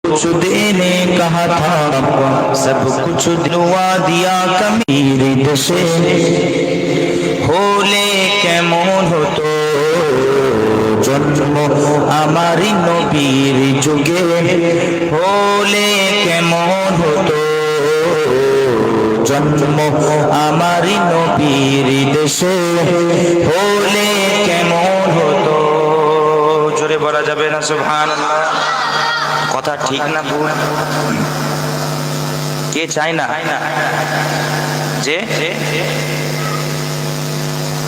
कुछ देने कहा था, सब कुछ दिलवा दिया कमीर देशे। होले केमन हतो जन्म आमारी नबीर जुगे, होले केमन हतो जन्म आमारी नबीर देशे, होले केमन हतो। जोरे बला जाबे ना सुबहानाल्लाह। কথা ঠিক না ভুল? কে চায় না যে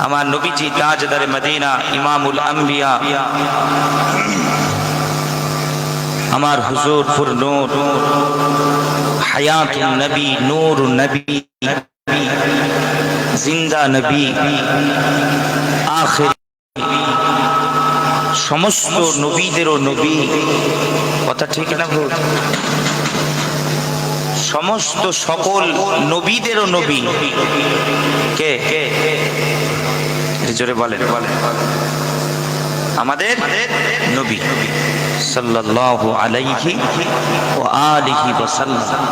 আমার নবীজি তাজদারে মদিনা ইমামুল আম্বিয়া আমার হুজুর পুর নূর হায়াতুন নবী নূরুন নবী জিন্দা নবী আখির সমস্ত নবীদেরও নবী। কথা ঠিক না ভুল? সমস্ত সকল নবীদেরও নবী কে? জোরে বলেন। আমাদের নবী সাল্লাল্লাহু আলাইহি ওয়া আলিহি ওয়াসাল্লাম।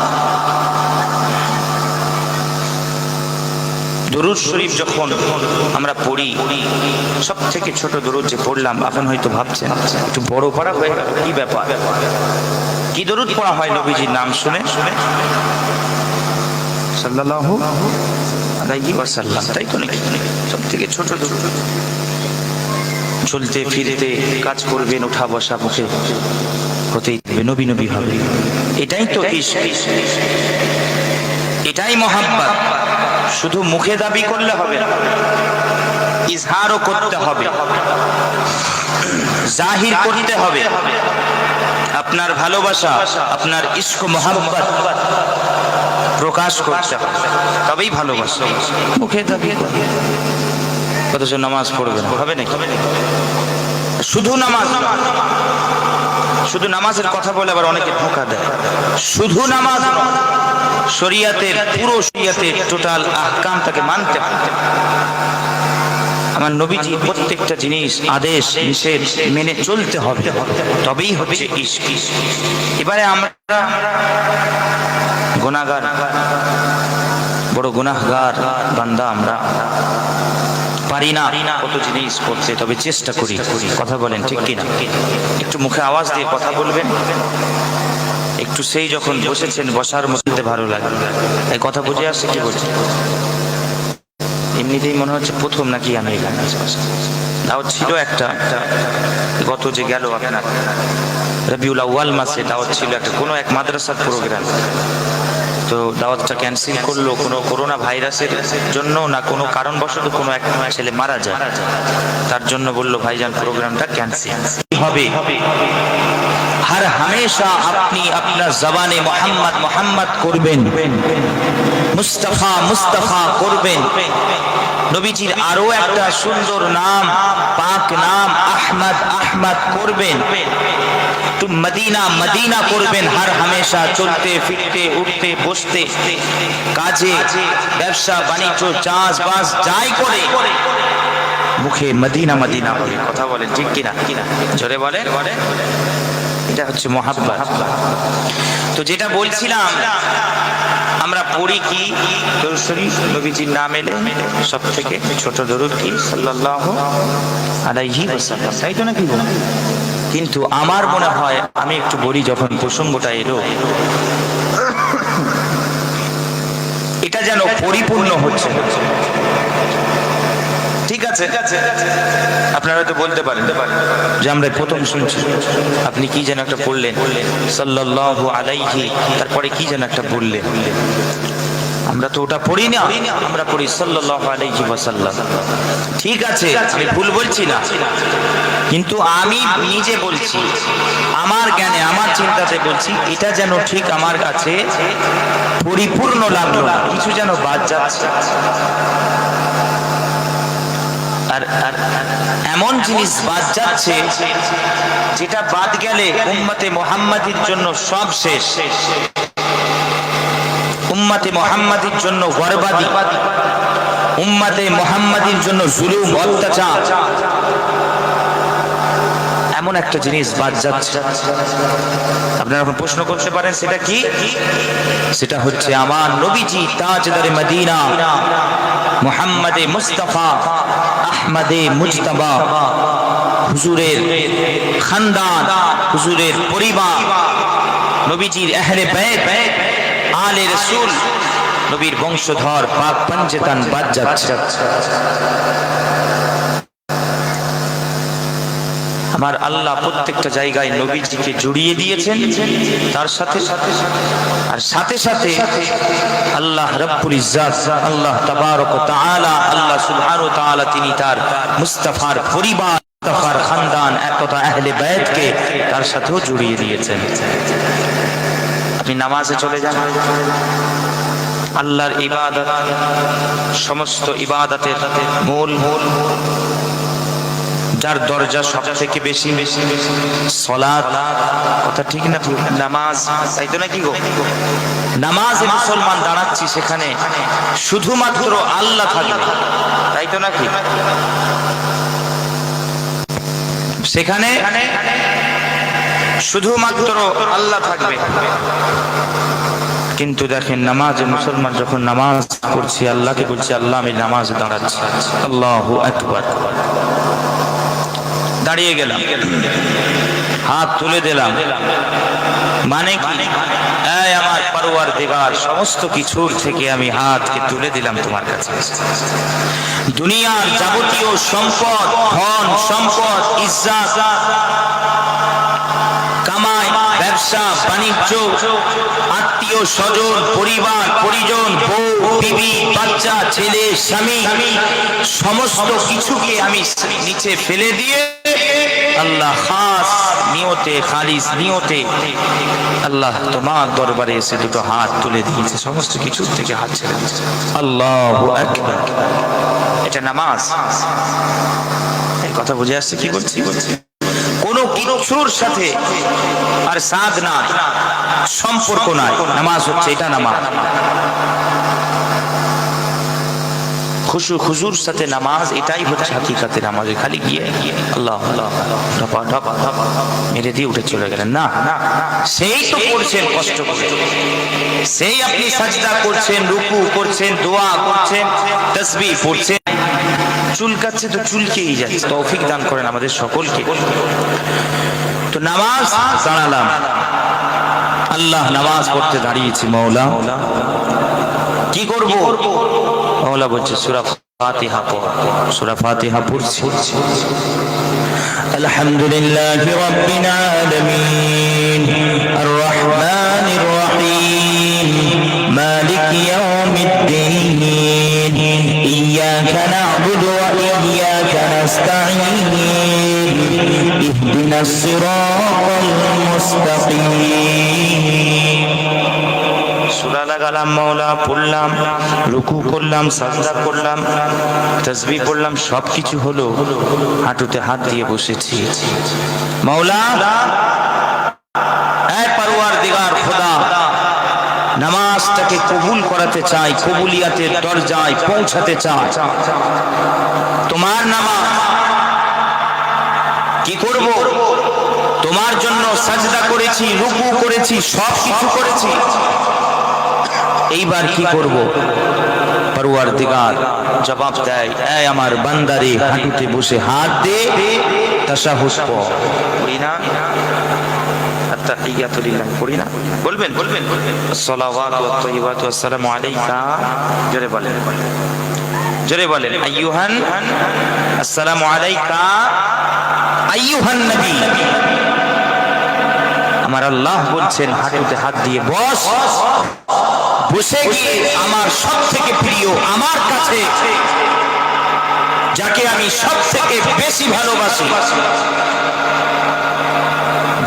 দরুদ শরীফ যখন আমরা পড়ি, সব থেকে ছোট দরুদ যে পড়লাম, এখন হয়তো ভাবছেন একটু বড় পড়া হয়ে গেল, কি ব্যাপার? কি দরুদ পড়া হয় নবীজির নাম শুনে? সাল্লাল্লাহু আলাইহি ওয়াসাল্লাম, তাই তো নাকি? সব থেকে ছোট দরুদ। চলতে ফিরতে কাজ করবেন, ওঠা বসা মুখে হতেই নবী নবী হবে। এটাই তো ইশক, এটাই মহাব্বত। শুধু মুখে দাবি করলে হবে না, ইজহারও করতে হবে, জাহির করতে হবে আপনার ভালোবাসা, আপনার ইশক মহাব্বত প্রকাশ করতে হবে, তবেই ভালোবাসা। মুখে দাবি অথচ নামাজ পড়বে না, হবে নাকি? শুধু নামাজ, শুধু নামাজের কথা বলে আবার অনেকে ধোঁকা দেয়। শুধু নামাজ, শরিয়াতের পুরো শরিয়াতের টোটাল আহকাম তাকে মানতে হবে। আমার নবীজি প্রত্যেকটা জিনিস আদেশ নিষেধ মেনে চলতে হবে, তবেই হচ্ছে ইশক। এবারে আমরা গুনাহগার, বড় গুনাহগার বান্দা, আমরা পারি না কত জিনিস করতে, তবে চেষ্টা করি। কথা বলেন ঠিক কিনা? একটু মুখে আওয়াজ দিয়ে কথা বলবেন। একটু সেই যখন বসেছেন, বসার মধ্যে ভালো লাগে, এই কথা বুঝে আসছে কি বলছে? এমনিতেই মনে হচ্ছে প্রথম নাকি আমি এই গান দাওয়াত ছিল একটা, গত যে গেল আপনার রবিউল আউয়াল মাসে দাওয়াত ছিল একটা, কোনো এক মাদ্রাসার প্রোগ্রাম। তো দাওয়াতটা ক্যান্সেল করলো কোনো করোনা ভাইরাসের জন্য, না কোনো কারণবশত কোনো এক ছেলে মারা যায়, তার জন্য বললো ভাইজান প্রোগ্রামটা ক্যান্সেল হবে। हर हमेशा अपनी अपना जबाने मोहम्मद मोहम्मद करबेन, मुस्तफा मुस्तफा करबेन। नबीजीर आरो एकटा सुंदर नाम, पाक नाम अहमद अहमद करबेन। तुम मदीना मदीना करबेन। हर हमेशा चलते फिरते उठते बसते काजे व्यवसा बाणिज्य चाषबास যাই করে মুখে মদিনা মদিনা বলে কথা বলেন ঠিক কিনা? জোরে বলেন। এটা হচ্ছে মহাব্বত। তো যেটা বলছিলাম, আমরা পড়ি কি দরুদ শরীফ, নবীজির নাম এলে সব থেকে ছোট দরুদ কি সাল্লাল্লাহু আলাইহি ওয়াসাল্লাম, তাই তো নাকি? কিন্তু আমার মনে হয় আমি একটু বলি, যখন প্রসঙ্গটা এলো, এটা যেন পরিপূর্ণ হচ্ছে। ঠিক আছে, আপনারা তো বলতে পারেন যে আমরা প্রথম শুনছি, আপনি কি যেন একটা পড়লেন সাল্লাল্লাহু আলাইহি, তারপরে কি যেন একটা বললেন। আমরা তো ওটা পড়ি না, আমরা পড়ি সাল্লাল্লাহু আলাইহি ওয়াসাল্লাম। ঠিক আছে, আমি ভুল বলছি না, কিন্তু আমি নিজে বলছি, আমার জ্ঞানে আমার চিন্তাতে বলছি, এটা যেন ঠিক আমার কাছে পরিপূর্ণ লাগলো না, কিছু যেন বাদ যাচ্ছে। আর এমন জিনিস বাদ যাচ্ছে যেটা বাদ গেলে উম্মতে মুহাম্মাদির জন্য সব শেষ, উম্মতে মুহাম্মাদির জন্য বরবাদি, উম্মতে মুহাম্মাদির জন্য জুলুম অত্যাচার। এমন একটা জিনিস বাদ যাচ্ছে। আপনারা এখন প্রশ্ন করতে পারেন সেটা কি? সেটা হচ্ছে আমার নবীজি তাজদারে মদিনা মুহাম্মদে মুস্তাফা আহমদে মুজতবা হুজুরের খানদান, হুজুরের পরিবার, নবীজির আহলে বাইত, আলে রাসূল, নবীর বংশধর পাক পঞ্জেতান বাদ যাচ্ছে। আমার আল্লাহ প্রত্যেকটা জায়গায় নবীজিকে জড়িয়ে দিয়েছেন তার সাথে, আর সাথে সাথে আল্লাহ রব্বুল ইজ্জাত, আল্লাহ তাবারক ওয়া তাআলা, আল্লাহ সুবহানাহু ওয়া তাআলা তিনি তার মুস্তাফার পরিবার, মুস্তাফার খানদান একতা আহলে বাইতকে তার সাথেও জড়িয়ে দিয়েছেন। আপনি নামাজে চলে যান, আল্লাহর ইবাদত, সমস্ত ইবাদতের মূল যার দরজা সব থেকে বেশি সালাত, কথা ঠিক না? নামাজ, তাই তো নাকি গো? নামাজে মুসলমান দাঁড়াচ্ছি, সেখানে শুধুমাত্র আল্লাহ থাকবে, তাই তো নাকি? সেখানে শুধুমাত্র আল্লাহ থাকবে। কিন্তু দেখেন নামাজে মুসলমান যখন নামাজ পড়ছি, আল্লাহকে বলছি আল্লাহ আমি নামাজে দাঁড়াচ্ছি, আল্লাহু আকবার, দাঁড়িয়ে গেলাম, হাত তুলে দিলাম, মানে কি? এই আমার পরওয়ারদিগার, সমস্ত কিছুর থেকে আমি হাতকে তুলে দিলাম তোমার কাছে। দুনিয়ার যাবতীয় সম্পদ, ধন সম্পদ, ইজ্জত, কামাই, ব্যবসা বাণিজ্য, আত্মীয় স্বজন, পরিবার পরিজন, বউ বিবি, বাচ্চা, ছেলে, স্বামী, সমস্ত কিছুকে আমি নিচে ফেলে দিয়ে আল্লাহ খাস নিয়তে, খালিস নিয়তে আল্লাহ তোমার দরবারে এসে দুটো হাত তুলে দিয়েছে, সমস্ত কিছু থেকে হাত ছেড়ে দিয়েছে। আল্লাহু আকবার, এটা নামাজ। এই কথা বুঝে আসছে কি বলছি? কোনো কিছুর সাথে আর সাদ নাই, সম্পর্ক নাই, নামাজ হচ্ছে এটা নামাজ। খুশু খুজুর সাথে নামাজ, এটাই হচ্ছে হাকিকাতে নামাজ। খালি গিয়ে আল্লাহ আল্লাহ ঢপা ঢপা ঢপা মেরে দিয়ে উঠে চলে গেলেন না, সেই তো করছেন কষ্ট করে, সেই আপনি সাজদা করছেন, রুকু করছেন, দোয়া করছেন, তাসবিহ পড়ছেন, চুলকাচ্ছে তো চুলকেই যাচ্ছে। তৌফিক দান করেন আমাদের সকলকে। তো নামাজ দাঁড়ালাম, আল্লাহ নামাজ পড়তে দাঁড়িয়েছি, মওলা কি করব? মওলা বলছে সূরা ফাতিহা পড়ো। সূরা ফাতিহা পড়ছি। আলহামদুলিল্লাহি রাব্বিল আলামিন আর রহমানির রহিম মালিকি ইয়াউমিদ্দিন ইয়্যাকা না'বুদু ওয়া ইয়্যাকা নাস্তাঈন ইহদিনাস সিরাতাল মুস্তাকিম। সূরা লাগালাম, মওলা পড়লাম, রুকু করলাম, সাজদা করলাম, তাসবিহ পড়লাম, সবকিছু হলো, হাঁটুতে হাত দিয়ে বসেছি। মওলা এ পরওয়ারদিগার খোদা, নামাজটাকে কবুল করাতে চাই, কবুলিয়াতের দরজায় পৌঁছাতে চাই। তোমার নামাজ কি করব? তোমার জন্য সাজদা করেছি, রুকু করেছি, সব কিছু করেছি, এইবার কি করব? পরওয়ারদিগার জবাব দেয়, এই আমার বান্দারে, হাঁটুতে বসে হাত দে, তাশাহুদ পড়ি না, আত্তাহিয়াতু লিল্লাহ পড়ি না, বলবেন আসসালাওয়াতু ওয়াত তাইয়্যিবাতু আসসালামু আলাইকা, জোরে বলেন, জোরে বলেন, আইয়ুহান, আসসালামু আলাইকা আইয়ুহান নবী। আমার আল্লাহ বলছেন হাঁটুতে হাত দিয়ে বস, বসে গিয়ে আমার সব থেকে প্রিয়, আমার কাছে যাকে আমি সব থেকে বেশি ভালোবাসি,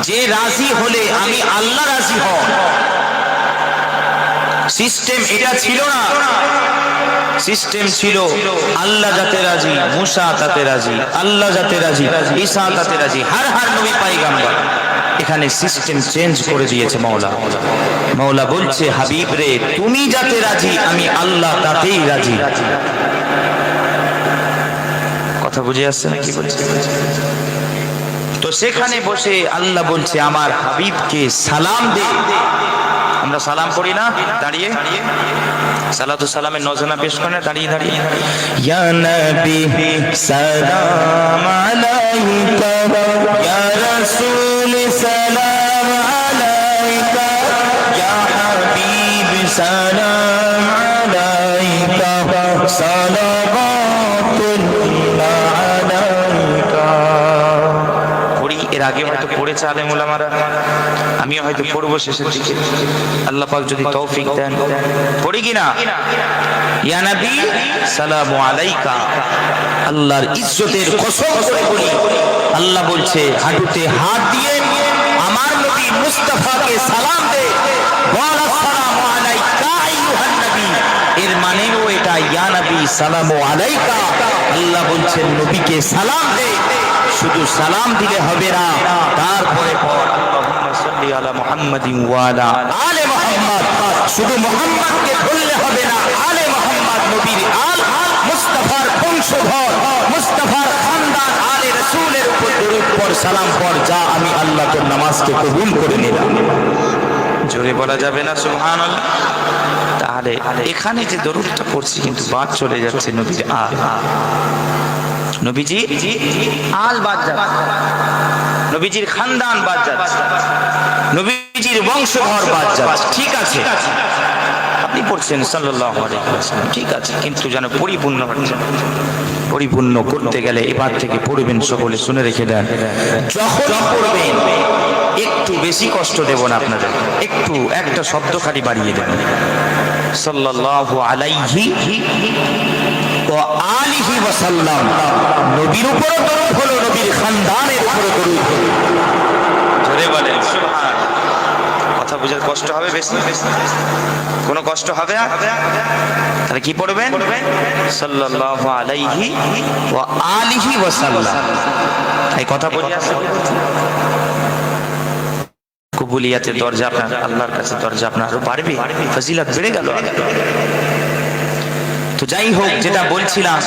যে রাজি হলে আমি আল্লাহ রাজি হব। সিস্টেম এটা ছিল না, সিস্টেম ছিল আল্লাহ যাতে রাজি, মুসা তাতে রাজি, আল্লাহ যাতে রাজি, ঈসা তাতে রাজি, হর নবী পয়গম্বর। এখানে সিস্টেম চেঞ্জ করে দিয়েছে মওলা। মওলা বলছে হাবিব রে, তুমি যাতে রাজি, আমি আল্লাহ তাতেই রাজি। কথা বুঝে আসছে নাকি বলছে? তো সেখানে বসে আল্লাহ বলছে আমার হাবিবকে সালাম দে। আমরা সালাম করি না দাঁড়িয়ে, সালাতু সালামের নজনা পেশ করে না দাঁড়িয়ে দাঁড়িয়ে, ইয়া নবী সালাম আলাইকা, ইয়া রাসূল সালাম আলাইকা, ইয়া হাবিব সালাম আলাইকা, সালাওয়াতুল্লাহ আলাইকা। পড়ি, এর আগে হয়তো পড়েছে আলেম ওলামারা, আমিও হয়তো পড়বো শেষের দিকে, আল্লাহ পাক যদি তৌফিক দেন। পড়ি কিনা? ইয়া নবী সালামু আলাইকা, আল্লাহর ইজ্জতের কসম করে বলি, আল্লাহ বলছে হাঁটুতে হাত দিয়ে আমার নবী মুস্তাফাকে সালাম দে, বল আসসালামু আলাইকা আইয়ুহান নবী। এর মানেও এটা, ইয়া নবী সালামু আলাইকা, আল্লাহ বলছেন নবীকে সালাম দে। শুধু সালাম দিলে হবে না, তারপরে পর আল্লাহুম্মা সাল্লি আলা মুহাম্মাদিন ওয়া আলা আলে মুহাম্মাদ। শুধু মুহাম্মাদকে বললে হবে না, আলে মুহাম্মাদ নবীর আল, মুস্তাফার বংশধর, মুস্তাফার খানদান, আলে রাসূলের উপর দরুদ পড়, সালাম পড়, যা আমি আল্লাহ তোর নামাজকে কবুল করে নিলাম। জোরে বলা যাবে না সুবহানাল্লাহ? তাহলে এখানে যে দরুদটা পড়ছি কিন্তু বাদ চলে যাচ্ছে নবীর আল, নবীজি আল বাদ যাচ্ছে, নবীজির খানদান বাদ যাচ্ছে, নবীজির বংশধর বাদ যাচ্ছে। ঠিক আছে, আপনি পড়ছেন সাল্লাল্লাহু আলাইহি ওয়াসাল্লাম, ঠিক আছে, কিন্তু যেন পরিপূর্ণ হচ্ছে। পরিপূর্ণ করতে গেলে এবার থেকে পড়বেন, সকলে শুনে রেখে দেন, যখন পড়বেন একটু বেশি কষ্ট দেব না আপনাদের, একটু একটা শব্দ খালি বাড়িয়ে দেবেন, সাল্লাল্লাহু আলাইহি ওয়া আলিহি ওয়াসাল্লাম। নবীর উপর দরুদ হলো, নবীর খানদানের উপর দরুদ হলো। জোরে বলেন সুবহানাল্লাহ। কথা বুঝার কষ্ট হবে বেশি? কোনো কষ্ট হবে না? তাহলে কি পড়বেন? সাল্লাল্লাহু আলাইহি ওয়া আলিহি ওয়াসাল্লাম। এই কথা বুঝে আসছে? কবুলিয়াতের দরজা আপনার, আল্লাহর কাছে দরজা আপনার আরো বাড়বে, ফজিলত বেড়ে গেল। তো যাই হোক, যেটা বলছিলাম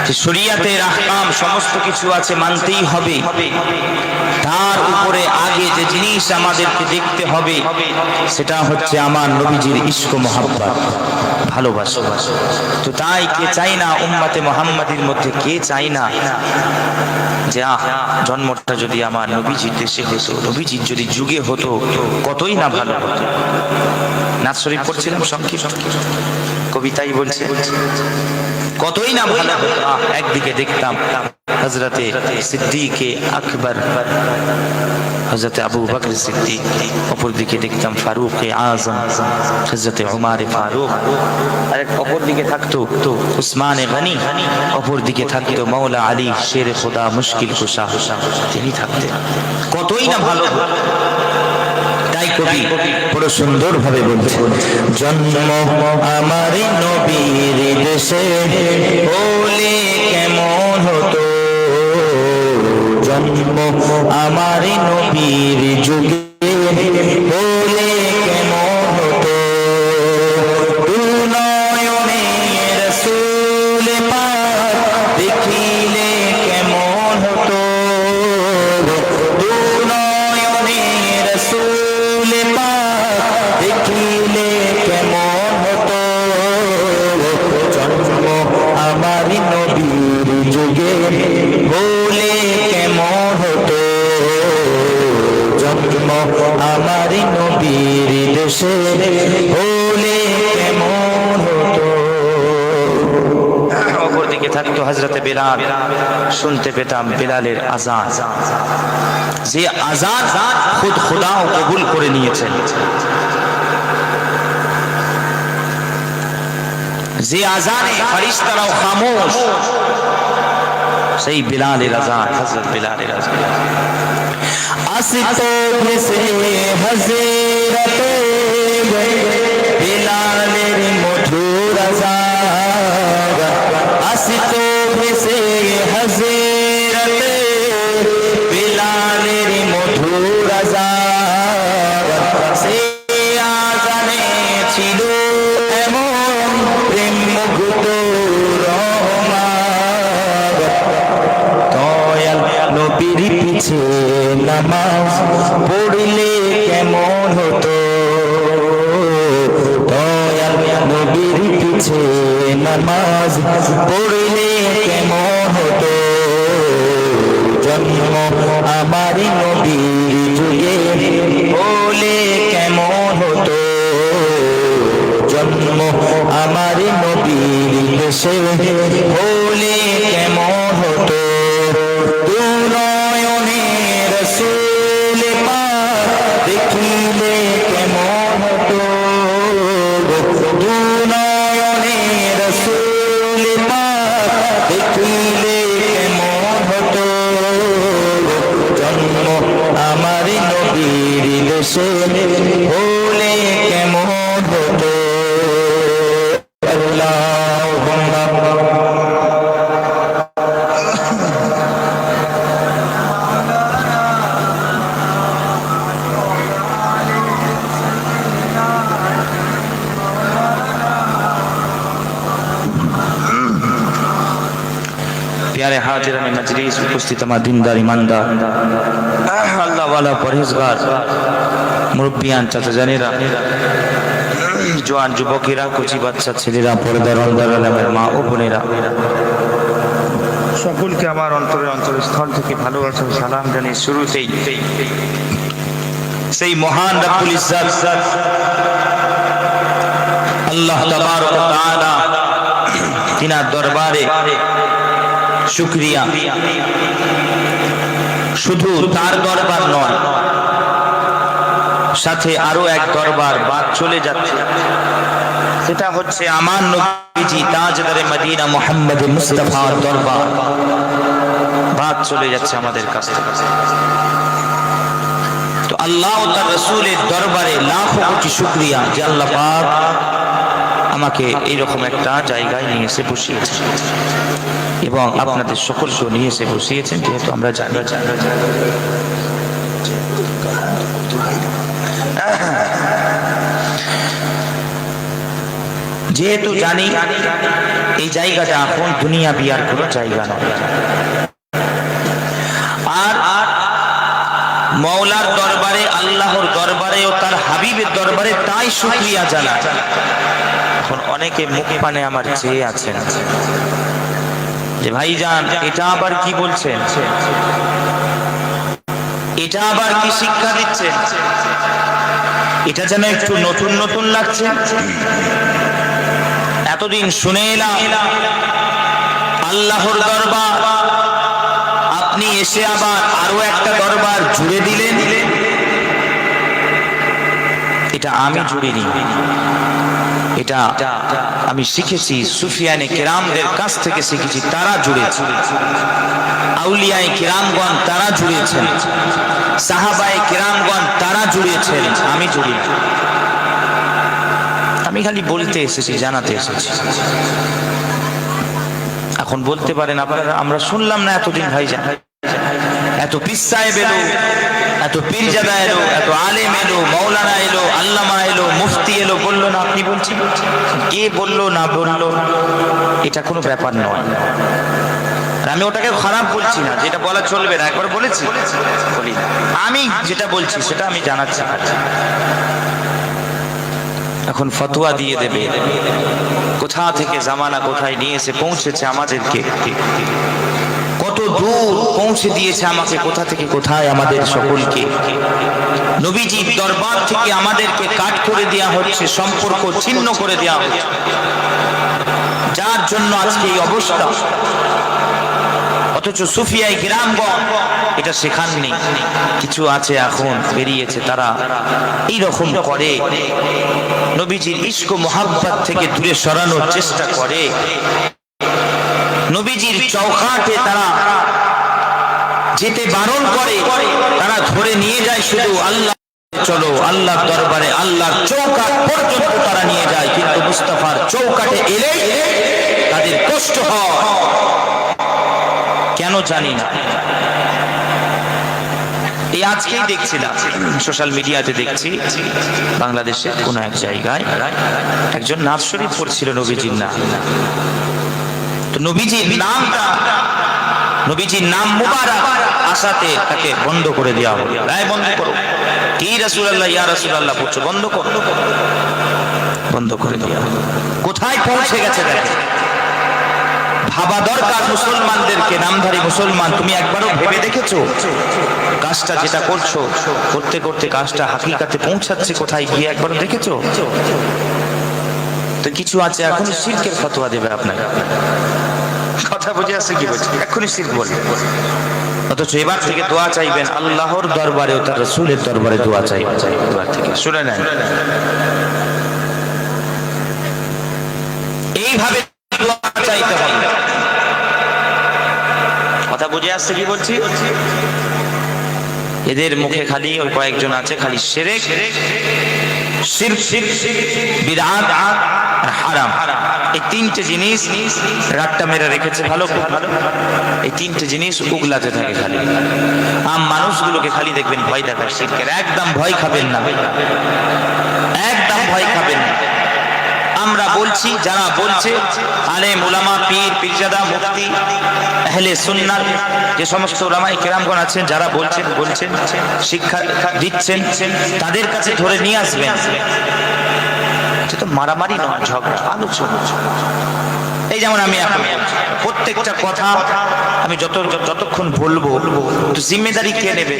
যে শরীয়তের আহকাম সমস্ত কিছু আছে, মানতেই হবে। তার উপরে আগে যে জিনিস আমাদেরকে দেখতে হবে সেটা হচ্ছে আমার নবীজির ইশক মোহাব্বত, ভালোবাসা। তো তাই কে চাই না উম্মতে মুহাম্মাদির মধ্যে, কে চাই না যে জন্মটা যদি আমার নবীজির দেশে হতো, নবীজির যদি যুগে হতো, কতই না ভালো হতো। নাজ শরীফ পড়ছিলাম সংক্ষিপ্ত, কবিতাই বলছে কতই না ভালো হতো। একদিকে দেখতাম হযরতে সিদ্দিকে আকবর, হযরতে আবু বকর সিদ্দিক, অপর দিকে দেখতাম ফারুক আযম, হযরতে উমর ফারুক, আর অপর দিকে থাকতো উসমান গনি, অপর দিকে থাকতো মাওলা আলী শের খোদা মুশকিল কুশা, তিনি থাকতেন। কতই না ভালো। তাই কবি বড় সুন্দর ভাবে বলছেন, জন্ম আমার নবীর দেশে হলে কেমন হতো, জন্ম আমার নবীর যুগে হলে কেমন হতো, দুনয়নে রাসূল পাক দেখিলে কেমন হতো, দুনয়নে রাসূল পাক দেখিলে কেমন হতো, জন্ম আমার নবীর যুগে হলে কেমন হতো, জন্ম আমার নবীর দেশে হলে কেমন হতো। অপরদিকে থাকতো হযরতে বেলাল, শুনতে পেতাম বেলালের আযান, যে আযান খুদ খোদাও কবুল করে নিয়েছেন, যে আযানে ফেরেশতারাও খামোশ, সেই বেলালের আযান, হযরত বেলালের আযান। আসতো ভেসে হযরতে বেলালের মধুর আযান, আসতো ভেসে হযরতে বেলালের মধুর আযান, সে আযানে ছিল এমন প্রেম মুগ্ধ রহমান, দয়াল নবী এসে হলে কেমন হতো प्यारे हाजिरान मजलिस उपस्थित दीनदार ईमानदार अल्लाह वाला परहेजगार मुरब्बियान चाचा जानेरा जवान जुबकेरा कुची बाच्चा छेलेरा पर्दार अंधार मा ओ बोनेरा সকলকে আমার অন্তরস্থল থেকে ভালোবাসা ও সালাম জানিয়ে শুরুতেই সেই মহান রব্বুল ইজ্জত আল্লাহ তাবারক ওয়া তাআলা তিনার দরবারে শুকরিয়া শুধু তার দরবার নয় সাথে আরো এক দরবার বাদ চলে যাচ্ছে সেটা হচ্ছে আমার নবীজি তাজদারে মদিনা মুহাম্মদ মুস্তাফার দরবার বাদ চলে যাচ্ছে আমাদের কাছ থেকে তো আল্লাহ ও তার রাসূলের দরবারে লাখো কোটি শুকরিয়া যে আল্লাহ পাক আমাকে এইরকম একটা জায়গায় নিয়ে এসে বসিয়েছে এবং আপনাদের সকলকে নিয়ে এসে বসিয়েছেন যেহেতু আমরা জানি যেহেতু জানি এই জায়গাটা এখন দুনিয়া বিয়ার কোনো জায়গা নয় আর মওলার দরবারে আল্লাহর দরবারে ও তার হাবিবের দরবারে তাই শুকরিয়া জানায় এখন অনেকে মুখ পানে আমার চেয়ে আছেন যে ভাইজান এটা আবার কি বলছেন এটা আবার কি শিক্ষা দিচ্ছেন এটা যেন একটু নতুন নতুন লাগছে এতদিন শুনে এলাম আল্লাহর দরবার আপনি এসে আবার আরো একটা দরবার জুড়ে দিলেন এটা আমি জুড়িনি এটা আমি শিখেছি সুফিয়ানে কেরামদের কাছ থেকে শিখেছি তারা জুড়েছে আউলিয়ায়ে কেরামগণ তারা জুড়েছেন সাহাবায়ে কেরামগণ তারা জুড়েছেন আমি জুড়ি আমি খালি বলতে এসেছি জানাতে এসেছি এখন বলতে পারেন আপনারা আমরা শুনলাম না এতদিন ভাইজান এত পীর সাহেব এলো এত পীরজাদা এলো এত আলেম এলো মাওলানা এলো আল্লামা এলো মুফতি এলো বললো না আপনি বলছেন কে বললো না বললো এটা কোনো ব্যাপার নয় আমি ওটাকে খারাপ বলছি না যেটা বলা চলবে না একবার বলেছি বলি আমি যেটা বলছি সেটা আমি জানাচ্ছি এখন ফতোয়া দিয়ে দেবে কোথা থেকে জামানা কোথায় নিয়ে এসে পৌঁছেছে আমাদেরকে কত দূর পৌঁছে দিয়েছে আমাকে কোথা থেকে কোথায় আমাদের সকলকে নবীজির দরবার থেকে আমাদেরকে কাট করে দেওয়া হচ্ছে সম্পর্ক ছিন্ন করে দেওয়া হচ্ছে যার জন্য আজকে এই অবস্থা অথচ সুফিয়ায়ে কিরামগণ এটা শেখাননি কিছু আছে এখন বেরিয়েছে তারা এই রকম করে নবীজির ইশক ও মোহাব্বত থেকে দূরে সরানোর চেষ্টা করে নবীজির চৌকাঠে তারা যেতে বারণ করে তারা ধরে নিয়ে যায় শুধু আল্লাহ চলো আল্লাহর দরবারে আল্লাহর চৌকাঠ পর্যন্ত তারা নিয়ে যায় কিন্তু মুস্তাফার চৌকাঠে এলে তাদের কষ্ট হয় কেন জানি না এই আজকেই দেখছিলাম সোশ্যাল মিডিয়াতে দেখছি বাংলাদেশের কোন এক জায়গায় একজন নাজ শরীফ পড়ছিল নবীজির নাম তো নবীজির নামটা নবীজির নাম মুবারক আসাতে তাকে বন্ধ করে দেওয়া হলো এই বন্ধ করো কি রাসূলুল্লাহ ইয়া রাসূলুল্লাহ পড়ছো বন্ধ করো বন্ধ করে দেওয়া হলো কোথায় পৌঁছে গেছে দেখো ভাবা দরকার মুসলমানদেরকে নামধারী মুসলমান তুমি একবারও ভেবে দেখেছো কাজটা যেটা করছো করতে করতে কাজটা হাকিকাতে পৌঁছাচ্ছে কোথায় গিয়ে একবারও দেখেছো তো কিছু আছে এখন শিরকের ফতোয়া দেবে আপনাকে কথা বুঝে আসছে কি বলছে এখনই শিরক বলবে অথচ এবার থেকে দোয়া চাইবেন আল্লাহর দরবারে ও তার রাসূলের দরবারে দোয়া চাইবেন এবার থেকে শুনে নেন এইভাবে দোয়া চাইতে হবে কথা বুঝে আসছে কি বলছি এদের মুখে খালি ওই কয়েকজন আছে খালি শিরক, বিদআত আর হারাম, এই তিনটে জিনিস রাতটা মেরে রেখেছে ভালো খুব ভালো। এই তিনটে জিনিস উগলাতে থাকে খালি। আম মানুষগুলোকে খালি দেখবেন ভয় দেখায় শিরকের। একদম ভয় খাবেন না, একদম ভয় খাবেন না। আমরা বলছি, যারা বলছে আলেম উলামা পীর পীরজাদা মুফতি আহলে সুন্নাত যে সমস্ত উলামায়ে কেরামগণ আছেন, যারা বলছেন শিক্ষা দিচ্ছেন, তাদের কাছে ধরে নিয়ে আসবেন। এটা তো মারামারি নয়, ঝগড়া, আলোচনা। এই যেমন আমি প্রত্যেকটা কথা আমি যতক্ষণ বলবো, তো জিম্মেদারি কে নেবে?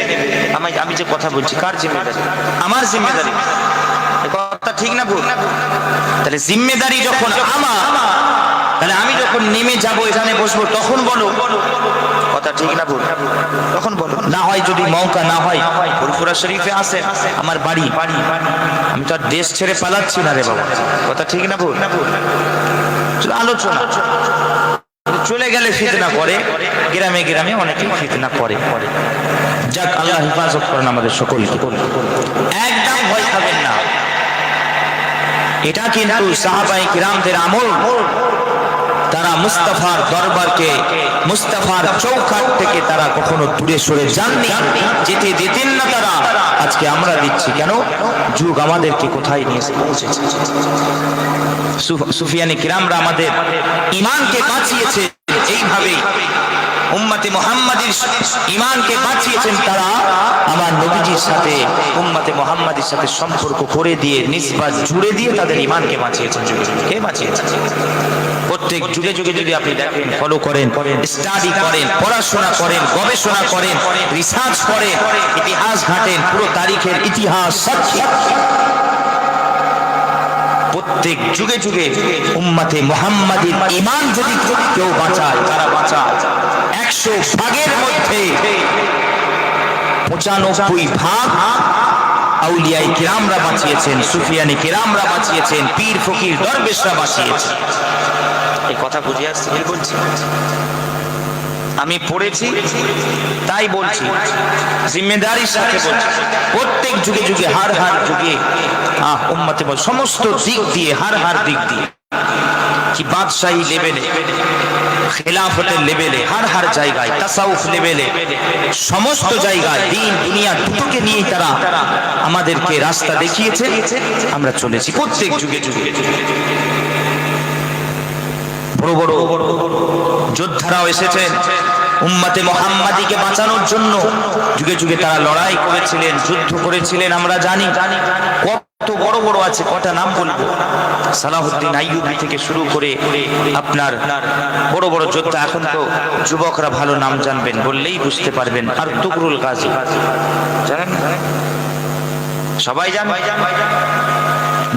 আমি যে কথা বলছি কার জিম্মেদারি? আমার জিম্মেদারি। কথা ঠিক না ভুল? তাহলে জিম্মেদারি যখন আমার, তাহলে আমি যখন নেমে যাব এখানে বসবো, তখন বলো কথা ঠিক না ভুল? তখন বলো। না হয় যদি মৌকা না হয়, ফুরফুরা শরীফে আছে আমার বাড়ি, আমি তো আর দেশ ছেড়ে পালাচ্ছি না রে বাবা। কথা ঠিক না ভুল? আলোচনা চলে গেলে ফিতনা করে, গ্রামে গ্রামে অনেকে ফিতনা করে। যাক, আল্লাহ হেফাজত করেন আমাদের সকলকে। একদম ভয় খাবেন না। এটা কিন্তু সাহাবায়ে কিরামদের আমল। তারা মুস্তাফার দরবারকে, মুস্তাফার চৌকাঠ থেকে তারা কখনো দূরে সরে যাননি, যেতে দিতেন না তারা। আজকে আমরা দিচ্ছি কেন? যুগ আমাদেরকে কোথায় নিয়ে এসে পৌঁছেছে। সুফিয়ানে কিরামরা আমাদের ঈমানকে বাঁচিয়েছে এইভাবে। উম্মতে মুহাম্মাদীর ঈমানকে বাঁচিয়েছেন তারা আমার নবীজির সাথে, উম্মতে মুহাম্মাদীর সাথে সম্পর্ক করে দিয়ে, নিসবত জুড়ে দিয়ে তাদের ঈমানকে বাঁচিয়েছেন। কে বাঁচিয়েছে? প্রত্যেক যুগে যুগে যদি আপনি দেখেন, ফলো করেন, স্টাডি করেন, পড়াশোনা করেন, গবেষণা করেন, রিসার্চ করেন, ইতিহাস ঘাটেন, পুরো তারিখের ইতিহাস সাক্ষী, প্রত্যেক যুগে যুগে উম্মতে মুহাম্মাদীর ঈমান যদি কেউ বাঁচায়, তারা বাঁচায় 100 ভাগের মধ্যে 95 ভাগ আউলিয়ায়ে কিরামরা বাঁচিয়েছেন, সুফিয়ানে কিরামরা বাঁচিয়েছেন, পীর ফকির দরবেশরা বাঁচিয়েছেন। এই কথা বুঝে আসছে কি বলছি? আমি পড়েছি তাই বলছি, জিম্মেদারির সাথে বলছি। প্রত্যেক যুগে যুগে হার যুগে উম্মতে সমস্ত দিক দিয়ে, হার দিক দিয়ে, কি বাদশাহী লেভেলে, খেলাফতের লেভেলে, হার জায়গায়, তাসাউফ লেভেলে, সমস্ত জায়গায় দিন দুনিয়া দুটোকে নিয়ে তারা আমাদেরকে রাস্তা দেখিয়েছে। আমরা চলেছি প্রত্যেক যুগে যুগে। বড় বড় যোদ্ধারাও এসেছেন উম্মতে মুহাম্মাদীকে বাঁচানোর জন্য। যুগে যুগে তারা লড়াই করেছিলেন, যুদ্ধ করেছিলেন। আমরা জানি কত বড় বড় আছে, কটা নাম বলবো? সালাহুদ্দিন আইয়ুবী থেকে শুরু করে আপনার বড় বড় যোদ্ধা। এখন তো যুবকরা ভালো নাম জানবেন, বললেই বুঝতে পারবেন। আর তুগরুল গাজী জানেন? সবাই জানে,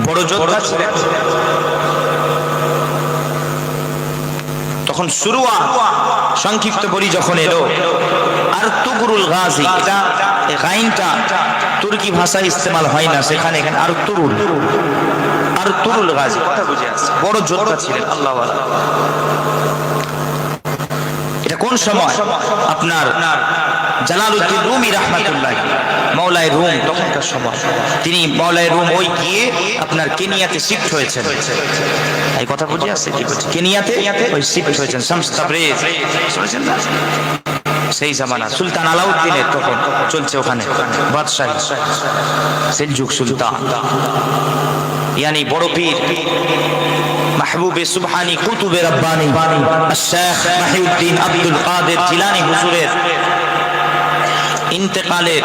বড় যোদ্ধা ছিলেন। তখন শুরুয়া সংক্ষিপ্ত বলি যখন এলো, আর তুগরুল গাজী, এটা গাইনটা তুর্কি ভাষায় ইস্তেমাল হয় না, সেখানে এখানে আর তুরুল গাজী, কথা বুঝে আসছে। বড় যোদ্ধা ছিলেন আল্লাহওয়ালা। এটা কোন সময়? আপনার জালালউদ্দিন রুমি রাহমাতুল্লাহ, মাওলায়ে রুম, তখনকার সময়। তিনি মাওলায়ে রুম ওই গিয়ে আপনার কেনিয়াতে শিফট হয়েছেন। এই কথা বুঝে আসছে কি বলছি? কেনিয়াতে ওই শিফট হয়েছেন, শামস তাবরিজ শুনেছেন না? সেই জামানা সুলতান আলাউদ্দিনের তখন চলছে ওখানে বাদশাহী, সেলজুক সুলতান, यानी বড় পীর মাহবুবে সুবহানী কুতুবে রব্বানী শেখ মাহিউদ্দিন আব্দুল কাদের জিলানী হুজুরের ইন্তেকালের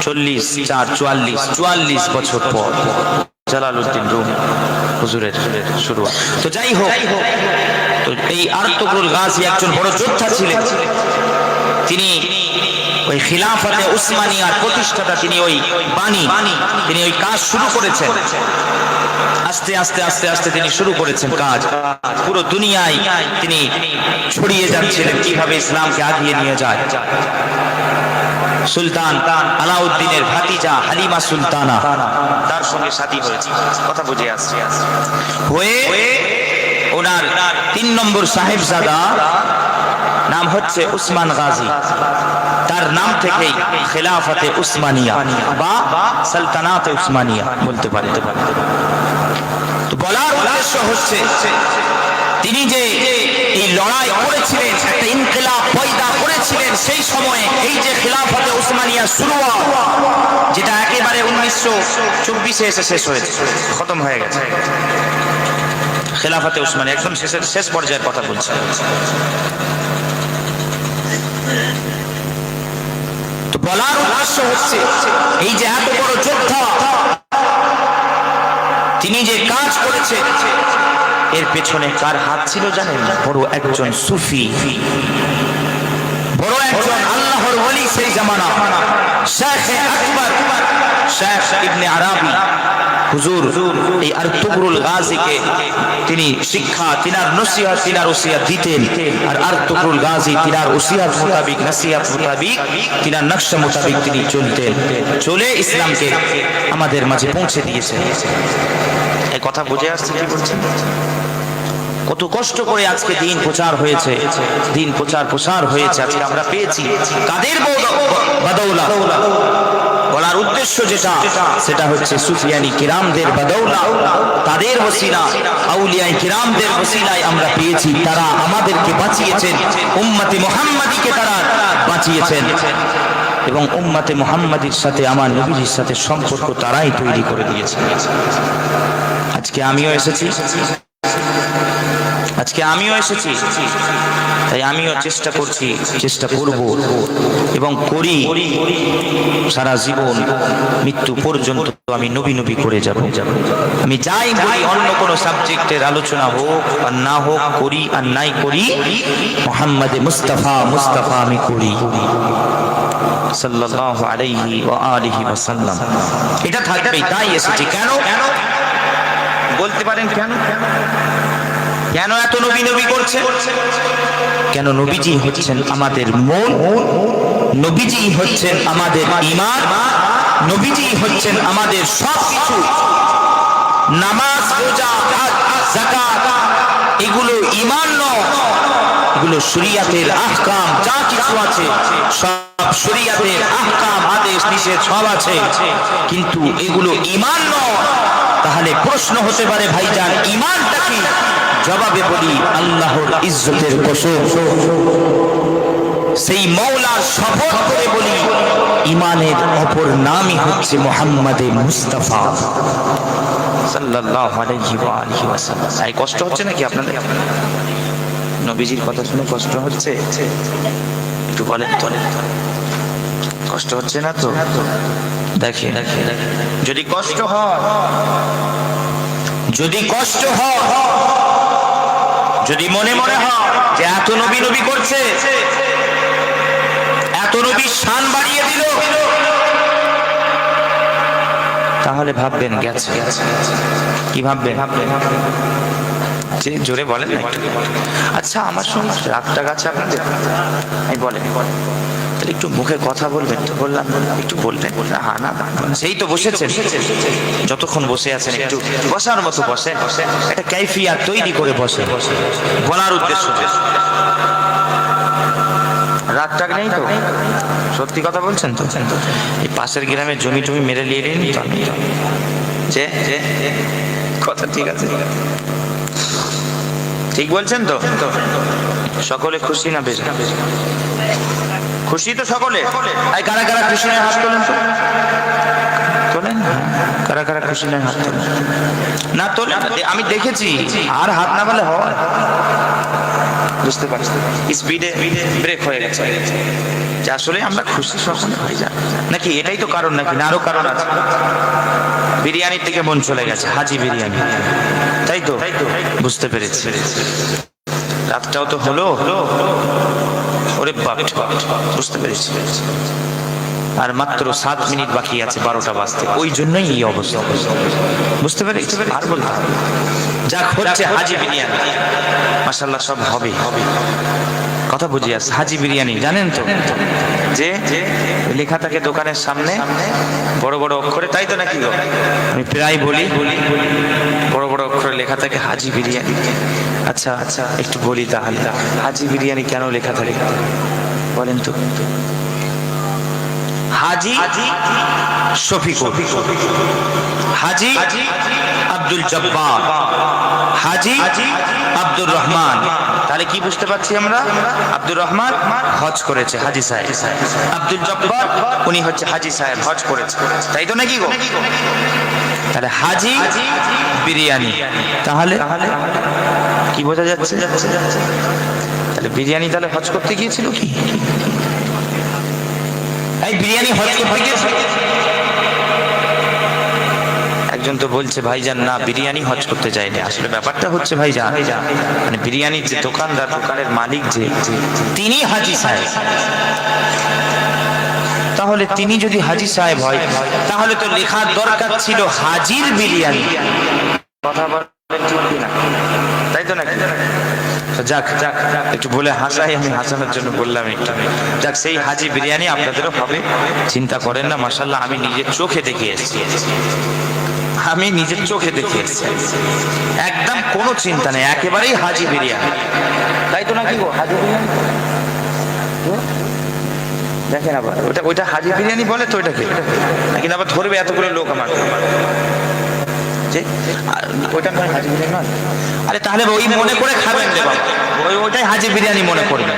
44 বছর পর জালালউদ্দিন রুমি হুজুরের শুরুয়াত। তো যাই হোক, তো এই আরতুগরুল গাজী একজন বড় যোদ্ধা ছিলেন। তিনি ওই খিলাফতে উসমানিয়ার প্রতিষ্ঠাতা, তিনি ওই বাণী, তিনি ওই কাজ শুরু করেছেন। আস্তে আস্তে আস্তে আস্তে তিনি শুরু করেছেন কাজ। পুরো দুনিয়ায় তিনি ছড়িয়ে যাচ্ছিলেন কিভাবে ইসলামকে আগিয়ে নিয়ে যায়। সুলতান আলাউদ্দিনের ভাতিজা হালিমা সুলতানা, তার সঙ্গে শাদী হয়েছে, কথা বুঝে আসছে। হয়ে ওনার 3 নম্বর সাহেবজাদা নাম হচ্ছে উসমান গাজী, তার নাম থেকেই খেলাফতে উসমানিয়া বা সালতানাতে উসমানিয়া বলতে পারে। তো বলার উদ্দেশ্য হচ্ছে তিনি যে এই লড়াই করেছিলেন, একটা ইনকিলাব পয়দা করেছিলেন সেই সময়ে, এই যে খেলাফতে উসমানিয়া শুরু হয়, যেটা একেবারে 1924 এসে শেষ হয়েছে, খতম হয়ে গেছে। খেলাফতে উসমানিয়া একদম শেষ পর্যায়ের কথা বলছে। তো বলার উদ্দেশ্য হচ্ছে এই যে এত বড় যোদ্ধা, তিনি যে কাজ করেছে, এর পেছনে কার হাত ছিল জানেন? বড় একজন সুফি, বড় একজন আল্লাহর ওলি সেই জামানা, শেখ আকবর, শেখ ইবনে আরাবী হুজুর এই আরতুগরুল গাজীকে তিনি শিক্ষা, তিনার নসিহত, তিনার ওসিয়ত দিতেন। আর আরতুগরুল গাজী তিনার ওসিয়ত মোতাবিক, নসিহত মোতাবিক, তিনার নকশা মোতাবিক তিনি চলতেন, চলে ইসলামকে আমাদের মাঝে পৌঁছে দিয়েছেন। এই কথা বুঝে আসছে কি বলছেন? কত কষ্ট করে আজকে দিন প্রচার হয়েছে, দিন প্রচার হয়েছে, আজকে আমরা পেয়েছি কাদের বদৌলত? বলার উদ্দেশ্য যেটা, সেটা হচ্ছে সুফিয়ানি কিরামদের বদৌলত, তাদের ওসিলা, আউলিয়ায়ে কিরামদের ওসিলায় আমরা পেয়েছি। তারা আমাদেরকে বাঁচিয়েছেন, উম্মতে মুহাম্মাদীকে তারা বাঁচিয়েছেন, এবং উম্মতে মুহাম্মাদীর সাথে আমার নবীজির সাথে সম্পর্ক তারাই তৈরি করে দিয়েছে। আজকে আমিও এসেছি, তাই আমিও চেষ্টা করছি, চেষ্টা করব এবং করি, সারা জীবন মৃত্যু পর্যন্ত আমি নবী করে যাব। আমি যাই বলি, অন্য কোন সাবজেক্টের আলোচনা হোক আর না হোক, করি আর নাই করি, মুহাম্মদে মুস্তাফা আমি করি সাল্লাল্লাহু আলাইহি ওয়া আলিহি ওয়াসাল্লাম। এটা থাকবেই, তাই এসেছি। কেন বলতে পারেন? কেন এত নবী করছে? কেন? নবীজি হচ্ছেন আমাদের মন, নবীজি হচ্ছেন আমাদের ঈমান, নবীজি হচ্ছেন আমাদের সবকিছু। নামাজ, রোজা, হজ, যাকাত এগুলো ঈমান নয়, এগুলো শরীয়তের আহকাম। যা কিছু আছে সব শরীয়তের আহকাম, আদেশ নিষেধ সব আছে, কিন্তু এগুলো ঈমান নয়। তাহলে প্রশ্ন হতে পারে, ভাইজান ঈমানটা কি? জবাবে বলি, আল্লাহর ইজ্জতের কসম, সেই মওলার শপথ করে বলি, ঈমানের অপর নামই হচ্ছে মুহাম্মদে মুস্তাফা সাল্লাল্লাহু আলাইহি ওয়া আলিহি ওয়াসাল্লাম। এই কষ্ট হচ্ছে নাকি আপনাদের? নবীজির কথা শুনে কষ্ট হচ্ছে? একটু বলেন তো, কষ্ট হচ্ছে না তো? দেখে যদি কষ্ট হয়, যদি মনে হয় যে এত নবী করছে, এত নবীর শান বাড়িয়ে দিল, তাহলে ভাববেন গেছে। কি ভাববেন? যে জোরে বলেন না। আচ্ছা, আমার সঙ্গে রাগটা গেছে আপনাদের? আমি বলেন, তাহলে একটু মুখে কথা বলবেন তো? বললাম একটু বলবেন না? হ্যাঁ না, সেই তো বসেছেন, যতক্ষণ বসে আছেন একটু বসার মতো বসে, একটা কাইফিয়াত তৈরি করে বসে। বলার উদ্দেশ্য রাগটাগ নেই তো? সত্যি কথা বলছেন তো? এই পাশের গ্রামে জমি টমি মেরে নিয়ে নিন তো, যে কথা ঠিক আছে, ঠিক বলছেন তো? সকলে খুশি না? বেশ খুশি তো সকলে? কারা কারা খুশি নয় হাত তোলেন তো? তোলেন? কারা কারা খুশি নয় হাত তোলেন? না তোলেন, আমি দেখেছি। আর হাত না বলে হয়, বুঝতে পারছি। স্পিডে ব্রেক হয়ে গেছে, যে আসলে আমরা খুশি সকলে হয়ে যায় নাকি? এটাই তো কারণ নাকি? না আরো কারণ আছে? বিরিয়ানির থেকে মন চলে গেছে, হাজি বিরিয়ানি, তাই তো? বুঝতে পেরেছি। রাতটাও তো হলো, ওরে বাপ, বুঝতে পেরেছি। আর মাত্র 7 মিনিট বাকি আছে 12টা বাজতে, ওই জন্যই এই অবস্থা। বুঝতে পেরেছি। আর বলতে যা হচ্ছে হাজি বিরিয়ানি, মাশাআল্লাহ সব হবে। কথা বুঝি আসছে। হাজি বিরিয়ানি জানেন তো, যে লেখা থাকে দোকানের সামনে বড় বড় অক্ষরে, তাই তো নাকি গো? আমি প্রায় বলি বড় বড় অক্ষরে লেখা থাকে হাজি বিরিয়ানি। আচ্ছা আচ্ছা, একটু বলি তাহলে, হাজি বিরিয়ানি কেন লেখা থাকে বলেন তো? হাজি শফিকুর, হাজি আব্দুল জব্বার, হাজি আব্দুর রহমান। তাহলে কি বুঝতে পারছি আমরা? আব্দুর রহমান হজ করেছে, হাজি সাহেব। আব্দুল জব্বার উনি হচ্ছে হাজি সাহেব, হজ করেছে, তাই তো নাকি গো? তাহলে হাজি বিরিয়ানি, তাহলে কি বোঝা যাচ্ছে? তাহলে বিরিয়ানি তাহলে হজ করতে গিয়েছিল কি? এই বিরিয়ানি হজ করতে গিয়েছিল? একজন তো বলছে ভাইজান না, বিরিয়ানি হজ করতে যায়নি। আসলে ব্যাপারটা হচ্ছে ভাইজান, মানে বিরিয়ানির যে দোকানদার, দোকানের মালিক যে, তিনি হাজি সাহেব। তাহলে তিনি যদি হাজি সাহেব হয়, তাহলে তো লেখার দরকার ছিল হাজির বিরিয়ানি। কথা বলেন ঠিক কিনা? তাই তো নাকি? যাক যাক, একটু বলে হাসাই, আমি হাসানোর জন্য বললাম একটু। যাক, সেই হাজি বিরিয়ানি আপনাদেরও হবে, চিন্তা করেন না। মাশাআল্লাহ, আমি নিজের চোখে দেখে এসেছি, আমি নিজের চোখে দেখে এসেছি, একদম কোনো চিন্তা নেই, একেবারেই হাজি বিরিয়ানি, তাই তো নাকি গো? হাজি বিরিয়ানি দেখেন আবার, ওইটা হাজি বিরিয়ানি বলে তো ওইটাকে, নাকি আবার ধরবে এতগুলো লোক আমার যে ওইটা নয়, হাজি বিরিয়ানি নয়। আরে তাহলে ওই মনে করে খাবেন রে বাবা, ওইটাই হাজি বিরিয়ানি মনে করবেন।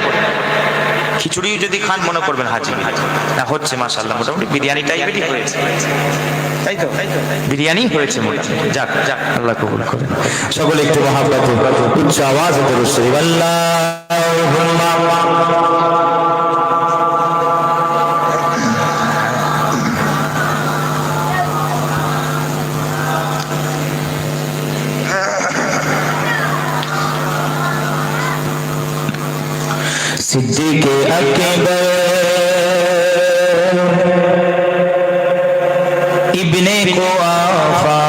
খিচুড়ি যদি খান মনে করবেন হাজি না। হচ্ছে মাশাআল্লাহ, মোটামুটি বিরিয়ানি টাইপেরই হয়েছে, তাই তো? বিরিয়ানি হয়েছে মোটামুটি। যাক যাক, আল্লাহ কবুল করেন। সকলে একটু মহাব্বতে উচ্চ আওয়াজে দরুদ শরীফ আল্লাহুম্মা। সিদ্দিকে আকবর ইবনে কুআফা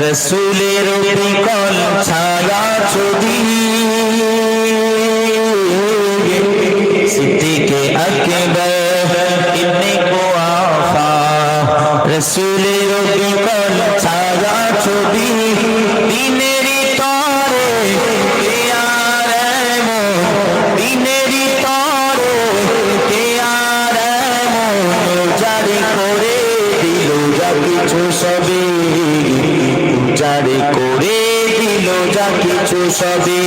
রসূলের বিকল ছায়া যদি, সিদ্দিকে আকবর ইবনে কুআফা রসূলের বিকল ছায়া ছবি, দিনেরই তরে দিনেরই তরে কে আর উজাড় করে দিল যা কিছু সবে, উজাড় করে দিল যা কিছু সবে।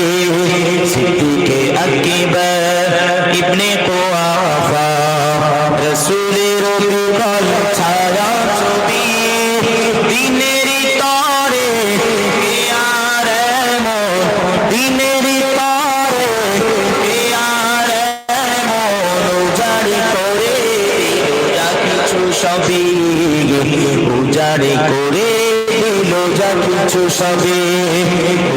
সিদ্দিকে আকবর ইবনে কুআফা রসূলের বিকল ছায়া ছবি, দিনেরই তরে কে আর দিনেরই তরে কে আর উজাড় করে যা কিছু সবে, উজাড় করে দিল যা কিছু সবে,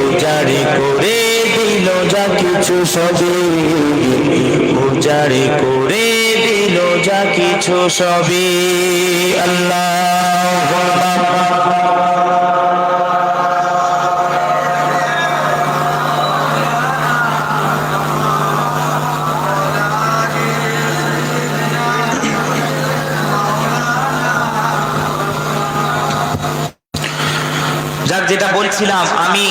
উজাড় করে দিল যা কিছু সবে, উজাড় করে দিল যা কিছু সবে। আল্লাহুম্মা। যাক, যেটা বলছিলাম, আমি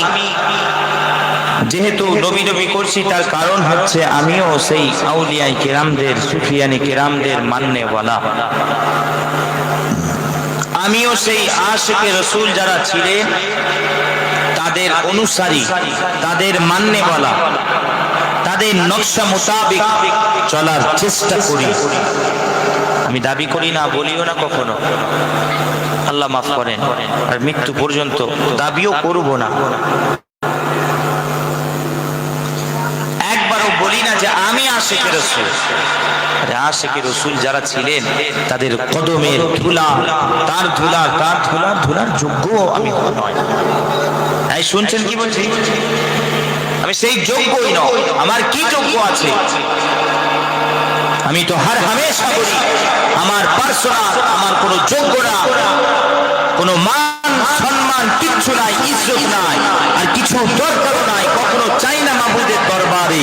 যেহেতু নবী নবী করছি, তার কারণ হচ্ছে আমিও সেই আউলিয়ায়ে কেরামদের, সুফিয়ানে কেরামদের মাননেওয়ালা, আমিও সেই আশিকে রসুল যারা ছিলেন তাদের অনুসারী, তাদের মাননেওয়ালা, তাদের নকশা মোতাবেক চলার চেষ্টা করি। আমি দাবি করি না, বলিও না কখনো, আল্লাহ মাফ করেন, আর মৃত্যু পর্যন্ত দাবিও করব না। একবারও বলি না যে আমি আশিকে রসুল। আশিকে রসুল যারা ছিলেন তাদের কদমের ধুলা, তার ধুলার যোগ্য আমি নয়। তাই শুনছেন কি বলছি? আমি সেই যোগ্যই নয়। আমার কি যোগ্য আছে? আমি তো হর হামেশা বলি, আমার পার্সোনাল, আমার কোনো যোগ্য না, কোনো মান মান সম্মান কিচ্ছু নাই, ইজ্জত নাই, আর কিছু দরকারও নাই, কখনো চাই না মাবুদের দরবারে।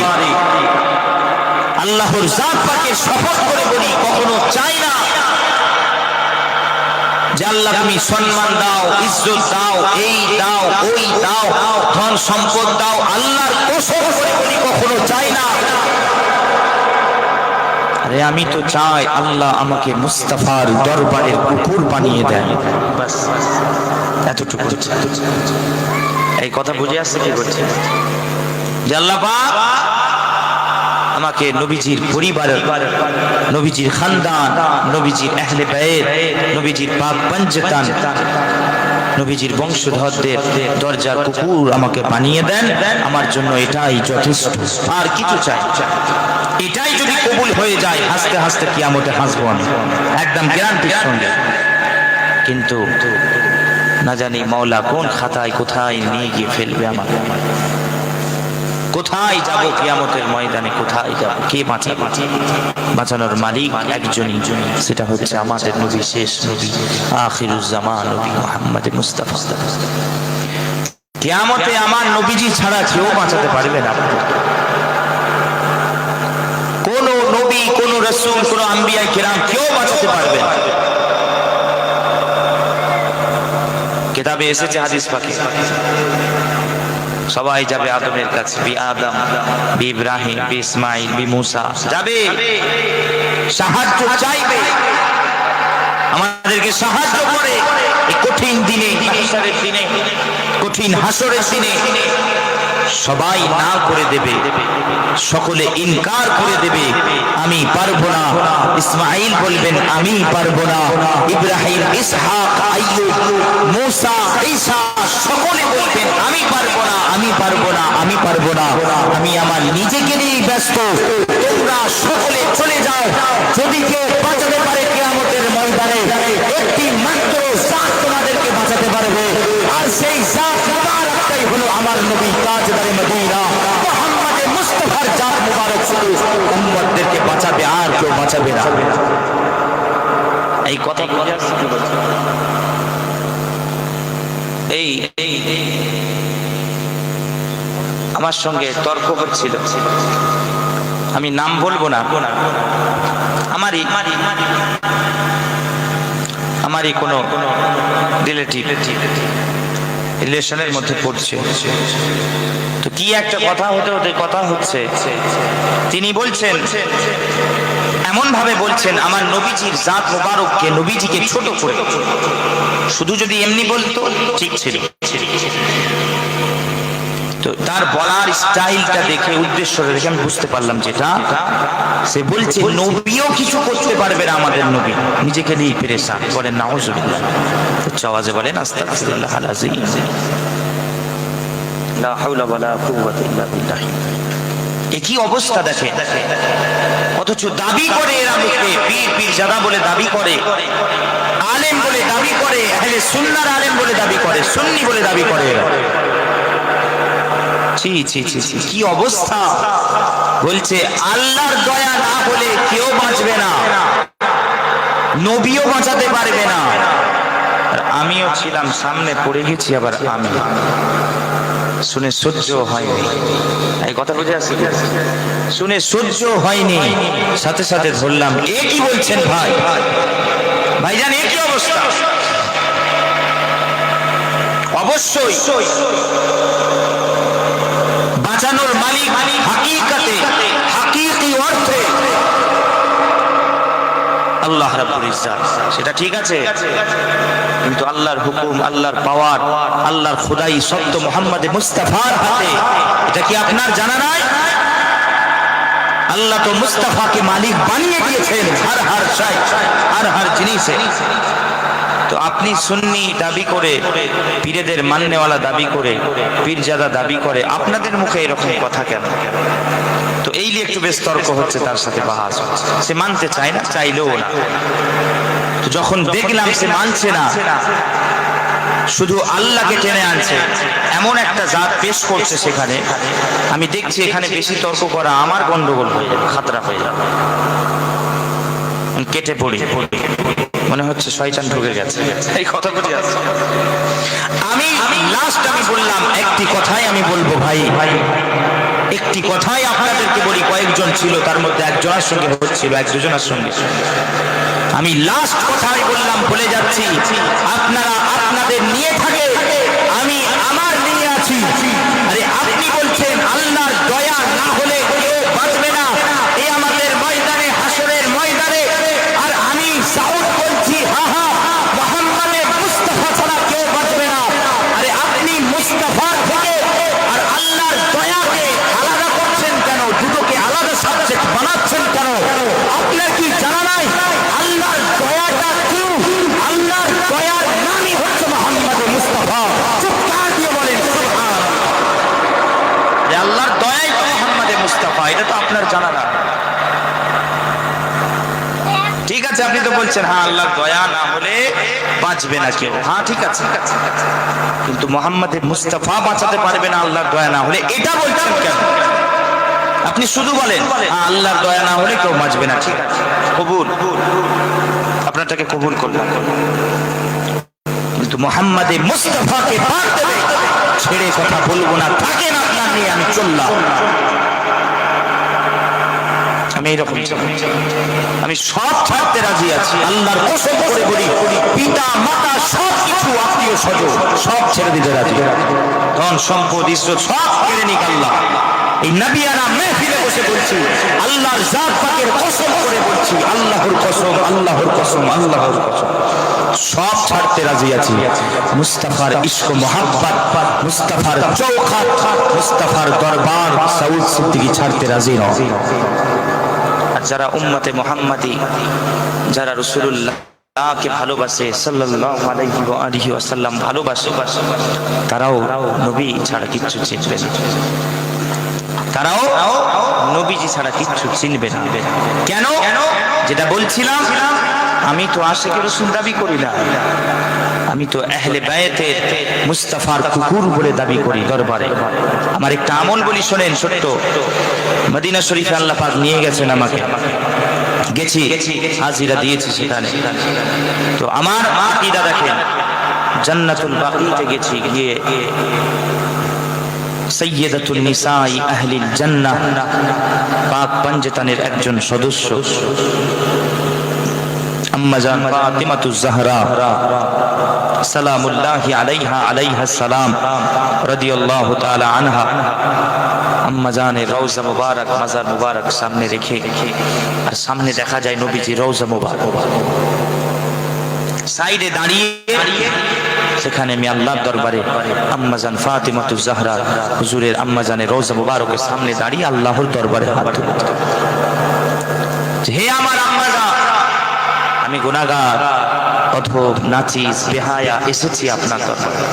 আল্লাহর জাত পাকের শপথ করে বলি, কখনো চাই না যে আল্লাহ তুমি সম্মান দাও, ইজ্জত দাও, এই দাও, ওই দাও, ধন সম্পদ দাও। আল্লাহর কসম করে বলি, কখনো চাই না। আরে আমি তো চাই আল্লাহ আমাকে মুস্তাফার দরবারের কুকুর বানিয়ে দেন, বাস এতটুকু। এই কথা বুঝে আসছে কি বলছে? যে আল্লাহ পাক আমাকে নবীজির পরিবারের, নবীজির খানদান, নবীজির আহলে বাইত, নবীজির পাক পঞ্জতান, নবীজির বংশধরদের দরজার কুকুর আমাকে বানিয়ে দেন। আমার জন্য এটাই যথেষ্ট, আর কিছু চাই। এটাই যদি কবুল হয়ে যায়, হাসতে হাসতে কিয়ামতে হাসবো আমি, একদম গ্যারান্টির সঙ্গে। কিন্তু না জানি মাওলা কোন খাতায় কোথায় নিয়ে গিয়ে ফেলবে আমাকে। কোথায় যাব কিয়ামতের ময়দানে, কোথায় যাব? কে বাঁচাবে? বাঁচানোর মালিক একজনই, সেটা হচ্ছে আমাদের নবী, শেষ নবী, আখিরুজ জামান নবী মুহাম্মদ মুস্তাফা। কিয়ামতে আমার নবীজি ছাড়া কেউ বাঁচাতে পারবে না। কোন নবী, কোন রাসূল, কোন আম্বিয়া কিরাম কেউ বাঁচাতে পারবে না। কিতাবে এসেছে, হাদিস পাকে, সবাই যাবে আদমের কাছে, বি আদম, বি ইব্রাহিম, বি ইসমাইল, বি মুসা, যাবে সাহায্য চাইবে, আমাদেরকে সাহায্য করে এই কঠিন দিনে, হাসরের দিনে, কঠিন হাসরের দিনে। সবাই না করে দেবে, সকলে ইনকার করে দেবে, আমি পারবো না। ইসমাইল বলবেন আমি পারবো না, ইব্রাহিম, ইসহাক, আইয়ুব, মুসা, ঈসা সকলে বলবেন আমি পারবো না, আমি পারবো না, আমি পারবো না, আমি আমার নিজেকে নিয়ে ব্যস্ত, তোমরা সকলে চলে যাও। যদি কেউ বাঁচাতে পারে কিয়ামতের ময়দানে, একটি মাত্র জাত তোমাদেরকে বাঁচাতে পারবে, আর সেই জাত মুবারকটাই হলো আমার নবী তাজদারে মদিনা মুহাম্মদ মুস্তাফার জাত মুবারক। শুধু উম্মতদেরকে বাঁচাবে, আর কেউ বাঁচাবে না। এই কথা বুঝে আসছে কি বলছে? এই আমার সঙ্গে তর্ক হচ্ছিল, আমি নাম বলবো না, আমারই কোনো রিলেটিভ, রিলেশনের মধ্যে পড়ছে। তো কি একটা কথা হতে হতে কথা হচ্ছে, তিনি বলছেন, এমন ভাবে বলছেন আমার নবীজির জাত মুবারককে, নবীজিকে ছোট করে। শুধু যদি এমনি বলতো ঠিক ছিল, তো তার বলার স্টাইলটা দেখে, উদ্দেশ্যটা দেখে আমি বুঝতে পারলাম যেটা সে বলছে, নবীও কিছু করতে পারবে না আমাদের নবী, নিজেকে নিয়ে পেরেশান। বলেন নাউজুবিল্লাহ, উচ্চ আওয়াজে বলেন আস্তাগফিরুল্লাহ আল আযীম, লা হাওলা ওয়ালা কুওয়াতা ইল্লা বিল্লাহ। একই অবস্থা দেখে, অথচ দাবি করে এরা লোকে পীর পীরজাদা বলে দাবি করে, আলেম বলে দাবি করে, আহলে সুন্নাহর আলেম বলে দাবি করে, সুন্নি বলে দাবি করে। ছি ছি ছি ছি, কি অবস্থা! বলছে আল্লাহর দয়া না হলে কেউ বাঁচবে না, নবীও বাঁচাতে পারবে না। আর আমিও ছিলাম, সামনে পড়ে গেছি, আবার আমি শুনে সহ্য হয়নি। এই কথা বুঝে আসছে? শুনে সহ্য হয়নি, সাথে সাথে ধরলাম, এ কি বলছেন ভাই, ভাইজান এ কি অবস্থা? অবশ্যই বাঁচানোর মালিক হাকিকাতে, হাকিকি অর্থে আল্লাহ রাব্বুল ইজ্জাত, সেটা ঠিক আছে। কিন্তু আল্লাহর হুকুম, আল্লাহর পাওয়ার, আল্লাহর খোদাই সত্য মুহাম্মদ মুস্তাফার হাতে। এটা কি আপনার জানা নাই? আল্লাহ তো মুস্তাফাকে মালিক বানিয়ে দিয়েছেন হর শাই, হর জিনিসে। তো আপনি সুন্নি দাবি করে, পীরেদের মাননেওয়ালা দাবি করে, পীরজাদা দাবি করে, আপনাদের মুখে এরকম কথা কেন? তো এই নিয়ে একটু বেশ তর্ক হচ্ছে, তার সাথে বাহাস হচ্ছে। সে মানতে চায় না, চাইলেও না। তো যখন দেখলাম সে মানছে না, শুধু আল্লাহকে টেনে আনছে, এমন একটা জাত পেশ করছে সেখানে, আমি দেখছি এখানে বেশি তর্ক করা আমার গন্ডগোল হয়ে যাবে, খাতরা হয়ে যাবে, কেটে পড়ি। মনে হচ্ছে শয়তান ঢুকে গেছে, এই কথা বলে যাচ্ছে। আমি লাস্ট আমি বললাম একটি কথাই আমি বলবো ভাই, একটি কথাই আপনাদেরকে বলি। কয়েকজন ছিল, তার মধ্যে একজনের সঙ্গে হচ্ছিল, এক দুজনের সঙ্গে। আমি লাস্ট কথাই বললাম, বলে যাচ্ছি, আপনারা আপনাদের নিয়ে থাকে, আমি আমার নিয়ে আছি। আরে আপনি বলছেন আল্লাহর দয়া না হলে কেউ বাঁচবে না, এই আমাদের ময়দানে, হাসরের ময়দানে। আর আমি সাউদ বলছি, হা হা, মুহাম্মদে মুস্তাফা ছাড়া কেউ বাঁচবে না। আরে আপনি মুস্তাফা থেকে আর আল্লাহর দয়াকে আলাদা করছেন কেন? দুটোকে আলাদা সাবজেক্ট বানাচ্ছেন কেন? আপনার কি জানা নাই আল্লাহর দয়াটা কি? আল্লাহর দয়ার নামই হচ্ছে মুহাম্মদে মুস্তাফা। চিৎকার দিয়ে বলেন সুবহানাল্লাহ। আল্লাহর দয়াই তো মুহাম্মদে মুস্তাফা, এটা তো আপনার জানা না। ঠিক আছে, আপনি তো বলছেন হ্যাঁ আল্লাহর দয়া না হলে বাঁচবে না কেউ, হ্যাঁ ঠিক আছে, কিন্তু মুহাম্মদে মুস্তাফা বাঁচাতে পারবে না আল্লাহর দয়া না হলে, এটা বলছেন কেন? আপনি শুধু বলেন হ্যাঁ আল্লাহর দয়া না হলে কেউ বাঁচবে না, ঠিক আছে, কবুল, আপনারটাকে কবুল করলাম। কিন্তু মুহাম্মদে মুস্তাফাকে বাদ দেবে, ছেড়ে কথা বলবো না, থাকেন আপনার নিয়ে, আমি চললাম। আমি এইরকম, আমি সব ছাড়তে রাজি আছি, আল্লাহর কসম করে বলি, পিতা মাতা সব কিছু, আত্মীয় স্বজন সব ছেড়ে দিতে রাজি। ধন সম্পদ ইজ্জত সব কেড়ে নিক আল্লাহ। এই নবিয়ানা মেহফিলে বসে বলছি, আল্লাহর জাত পাকের কসম করে বলছি, আল্লাহর কসম, আল্লাহর কসম, আল্লাহর কসম, সব ছাড়তে রাজি আছি। মুস্তাফার ইশক মোহাব্বত, মুস্তাফার চৌখাট, মুস্তাফার দরবার, সাউদ সিদ্দিকী ছাড়তে রাজি নয়। আর যারা উম্মতে মুহাম্মাদি, যারা রাসূলুল্লাহকে ভালোবাসে, সাল্লাল্লাহু আলাইহি ওয়াসাল্লাম ভালোবাসে, তারাও নবী ছাড়া কিচ্ছু চিনবে না, তারাও নবীজি ছাড়া কিচ্ছু চিনবে না। কেন? যেটা বলছিলাম, আমি তো আশিকে রাসূল দাবি করি না, আমি তো আহলে বায়তের মুস্তাফার কুকুর বলে দাবি করি দরবারে। আমার একটা আমল বলি শোনেন, ছোট্ট। মদিনা শরীফে আল্লাহ পাক নিয়ে গেছেন আমাকে, গেছি, হাজিরা দিয়েছি সেখানে। তো আমার আকীদা দেখেন, জান্নাতুল বাকিতে গেছি, গিয়ে সাইয়্যিদাতুন নিসাই আহলিল জান্নাহ, পাক পঞ্জতনের একজন সদস্য আম্মা জান ফাতিমাতুজ জাহরা সালামুল্লাহি আলাইহা, আলাইহাস সালাম রাদিয়াল্লাহু তাআলা আনহা, আম্মা জানের রওজা মুবারক, মাজার মুবারক সামনে রেখে, আর সামনে দেখা যায় নবীজি রওজা মুবারক, সাইডে দাঁড়িয়ে, সেখানে আমি আল্লাহর দরবারে আম্মা জান ফাতিমাতুজ জাহরা হুজুরের আম্মা জানের রওজা মুবারকের সামনে দাঁড়িয়ে আল্লাহর দরবারে হাত তুলতে, হে আমার আম্মা জান, আমি গুনাহগার, অধম, নাচিস, বেহায়া, এসেছি আপনার দরবারে,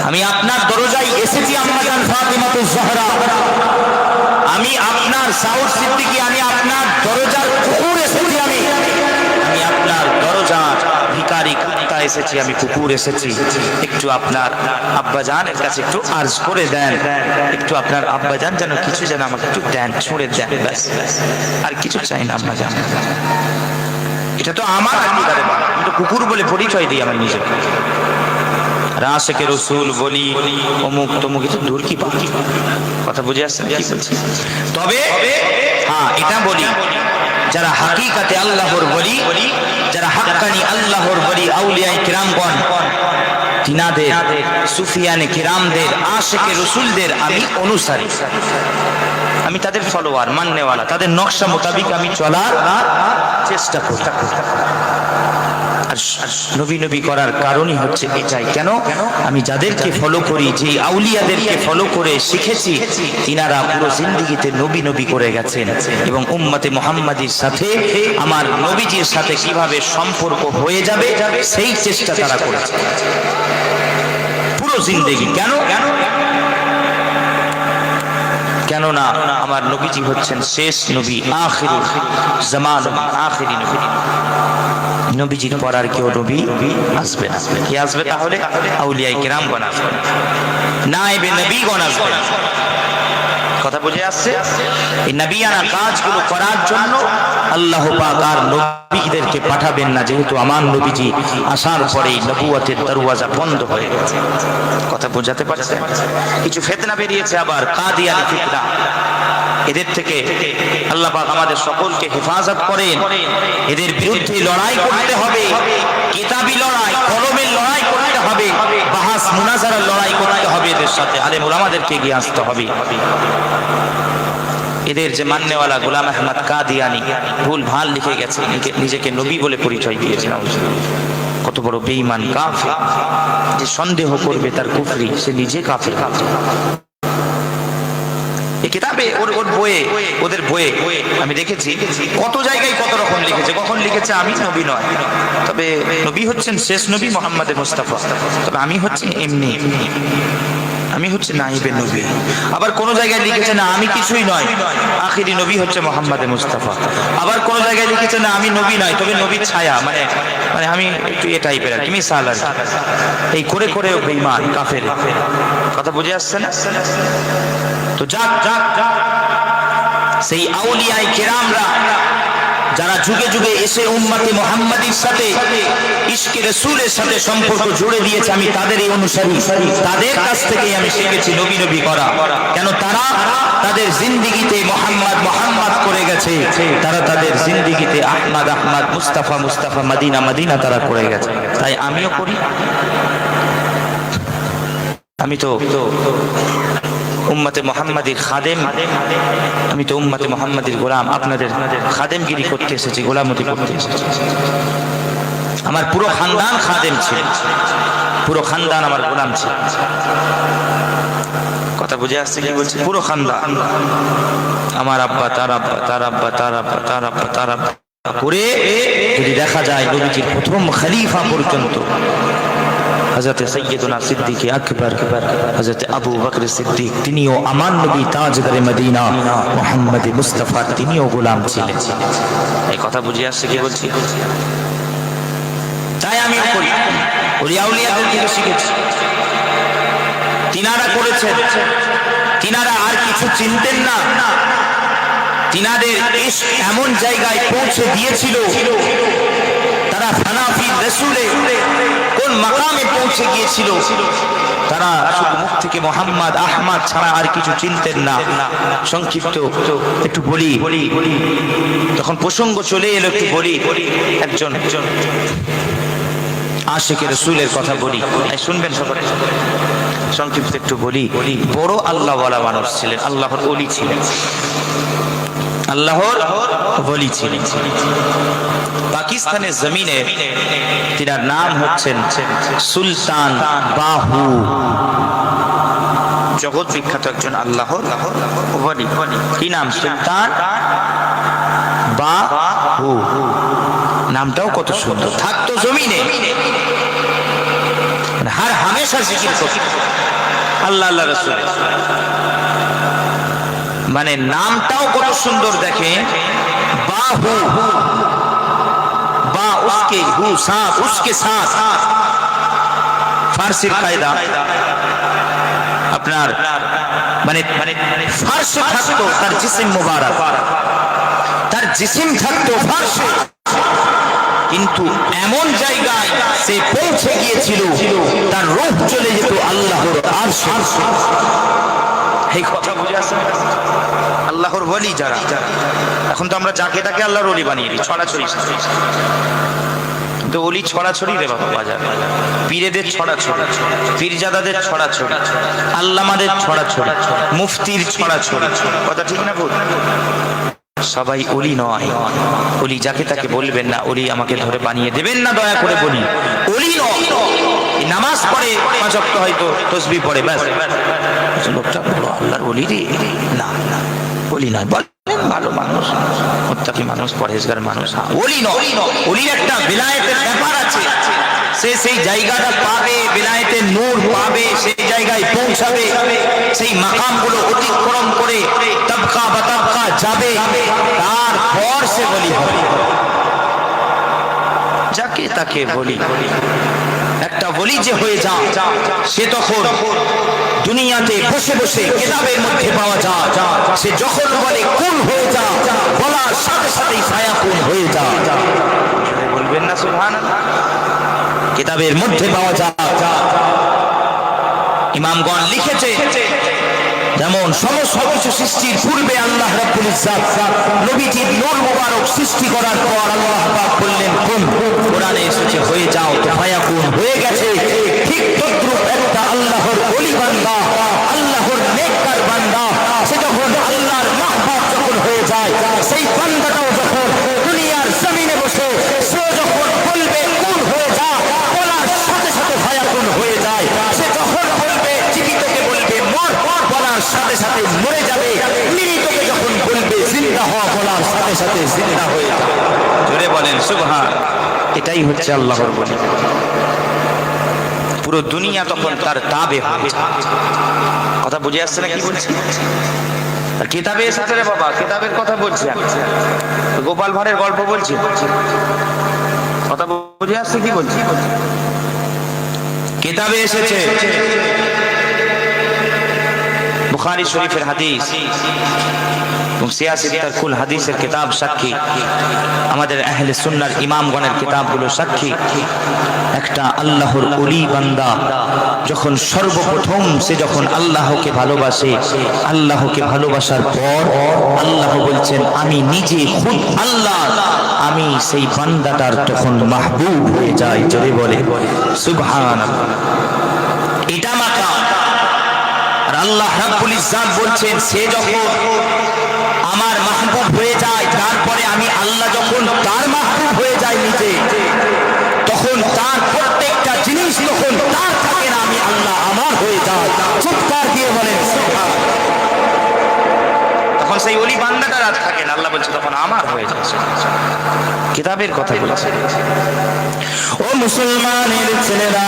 আমি আপনার দরজায় এসেছি আম্মা জান ফাতিমাতুজ জাহরা, আমি আপনার সাউদ সিদ্দিকী, আমি আপনার দরজার কুকুর এসেছি, আমি আপনার দরজার ভিখারি কুত্তা এসেছি, আমি কুকুর এসেছি। একটু আপনার আব্বাজানের কাছে একটু আর্জ করে দেন, একটু আপনার আব্বাজান যেন কিছু যেন আমাকে একটু দেন, ছুঁড়ে দেন, ব্যাস, আর কিছু চাই না আম্মাজান। এটা তো আমার আকীদার, আমি তো কুকুর বলে পরিচয় দিই আমার নিজেকে। রাসূলের রাসূল বলি, অমুক তমুক, এটা দূর কি কথা বুঝে আসছেন কি বলছি? তবে হ্যাঁ এটা বলি, যারা হাকিকাতে আল্লাহর বলি, যারা হাক্কানি আল্লাহর বলি, আউলিয়ায়ে কিরামগণ, তিনাদের, সুফিয়ানে কিরামদের, আশিকে রাসূলদের আমি অনুসারী, আমি তাদের ফলোয়ার, মাননেওয়ালা, তাদের নকশা মোতাবিক আমি চলার চেষ্টা করি। আর নবী নবী করার কারণই হচ্ছে এটাই। কেন? আমি যাদেরকে ফলো করি, যে আউলিয়াদেরকে ফলো করে শিখেছি, তিনারা পুরো জিন্দেগিতে নবী নবী করে গেছেন, এবং উম্মতে মুহাম্মাদির সাথে, আমার নবীজির সাথে কিভাবে সম্পর্ক হয়ে যাবে সেই চেষ্টা তারা করেছে পুরো জিন্দেগি। কেন? কেননা আমার নবীজি হচ্ছেন শেষ নবী, আখিরুল জামান, আখিরি নবী। নবীজির পর আর কেউ নবী আসবে না। কে আসবে তাহলে? আউলিয়ায়ে কিরামগণ আসবে, নায়েবে নবীগণ আসবে। কথা বুঝে আসছে? এই নবিয়ানা কাজগুলো করার জন্য আল্লাহ পাক আর নবীদেরকে পাঠাবেন না, যেহেতু আমার নবীজি আসার পরেই নবুয়তের দরওয়াজা বন্ধ হয়ে গেছে। কথা বোঝাতে পারছে? কিছু ফিতনা বেরিয়েছে, আবার কাদিয়ানি ফিতনা। এদের থেকে আল্লাহ পাক আমাদের সকলকে হেফাজত করেন। এদের বিরুদ্ধে লড়াই করতে হবে, কিতাবি লড়াই, কলমের লড়াই করতে হবে, বাহাস মুনাজারার লড়াই করতে হবে। এদের সাথে আলেম ওলামাদেরকে এগিয়ে আসতে হবে। এদের যে মাননেওয়ালা গোলাম আহমদ কাদিয়ানি ভুল ভাল লিখে গেছে, নিজেকে নবী বলে পরিচয় দিয়েছে। কত বড় বেঈমান কাফের! যে সন্দেহ করবে তার কুফরি, সে নিজে কাফের। এই কিতাবে ওর বইয়ে, ওদের বইয়ে আমি দেখেছি কত জায়গায় কত রকম লিখেছে। কখন লিখেছে আমি নবী নয়, তবে নবী হচ্ছেন শেষ নবী মুহাম্মদ মুস্তাফা, তবে আমি হচ্ছি এমনি, আমি হচ্ছে নাইবে নবী। আবার কোন জায়গায় লিখেছে না আমি কিছুই নয়, আখিরি নবী হচ্ছে মুহাম্মদ মুস্তাফা। আবার কোন জায়গায় লিখেছে না আমি নবী নয়, তবে নবীর ছায়া, মানে মানে আমি একটু এ টাইপের আর কি, মিসাল আর এই করে করে বেঈমান কাফের। কথা বুঝে আসছে না? তো যাক যাক সেই আউলিয়ায়ে কেরামরা যারা যুগে যুগে এসে উম্মতে মুহাম্মাদির সাথে ইশকে রাসূলের সাথে সম্পর্ক জুড়ে দিয়েছে, আমি তাদের এই অনুসারী। তাদের কাছ থেকেই আমি শিখেছি নবী নবী করা। কেন? তারা তাদের জিন্দেগিতে মুহাম্মদ মুহাম্মদ করে গেছে, তারা তাদের জিন্দেগিতে আহমদ আহমদ, মুস্তাফা মুস্তাফা, মদিনা মদিনা তারা করে গেছে। তাই আমিও করি। আমি তো উম্মতে মুহাম্মাদির খাদেম, আমি তো উম্মতে মুহাম্মাদির গোলাম। আপনাদের খাদেমগিরি করতে এসেছি, গোলামতি করতে এসেছি। আমার পুরো খানদান খাদেম ছিল, পুরো খানদান আমার গোলাম ছিল। কথা বুঝে আসছে কি বলছি? পুরো খানদান, আমার আব্বা, তার আব্বা, তার আব্বা, তার আব্বা, তার আব্বা, তার আব্বা করে যদি দেখা যায় নবীজির প্রথম খলিফা পর্যন্ত হযরত সৈয়দনা সিদ্দিক আকবর, হযরত আবু বকর সিদ্দিক, তিনিও আমার নবী তাজদারে মদিনা মুহাম্মদ মুস্তাফা, তিনিও গোলাম ছিলেন। এই কথা বুঝে আসছে কি বলছি? তাই আমি করি, ওলি আউলিয়াদের থেকে শিখেছি। তিনারা করেছেন, তিনারা আর কিছু চিনতেন না। তিনাদের ইশক এমন জায়গায় পৌঁছে দিয়েছিল, তারা ফানাফি রাসূলে কোন মাকামে পৌঁছে গিয়েছিল, তারা শুধু মুখ থেকে মোহাম্মদ আহমদ ছাড়া আর কিছু চিনতেন না। সংক্ষিপ্ত একটু বলি, তখন প্রসঙ্গ চলে এলো, একটু বলি। একজন আশিকে রাসূলের কথা বলি, শুনবেন সবাই। সংক্ষিপ্ত একটু বলি। বড় আল্লাহওয়ালা মানুষ ছিলেন, আল্লাহর ওলি ছিলেন, আল্লাহর ওলি ছিলেন। পাকিস্তানের জমিনে তিনার নাম হচ্ছেন সুলতান বাহু, জগৎ বিখ্যাত একজন আল্লাহর ওলি। কি নাম? সুলতান বাহু। নামটাও কত সুন্দর। থাকতো জমিনে, হর হামেশা জিকির করত আল্লাহ আল্লাহ রাসূল। মানে নামটাও কত সুন্দর। দেখেন, বাহু, বা उसके हु साथ, उसके साथ ফারসির কায়দা আপনার মানে ফারসে থাকতো তার জিসিম মুবারক, তার জিসিম থাকতো ফারসে, কিন্তু এমন জায়গায় সে পৌঁছে গিয়েছিল তার রূহ চলে যেত আল্লাহর আরশে। এই কথা বুঝে আসছে? আল্লাহর ওলি যারা, এখন তো আমরা যাকে তাকে আল্লাহর ওলি বানিয়ে দিই, ছড়াছড়ি। তো ওলি ছড়াছড়ি রে বাবা, বাজার পীরেদের ছড়াছড়ি, পীরজাদাদের ছড়াছড়ি, আল্লামাদের ছড়াছড়ি, মুফতির ছড়াছড়ি। কথা ঠিক না ভুল? সবাই ওলি নয়। ওলি যাকে তাকে বলবেন না, ওলি আমাকে ধরে বানিয়ে দেবেন না, দয়া করে বলি। ওলি নয়, নামাজ পড়ে 5 ওয়াক্ত, হয়তো তাসবিহ পড়ে, ব্যাস লোকটা বলো আল্লাহর ওলি রে। না না, ওলি নয়। বলেন ভালো মানুষ, মুত্তাকি মানুষ, পরহেজগার মানুষ, ওলি নয়। ওলির একটা বিলায়েতের ব্যাপার আছে, সে সেই জায়গাটা পাবে, বিলায়েতের নূর পাবে, সেই জায়গায় পৌঁছাবে, সেই মাকামগুলো অতিক্রম করে তবকা বাতবকা যাবে, তারপর সে ওলি হবে। যাকে তাকে বলি, একটা ওলি যে হয়ে যায় সে তখন দুনিয়াতে বসে বসে কিতাবের মধ্যে পাওয়া যায়, সে যখন বলে কোন হয়ে যা, বলার সাথে সাথেই ফায়াকুন হয়ে যায়। বলবেন না সুবহানাল্লাহ? কিতাবের মধ্যে পাওয়া যায়। ইমামগণ লিখেছে যেমন সমস্ত কিছু সৃষ্টির পূর্বে আল্লাহ রাব্বুল ইজ্জত নবীজির নূর মুবারক সৃষ্টি করার পর আল্লাহ পাক বললেন কুন, কোরআনে এসেছে হয়ে যাও, তো ফায়াকুন হয়ে গেছে। ঠিক তদ্রূপ একটা আল্লাহর ওলি বান্দা, আল্লাহর নেককার বান্দা, সে যখন আল্লাহর মাহবুব যখন হয়ে যায়, সেই বান্দাটাও যখন দুনিয়ার জমিনে বসে সে যখন বলবে কোন হয়ে যা, বলার সাথে সাথে ফায়াকুন হয়ে যায়। সে যখন বলবে জীবিতকে বলবে মর, বলার সাথে সাথে মরে যাবে। মৃতকে যখন বলবে জিন্দা হওয়া, বলার সাথে সাথে জিন্দা হয়ে যাবে। জোরে বলেন সুবহান। এটাই হচ্ছে আল্লাহর ওলি। পুরো দুনিয়া তখন তার তাবে হয়ে যায়। কথা বুঝে আসছে না কি বলছি? আর কিতাবে এসেছে রে বাবা, কিতাবের কথা বলছি, গোপাল ভাঁড়ের গল্প বলছি। কথা বুঝে আসছে কি বলছি? কিতাবে এসেছে, বুখারী শরীফের হাদিস এবং সিয়াসিত্তার কুল হাদিসের কিতাব সাক্ষী, আমাদের আহলে সুন্নাহর ইমামগণের কিতাবগুলো সাক্ষী। একটা আল্লাহর ওলি বান্দা যখন সর্বপ্রথম সে যখন আল্লাহকে ভালোবাসে, আল্লাহকে ভালোবাসার পর আল্লাহ বলছেন আমি নিজে খুদ আল্লাহ, আমি সেই বান্দাটার তখন মাহবুব হয়ে যাই। জোরে বলে সুবহানাল্লাহ। এটা মাকা। আর আল্লাহ রাব্বুল ইজ্জত বলছেন সে যখন আমার মাহবুব হয়ে যায়, তারপরে আমি আল্লাহ যখন তার মাহবুব হয়ে যাই নিজে, তখন তার প্রত্যেকটা জিনিস তখন তার থাকে না, আমি আল্লাহ আমার হয়ে যায়। চিৎকার দিয়ে বলেন সুবহানাল্লাহ। তখন সেই ওলি বান্দাটার আর থাকে না, আল্লাহ বলছে তখন আমার হয়ে যায়। কিতাবের কথা বলছে। ও মুসলমানের ছেলেরা,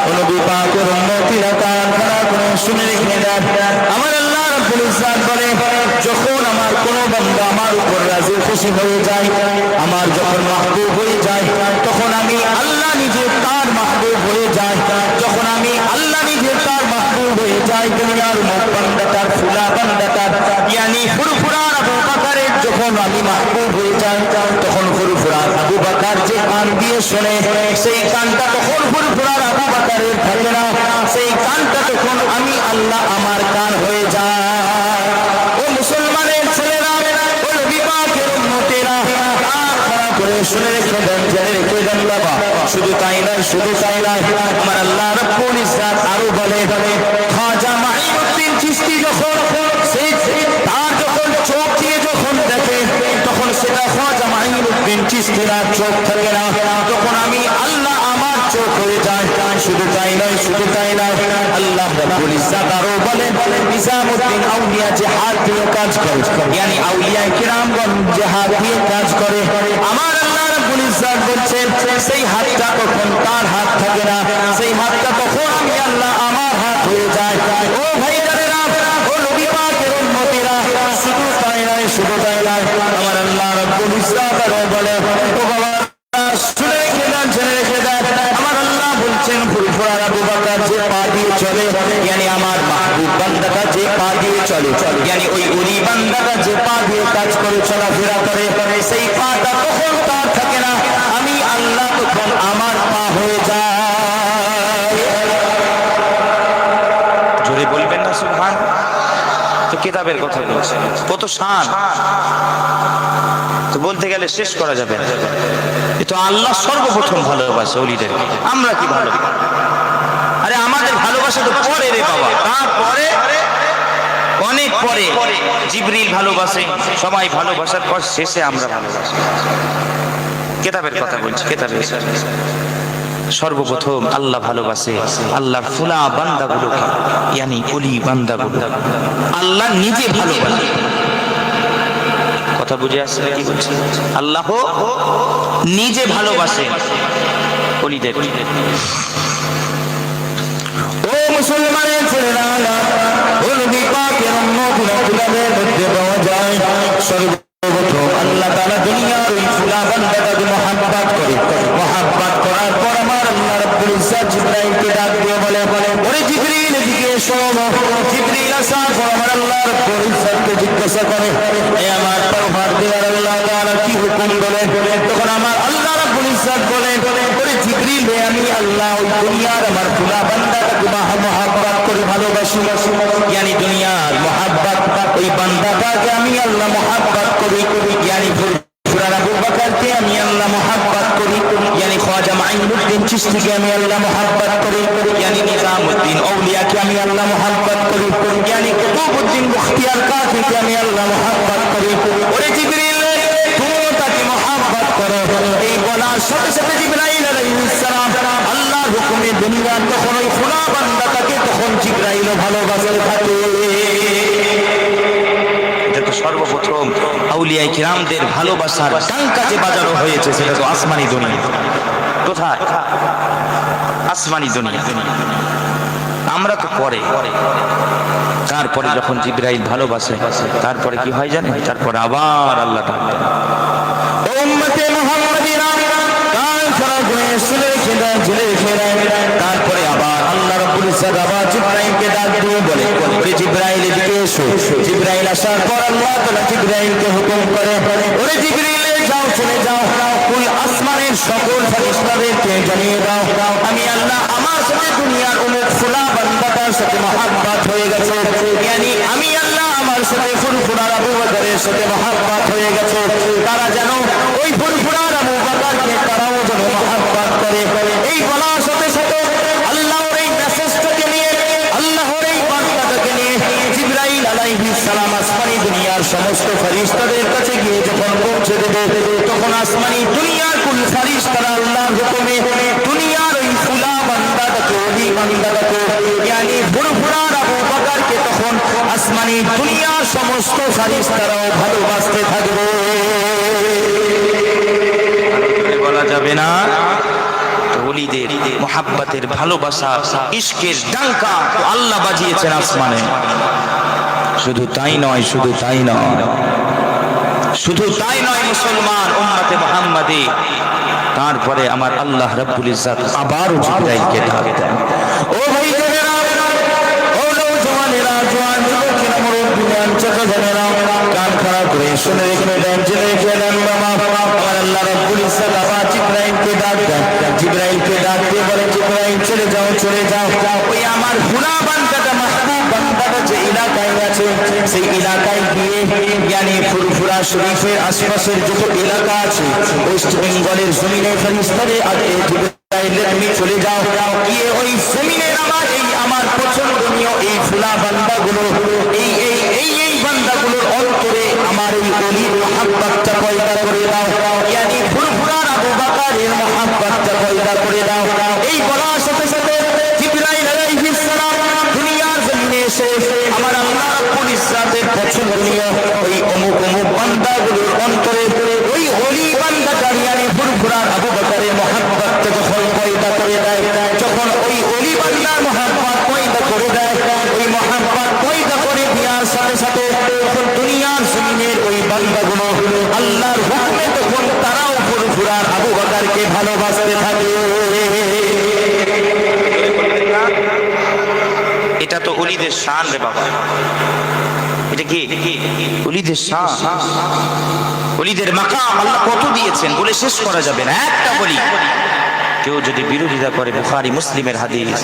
ও নবী পাকের উম্মতিরা, কান খাড়া করে শুনে রেখে দেন। আমার আল্লাহ রাব্বুল ইজ্জত বলে যখন আমার কোন বান্দা আমার উপর রাজি খুশি হয়ে যায়, আমার যখন মাহবুব হয়ে যায়, তখন আমি আল্লাহ নিজে তার মাহবুব হয়ে যায়। যখন আমি আল্লাহ নিজে তার মাহবুব হয়ে যাই, দুনিয়ার মুখ বান্দাটার ফুলা বান্দাটার ইয়ানি ফুরফুরা আবু বকরের যখন আমি মাহবুব হয়ে যাই, তখন ফুরফুরা আবু বকর যে কান দিয়ে শোনে, সেই কানটা তখন ফুরফুরা আবু বকরের থাকে না, সেই কানটা তখন আমি আল্লাহ আমার কান হয়ে যায়। ও মুসলমানের ছেলেরা, ও নবী পাকের উম্মতেরা, কান খাড়া করে শুনে রেখে দেন, জেনে রেখে দেন বাবা। শুধু তাই নয়, শুধু তাই নয়, আমার আল্লাহ রাব্বুল ইজ্জত আরো বলে খাজা মাঈনুদ্দিন চিশতি যখন তার যখন চোখ দিয়ে যখন দেখে, তখন সেটা খাজা মাঈনুদ্দিন চিশতির চোখ থাকে না, তখন আমি আল্লাহ আমার চোখ হয়ে যায়। শুধু তাই নয়, শুধু তাই নয়, আল্লাহ রাব্বুল ইজ্জত আরো বলে নিজামউদ্দিন আউলিয়া যে হাত দিয়ে কাজ করে, ইয়ানি আউলিয়া কিরামগণ যে হাত দিয়ে কাজ করে, আমার আল্লাহ রাব্বুল ইজ্জত বলছেন সেই হাতটা তখন তার হাত থাকে না, সেই হাতটা তখন আমি আল্লাহ আমার হাত হয়ে যায়। ও ভাইজানেরা, ও নবী পাকের উম্মতিরা, শুধু তাই নয়, শুধু তাই নয়, আমার আল্লাহ রাব্বুল ইজ্জত আরো বলে ও বাবা শুনে রেখে দেন, জেনে রেখে দেন, আমার আল্লাহ বলছেন ফুরফুরা আবু বকর যে পা দিয়ে চলে, ইয়ানি আমার মাহবুব বান্দাটা যে পা দিয়ে চলে, ইয়ানি ওই ওলি বান্দাটা যে পা দিয়ে কাজ করে চলাফেরা করে, সেই পাটা তখন তার থাকে না, আমি আল্লাহ তখন আমার পা হয়ে যায়। জোরে বলবেন না সুবহান। তো কিতাবের কথা বলছে, কত শান, তো বলতে গেলে শেষ করা যাবে না। তো আল্লাহ সর্বপ্রথম ভালোবাসে ওলিদেরকে, আমরা কি ভালো? আরে আমাদের ভালোবাসা তো পরে রে বাবা, তারপরে অনেক পরে জিবরিল ভালোবাসে, সবাই ভালোবাসার পর শেষে আমরা ভালোবাসি। কিতাবের কথা বলছি, কিতাবে সর্বপ্রথম আল্লাহ ভালোবাসে আল্লাহর ফুলা বান্দাগুলোকে, ইয়ানি ওলি বান্দাগুলো আল্লাহ নিজে ভালোবাসে। কথা বুঝে আসছে কি বলছি? আল্লাহ নিজে ভালোবাসে ওলিদের। ও মুসলমানের ছেলেরা, ও নবী পাকের উম্মতরা, কিতাবের মধ্যে পাওয়া যায় সর্বপ্রথম আল্লাহ তাআলা দুনিয়ার ওই ফুলা বান্দাটাকে মহব্বত করে, মহব্বত করার পর আমার আল্লাহ রাব্বুল ইজ্জত করে এই আমার তওবার দেওয়ার আল্লাহ তাআলা কি হুকুম বলেন তখন আমার আল্লাহ রাব্বুল ইজ্জত বলেন ওরে জিবরিল আমি আল্লাহ ওই দুনিয়ার আমার খোলা বান্দাটাকে মহব্বত করে ভালোবাসি यानी দুনিয়ার মহব্বত ওই বান্দাটাকে আমি আল্লাহ মহব্বত করি यानी ফুরফুরা আবু বকরকে আমি আল্লাহ মহব্বত করি यानी ख्वाजा মাইনুদ্দিন চিশতিকে আমি আল্লাহ মহব্বত করি यानी নিজামউদ্দিন আউলিয়াকে আমি আল্লাহ মহব্বত করি यानी কুতুবউদ্দিন মুখতিয়ার কাফিকে আমি আল্লাহ মহব্বত করি ওরে জিবরিল তুমি তাকে মহব্বত করো এই বলার সাথে সাথে জিবরাইল আলাইহিস সালাম আল্লাহর হুকুমে দুনিয়া তখন ওই খোলা বান্দাটাকে তখন জিবরাইল ভালোবাসতে থাকে। এটা তো সর্বপ্রথম আউলিয়া কিরামদের ভালোবাসার ডাঙ্কা যে বাজানো হয়েছে সেটা তো আসমানি দুনিয়া। কোথায়? আসমানি দুনিয়া। আমরা তো পরে তারপরে যখন জিবরাইল ভালোবাসে তারপরে কি হয় জানেন? তারপরে আবার আল্লাহ তাআলা উম্মতে মুহাম্মাদিনা কাল সারা গুনে শুনে তারপরে আবার আল্লাহ রাব্বুল ইজ্জত আবার জিবরাইলকে ডাক দিয়ে বলে ওরে জিবরাইল এদিকে এসো। জিবরাইল আসার পর আল্লাহ তাআলা জিবরাইলকে হুকুম করে ওরে জিবরাইল যাও চলে যাও ওই আসমানের সকল ফেরেশতাদেরকে জানিয়ে দাও আমি আল্লাহ আমার সাথে দুনিয়ার অনেক খোলা বান্দাটার সাথে মহব্বত হয়ে গেছে यानी আমি আল্লাহ আমার সাথে ফুরফুরা আবু বকরের সাথে মহব্বত হয়ে গেছে তারা যেন ওই ফুরফুরা আবু বকরকে তারাও যেন মহব্বত করে। এই বলার সাথে সাথে আল্লাহর এই মেসেজটাকে নিয়ে আল্লাহর এই বার্তাটাকে নিয়ে জিবরাইল আলাইহিস সালাম আসমানি দুনিয়ার সমস্ত ফেরেশতাদের কাছে গিয়ে যখন পৌঁছে দেবে তখন আসমানি দুনিয়ার কুল ফেরেশতারা আল্লাহর হুকুমে দুনিয়ার ওই খোলা বান্দাটাকে ওই বান্দাটাকে यानी ফুরফুরা আবু বকরকে তখন আসমানি দুনিয়ার সমস্ত ফেরেশতারাও ভালোবাসতে থাকবে। বলা যাবে না ওলিদের মুহাব্বতের ভালোবাসা ইশকের ডাঙ্কা আল্লাহ বাজিয়েছেন আসমানে। শুধু তাই নয় মুসলমান উম্মতে মুহাম্মাদি তারপরে আমার আল্লাহ রাব্বুল ইজ্জত আবারও জিবরাইলকে ডাক দেন ও ভাই জানেরা ও নওজওয়ানেরা জওয়ান যুবকেরা মুরব্বিয়ান চাচাজানেরা কান খাড়া করে শুনে রেখে দেন বাবা আমার আল্লাহ রাব্বুল ইজ্জত আবার জিবরাইলকে ডাক দেন। জিবরাইলকে ডাক দিয়ে বলে জিবরাইল চলে যাও ওই আমার খোলা বান্দাটা মাহবুব বান্দাটা যে এলাকায় আছে সেই এলাকায় গিয়ে यानी ফুরফুরা শরীফের আশেপাশের যত এলাকা আছে ওয়েস্ট বেঙ্গলের জমিনে ফেরেশতাদের আগে জিবরাইল তুমি চলে যাও গিয়ে ওই জমিনের আমার পছন্দনীয় এই খোলা বান্দাগুলো এই বান্দাগুলোর অন্তরে আমার এই ওলির মুহাব্বতটা পয়দা করে দাও यानी ফুরফুরা আবু বকরের মুহাব্বতটা পয়দা করে দাও। এই বলার সাথে সাথে জিবরাইল আলাইহিস সালাম দুনিয়ার জমিনে এসে আমার আল্লাহ রাব্বুল ইজ্জতের পছন্দনীয় ওই অমুক বান্দাগুলোর অন্তরে ওই ওলি বান্দাটা यानी ফুরফুরা আবু বকরের মুহাব্বতটা যখন পয়দা করে দেয় যখন ওই ওলি বান্দার মুহাব্বত পয়দা করে দেয় ওই মুহাব্বত পয়দা করে দেওয়ার সাথে সাথে তখন দুনিয়ার জমিনের ওই বান্দাগুলো আল্লাহর হুকুমে তখন তারাও ফুরফুরা আবু বকরকে ভালোবাসতে থাকে। এটা তো ওলিদের শান রে বাবা। এটা কি ওলিদের শান, ওলিদের মাকাম আল্লাহ কত দিয়েছেন বলে শেষ করা যাবে না। একটা বলি কেউ যদি বিরোধিতা করে বুখারী মুসলিমের হাদিস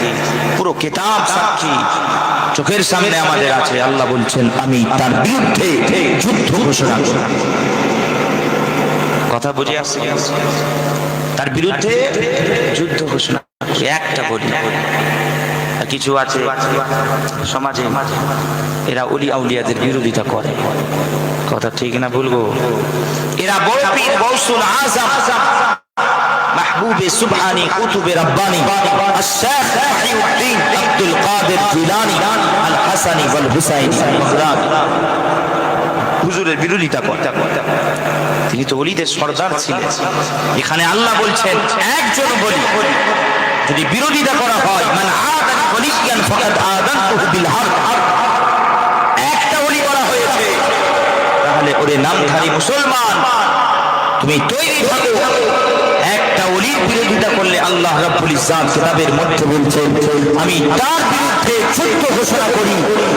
পুরো কিতাব সাক্ষী চোখের সামনে আমাদের আছে আল্লাহ বলছেন আমি তার বিরুদ্ধে যুদ্ধ ঘোষণা করব। কথা বুঝে আসছে? তার বিরুদ্ধে যুদ্ধ ঘোষণা। একটা বলি কিছু আছে সমাজে এরা ওলি আউলিয়াদের বিরোধিতা করে। কথা ঠিক না ভুলবো? এরা বড় পীর গৌসুল আযম মাহবুবে সুবহানী কুতুবে রব্বানী আশ-শাইখ মুহিউদ্দিন আব্দুল কাদের জিলানী আল হাসানী ওয়াল হুসাইনী হুজুরের বিরোধিতা করে। তিনি তো ওলিদের সরদার ছিলেন। এখানে আল্লাহ বলছেন একজন বলি যদি বিরোধিতা করা হয় মান আদান ওলিয়ান ফাকাদ আযানতুহু বিল হক, একটা ওলি করা হয়েছে তাহলে ওরে নামধারী মুসলমান তুমি তৈরি থাকো। একটা ওলির বিরোধিতা করলে আল্লাহ রাব্বুল ইজ্জত কিতাবের মধ্যে বলছেন আমি তার বিরুদ্ধে যুদ্ধ ঘোষণা করি।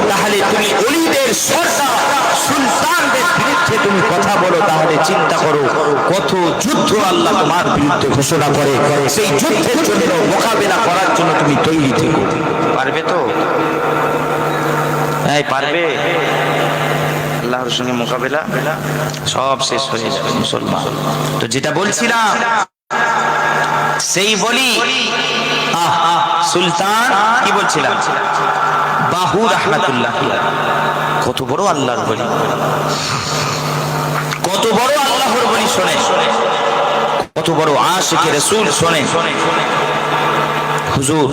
তাহলে তুমি ওলিদের সরদার সুলতানদের বিরুদ্ধে তুমি কথা বলো, তাহলে চিন্তা করো কত যুদ্ধ আল্লাহ তোমার বিরুদ্ধে ঘোষণা করে। সেই যুদ্ধের জন্য মোকাবেলা করার জন্য তুমি তৈরি থেকো। পারবে তো? এই পারবে? আল্লাহর সঙ্গে মোকাবেলা সব শেষ হয়ে যাবে মুসলমান। তো যেটা বলছিলাম সেই বলি সুলতান কি বলছিলাম, বাহু রাহমাতুল্লাহ, কত বড় আল্লাহর বলি, কত বড় আল্লাহর বলি শোনে, কত বড় আশিকে রাসূল শোনে। হুজুর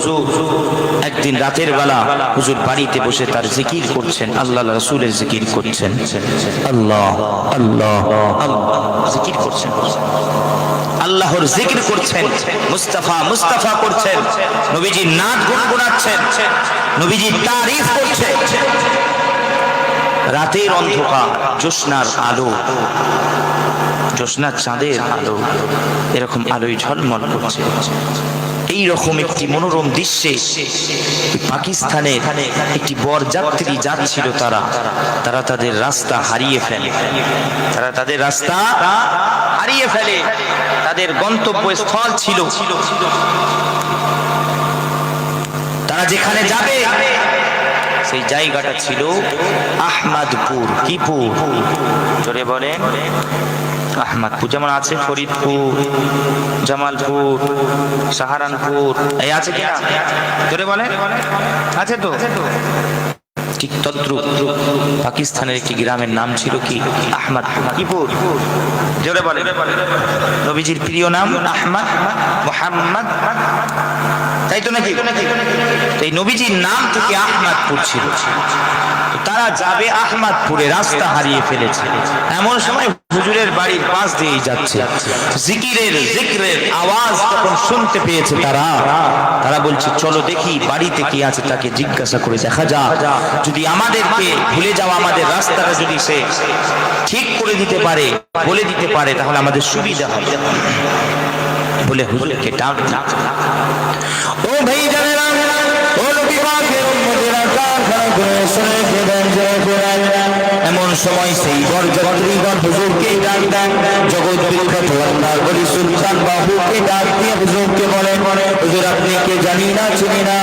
একদিন রাতের বেলা হুজুর বাড়িতে বসে তার জিকির করছেন, আল্লাহ রাসূলের জিকির করছেন, আল্লাহ আল্লাহ আল্লাহ জিকির করছেন, আল্লাহর জিকির করছেন, মুস্তাফা মুস্তাফা করছেন, নবীজির নাত গুনগুনাচ্ছেন, নবীজির তারিফ করছেন। রাতের অন্ধকার, জ্যোৎস্নার আলো, জ্যোৎস্নার চাঁদের আলো, এরকম আলোয় ঝলমল করছে। এইরকম একটি মনোরম দৃশ্যে পাকিস্তানের একটি বরযাত্রী যাচ্ছিল, তারা তাদের রাস্তা হারিয়ে ফেলে, তারা তাদের রাস্তা হারিয়ে ফেলে। তাদের গন্তব্যস্থল ছিল, তারা যেখানে যাবে সেই জায়গাটা ছিল আহমদপুর। কি পুর? জোরে বলে। আহমদপুর যেমন আছে ফরিদপুর, জামালপুর, সাহারানপুর, এই আছে কি না? জোরে বলে। আছে তো? ঠিক তদ্রুপ পাকিস্তানের একটি গ্রামের নাম ছিল কি? আহমদপুর। জোরে বলে। নবীজির প্রিয় নাম আহমদ, মুহাম্মদ, তাই তো নাকি? এই নবীজির নাম থেকে আহমদপুর ছিল। তারা যাবে আহমদপুরে, রাস্তা হারিয়ে ফেলেছে। এমন সময় হুজুরের বাড়ির পাশ দিয়ে যাচ্ছে, জিকিরের আওয়াজ তখন শুনতে পেয়েছে তারা বলছে চলো দেখি বাড়িতে কি আছে, তাকে জিজ্ঞাসা করে দেখা যাক, যদি আমাদেরকে ভুলে যাওয়া আমাদের রাস্তাটা যদি সে ঠিক করে দিতে পারে, বলে দিতে পারে, তাহলে আমাদের সুবিধা হবে। বলে হুজুরকে ডাক। ও ভাই জানেরা, ও নবী পাকের উম্মতেরা, কান খাড়া করে শুনে দেন যে এমন সময় সেই বরযাত্রীগণ হুজুরকে ডাক দেন। জগৎ বিখ্যাত আল্লাহর ওলি সুলতান বাহুকে ডাক দিয়ে হুজুরকে বলেন, হুজুর আপনি কে জানি না চিনি না,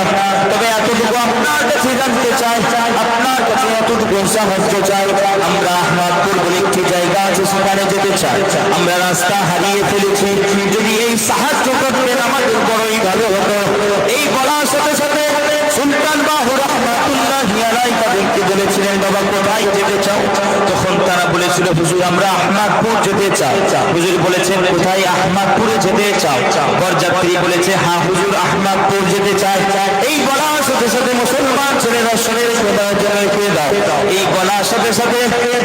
তবে এতটুকু আপনার কাছে জানতে চাই, আপনার কাছে এতটুকু সাহায্য চাই। আমরা আহমদপুর বলে একটি জায়গা আছে, সেখানে যেতে চাই। আমরা রাস্তা হারিয়ে ফেলেছি, যদি এই সাহায্য করতেন আমাদের বড়ই ভালো হতো। এই বলার সাথে সাথে সুলতান বাহু রাহমাতুল্লাহি আলাইহি তাদেরকে বলেছিলেন, বাবা কোথায় যেতে চাও? তখন তারা বলেছিল, হুজুর আমরা আহমদপুর যেতে চাই। হুজুর বলেছেন, কোথায়? আহমদপুরে যেতে চাও? বরযাত্রী বলেছে, হ্যাঁ হুজুর আহমদপুর যেতে চাই। এই বলার সাথে সাথে মুসলমান ছেলেরা শুনে রেখে দাও, এই বলার সাথে সাথে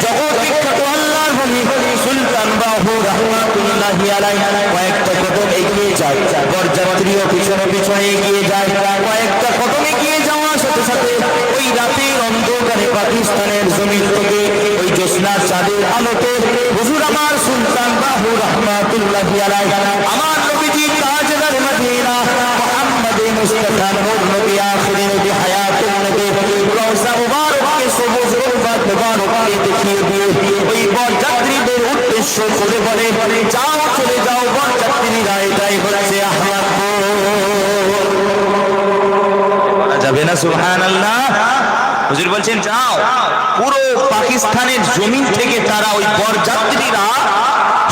জগৎ বিখ্যাত আল্লাহর ওলি সুলতান বাহু রাহমাতুল্লাহি আলাইহি কয়েকটা কদম এগিয়ে যায়, বরযাত্রীও পিছনে পিছনে এগিয়ে যায়। কয়েকটা কদম এগিয়ে যাওয়ার সাথে সাথে ওই রাতের অন্ধকারে পাকিস্তানের জমিন থেকে ওই জ্যোৎস্নার চাঁদের আলোতে হুজুর আমার সুলতান বাহু রাহমাতুল্লাহি আলাইহি, আমার নবীজি তাজদার মদিনা মুহাম্মদ মুস্তাফা নূর নবী আখিরি নবী হায়াতুন নবী রওজা মুবারককে সবুজ রওজা মুবারককে দেখিয়ে দিয়ে ওই বরযাত্রীদের উদ্দেশ্য করে বলে, যাও চলে যাও বরযাত্রীরা, এটাই হচ্ছে আহমদপুর। বলা যাবে না সুবহানাল্লাহ? হুজুর বলছেন যাও। পুরো পাকিস্তানের জমিন থেকে তারা ওই বরযাত্রীরা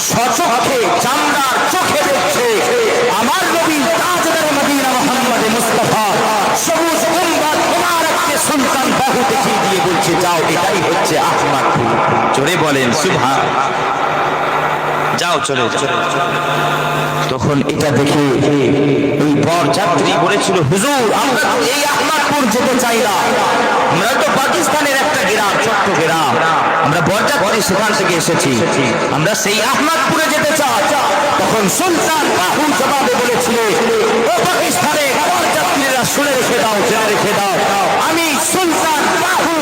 সচক্ষে চামড়ার চোখে দেখছে আমার নবী তাজদার মদিনা মুহাম্মদ মুস্তাফা সবুজ গুম্বাদ মুবারককে সুলতান বাহু দেখিয়ে দিয়ে বলছে, যাও এটাই হচ্ছে আহমদপুর। জোরে বলেন সুবহান। যাও চলে চলে। তখন এটা দেখে ওই বরযাত্রী বলেছিল, হুজুর আমরা তো এই আহমদপুর যেতে চাই না, আমরা তো পাকিস্তানের একটা গ্রাম, ছোট্ট গ্রাম, আমরা বরযাত্রী সেখান থেকে এসেছি, আমরা সেই আহমদপুরে যেতে চাই। তখন সুলতান বাহু জবাবে বলেছিল, ও পাকিস্তানের বরযাত্রীরা শুনে রেখে দাও, জেনে রেখে দাও, আমি সুলতান বাহু,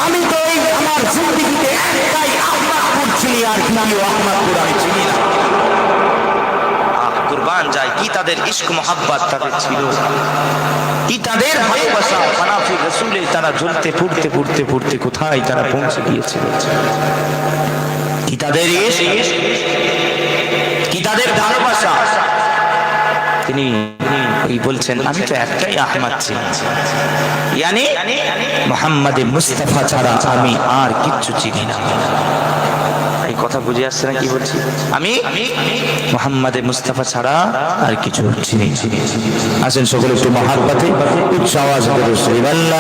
আমি তো এই আমার জিন্দেগিতে একটাই আহমদপুর চিনি, আর দ্বিতীয় আহমদপুর আমি চিনি না। কুরবান যায়, কি কি তাদের ইশক মোহাব্বত তাদের ছিল, কি তাদের ভালোবাসা, পানাফি রাসূলে তারা জ্বলতে পুড়তে পুড়তে পুড়তে কোথায় তারা পৌঁছে গিয়েছিল, কি তাদের ইশক, কি তাদের ভালোবাসা। তিনি এই বলছেন আমি তো একটাই আহমদ চিনি, ইয়ানি মুহাম্মদ মুস্তাফা ছাড়া আমি আর কিচ্ছু চিনি না। এই কথা বুঝে আসছে না কি বলছি? আমি মুহাম্মদ মুস্তাফা ছাড়া আর কিছু চিনি। আসেন সকলে একটু মহব্বতে উচ্চ আওয়াজে বলুন সুবহানাল্লাহ।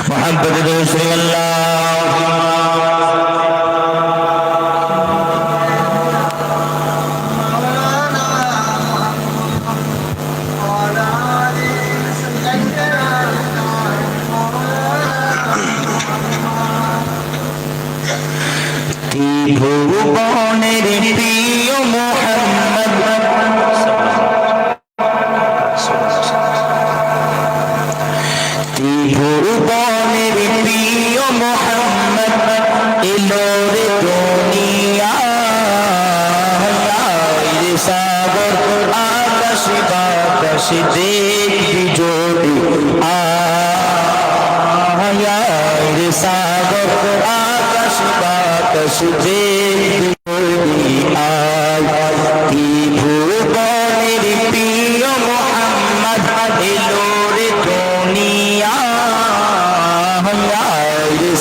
محبت رسول ভুবনের প্রিয় মোহাম্মদ ভুবনের প্রিয় মোহাম্মদ এলো রে দুনিয়ায়, সাগর আকাশ বাতাস দেখবি যদি আয়, সাগর আকাশ বাতাস দেখবি যদি আয়, কি ভুবনের প্রিয় মোহাম্মদ এলো রে দুনিয়ায়,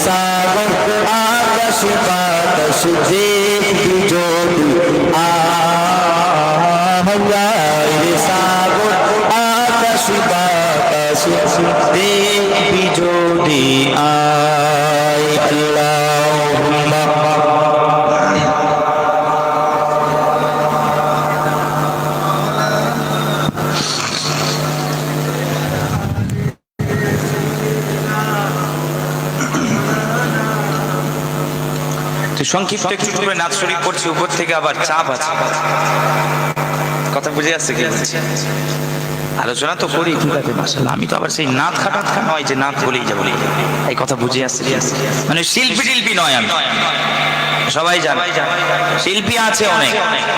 সাগর আকাশ বাতাস দেখবি যদি আয়, সাগর আকাশ বাতাস দেখবি যদি আয়। আল্লাহুম্মা সংক্ষিপ্ত একটু করে নাচ শরীক করছি, উপর থেকে আবার চাপ আছে। কথা বুঝে আসছে কি বলছি? আলোচনা তো করি ঠিক আছে মাশাআল্লাহ, আমি তো আবার সেই নাচ খাটাত নয় যে নাচ বলেই যা বলেই, এই কথা বুঝে আসছে মানে শিল্পী টিল্পী নয় আমি, সবাই জানে শিল্পী আছে অনেক,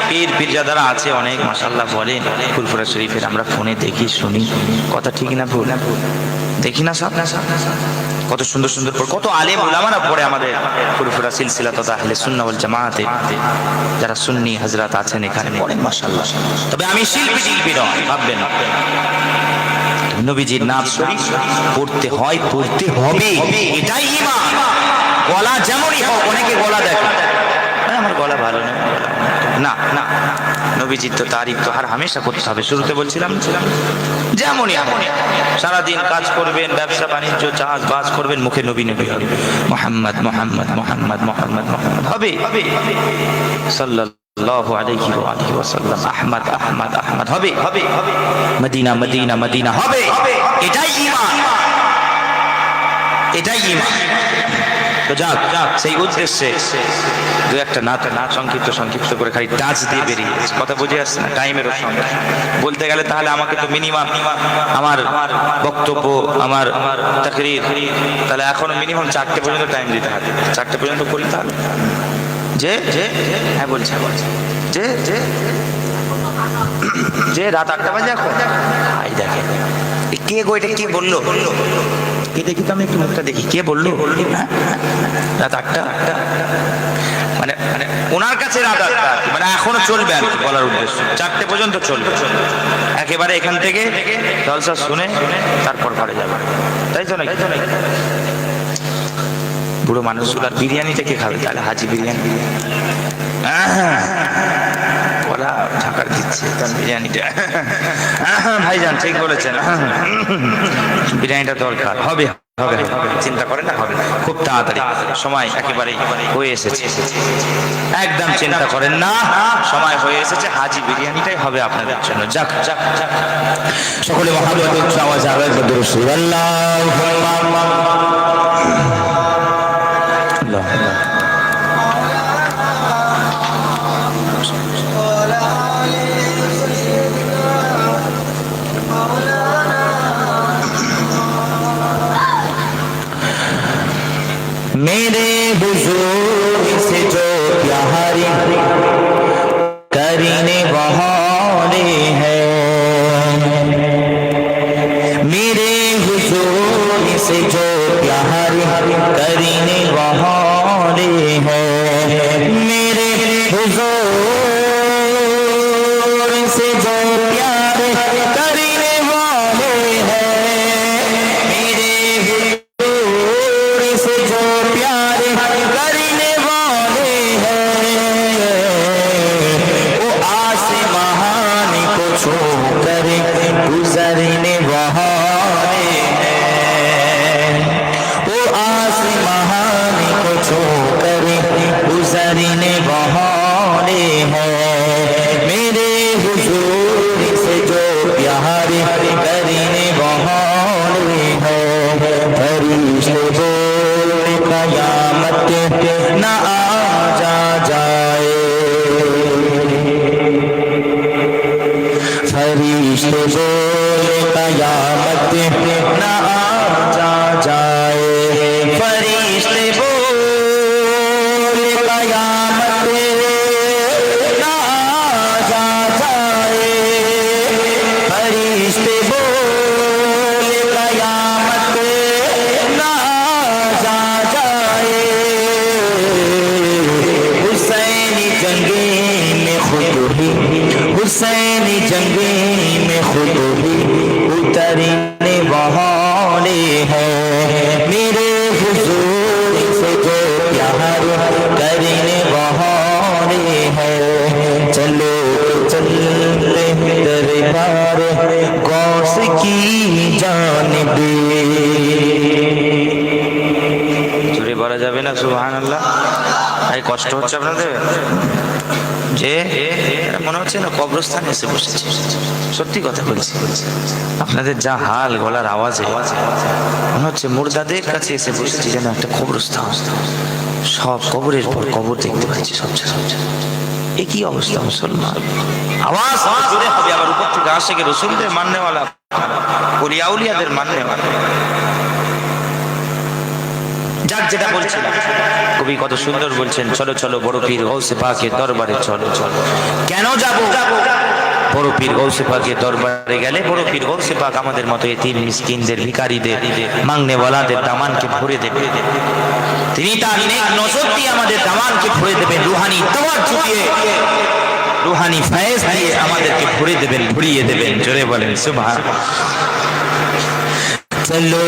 পীর পীরজাদারা আছে অনেক মাশাআল্লাহ বলেন ফুরফুরা শরীফের, আমরা ফোনে দেখি শুনি, কথা ঠিক না ভুল দেখি না সব, কত সুন্দর সুন্দর কত আলেম উলামারা পড়ে আমাদের ফুরফুরা সিলসিলাত আহলে সুন্নাহ ওয়াল জামাতে, যারা সুন্নি হযরত আছেন এখানে পড়েন মাশাআল্লাহ। তবে আমি শিল্পী টিল্পী নয় ভাববেন না, নবীজির নাম শরীফ পড়তে হয়, পড়তে হবে, এটাই ঈমান। গলা যেমনই হোক, অনেকে গলা দেখে আমার গলা ভালো না, না না, নবীজির তো তারিফ তো আর হামেশা করতে হবে। শুরুতে বলছিলাম যেমনই সারাদিন কাজ করবেন, ব্যবসা বাণিজ্য চাষবাস করবেন, মুখে নবী নবী হবে, মুহাম্মদ মুহাম্মদ মুহাম্মদ মুহাম্মদ মুহাম্মদ হবে, সাল্লাল্লাহু আলাইহি ওয়া আলিহি ওয়াসাল্লাম আহমদ আহমদ আহমদ হবে, মদিনা মদিনা মদিনা হবে, এটাই ঈমান, এটাই ঈমান। তো যাক সেই উদ্দেশ্যে দু একটা নাচ সংক্ষিপ্ত করে খালি টাচ দিয়ে বেরিয়ে কথা বুঝে আসছে না, টাইমেরও সঙ্গে বলতে গেলে তাহলে আমাকে তো মিনিমাম আমার বক্তব্য আমার তাকরীর তাহলে এখন মিনিমাম 4টে পর্যন্ত টাইম দিতে হবে, 4টে পর্যন্ত করি তাহলে যে হ্যাঁ বলছি যে যে যে রাত 8টা বাজে এখন আই দেখে কে গো, এটা কে বললো, কে দেখি তো আমি একটু মুখটা দেখি, কে বললো রাত 8টা, মানে ওনার কাছে রাত 8টা মানে এখনো চলবে আর কি বলার উদ্দেশ্য, 4টে পর্যন্ত চলবে, একেবারে এখান থেকে জলসা শুনে তারপর ঘরে যাবে, তাই তো নাকি? বুড়ো মানুষগুলো আর বিরিয়ানিটা কে খাবে তাহলে? হাজি বিরিয়ানি বলা ঢাকার দিচ্ছে বিরিয়ানিটা, ভাইজান ঠিক বলেছেন, বিরিয়ানিটা দরকার হবে, হবে চিন্তা করে না, হবে খুব তাড়াতাড়ি, সময় একেবারে হয়ে এসেছে, একদম চিন্তা করেন না, সময় হয়ে এসেছে, হাজি বিরিয়ানিটাই হবে আপনাদের জন্য। যাক যাক সকলে মহব্বতের আওয়াজ আওয়াজ দরুদ আল্লাহুম্মা আল্লাহ हुजूर से जो प्यार करने वाले हैं, मेरे हुजूर से जो प्यार करने वाले हैं, मेरे हुजूर से जो प्यार करने वाले हैं, मेरे हुजूर से जो प्यार करने वाले हैं, वो आसमान को छू कर गुजरने वाले हैं, वो आसमान को छू कर गुजरने वाले हैं, मेरे हुजूर से जो प्यार करने वाले हैं। फरिश्ते बोले कयामत न आ जाए, फरिश्ते बोले कयामत न आ जाए, फरिश्ते बोले कयामत न आ जाए, फरिश्ते बोले कयामत न आ जाए। हुसैनी जंगे में खुद ही, हुसैनी जंगे में खुद ही उतरने वाले हैं, मेरे हुजूर से जो प्यार करने वाले हैं। चलो चलते दरबार गौस की जानिबे, জোরে বলা যাবে না সুবহানাল্লাহ? এই কষ্ট হচ্ছে আপনাদের যে মনে হচ্ছে না কবরস্থানে এসে বসেছে, সত্যি কথা বলছি, আপনাদের যা হাল গলার আওয়াজে মনে হচ্ছে মুর্দাদের কাছে এসে বসেছি, যেন একটা কবরস্থান, সব কবরের পর কবর দেখতে পাচ্ছি সবচেয়ে সবচেয়ে। এ কি অবস্থা মুসলমান? আওয়াজ জোরে হবে, আবার উপর থেকে আশিকে রসুলদের মাননেওয়ালা, ওলিয়া আউলিয়াদের মাননেওয়ালা। যাক, যেটা বলছিলাম, কবি কত সুন্দর বলছেন, চলো চলো বড় পীর গৌসে পাকের দরবারে চলো চলো। কেন যাব? বড় পীর গৌসে পাকের দরবারে গেলে বড় পীর গৌসে পাক আমাদের মতো এতিম মিসকিনদের, ভিখারীদের, মাংনেওয়ালাদের দামানকে ভরে দেবে। তিনি তার নেক নজর দিয়ে আমাদের দামানকে ভরে দেবেন, রুহানি তওয়ার দিয়ে, রুহানি ফয়েজ দিয়ে আমাদেরকে ভরে দেবেন, ভরিয়ে দেবেন। জোরে বলেন সুবহানাল্লাহ। चलो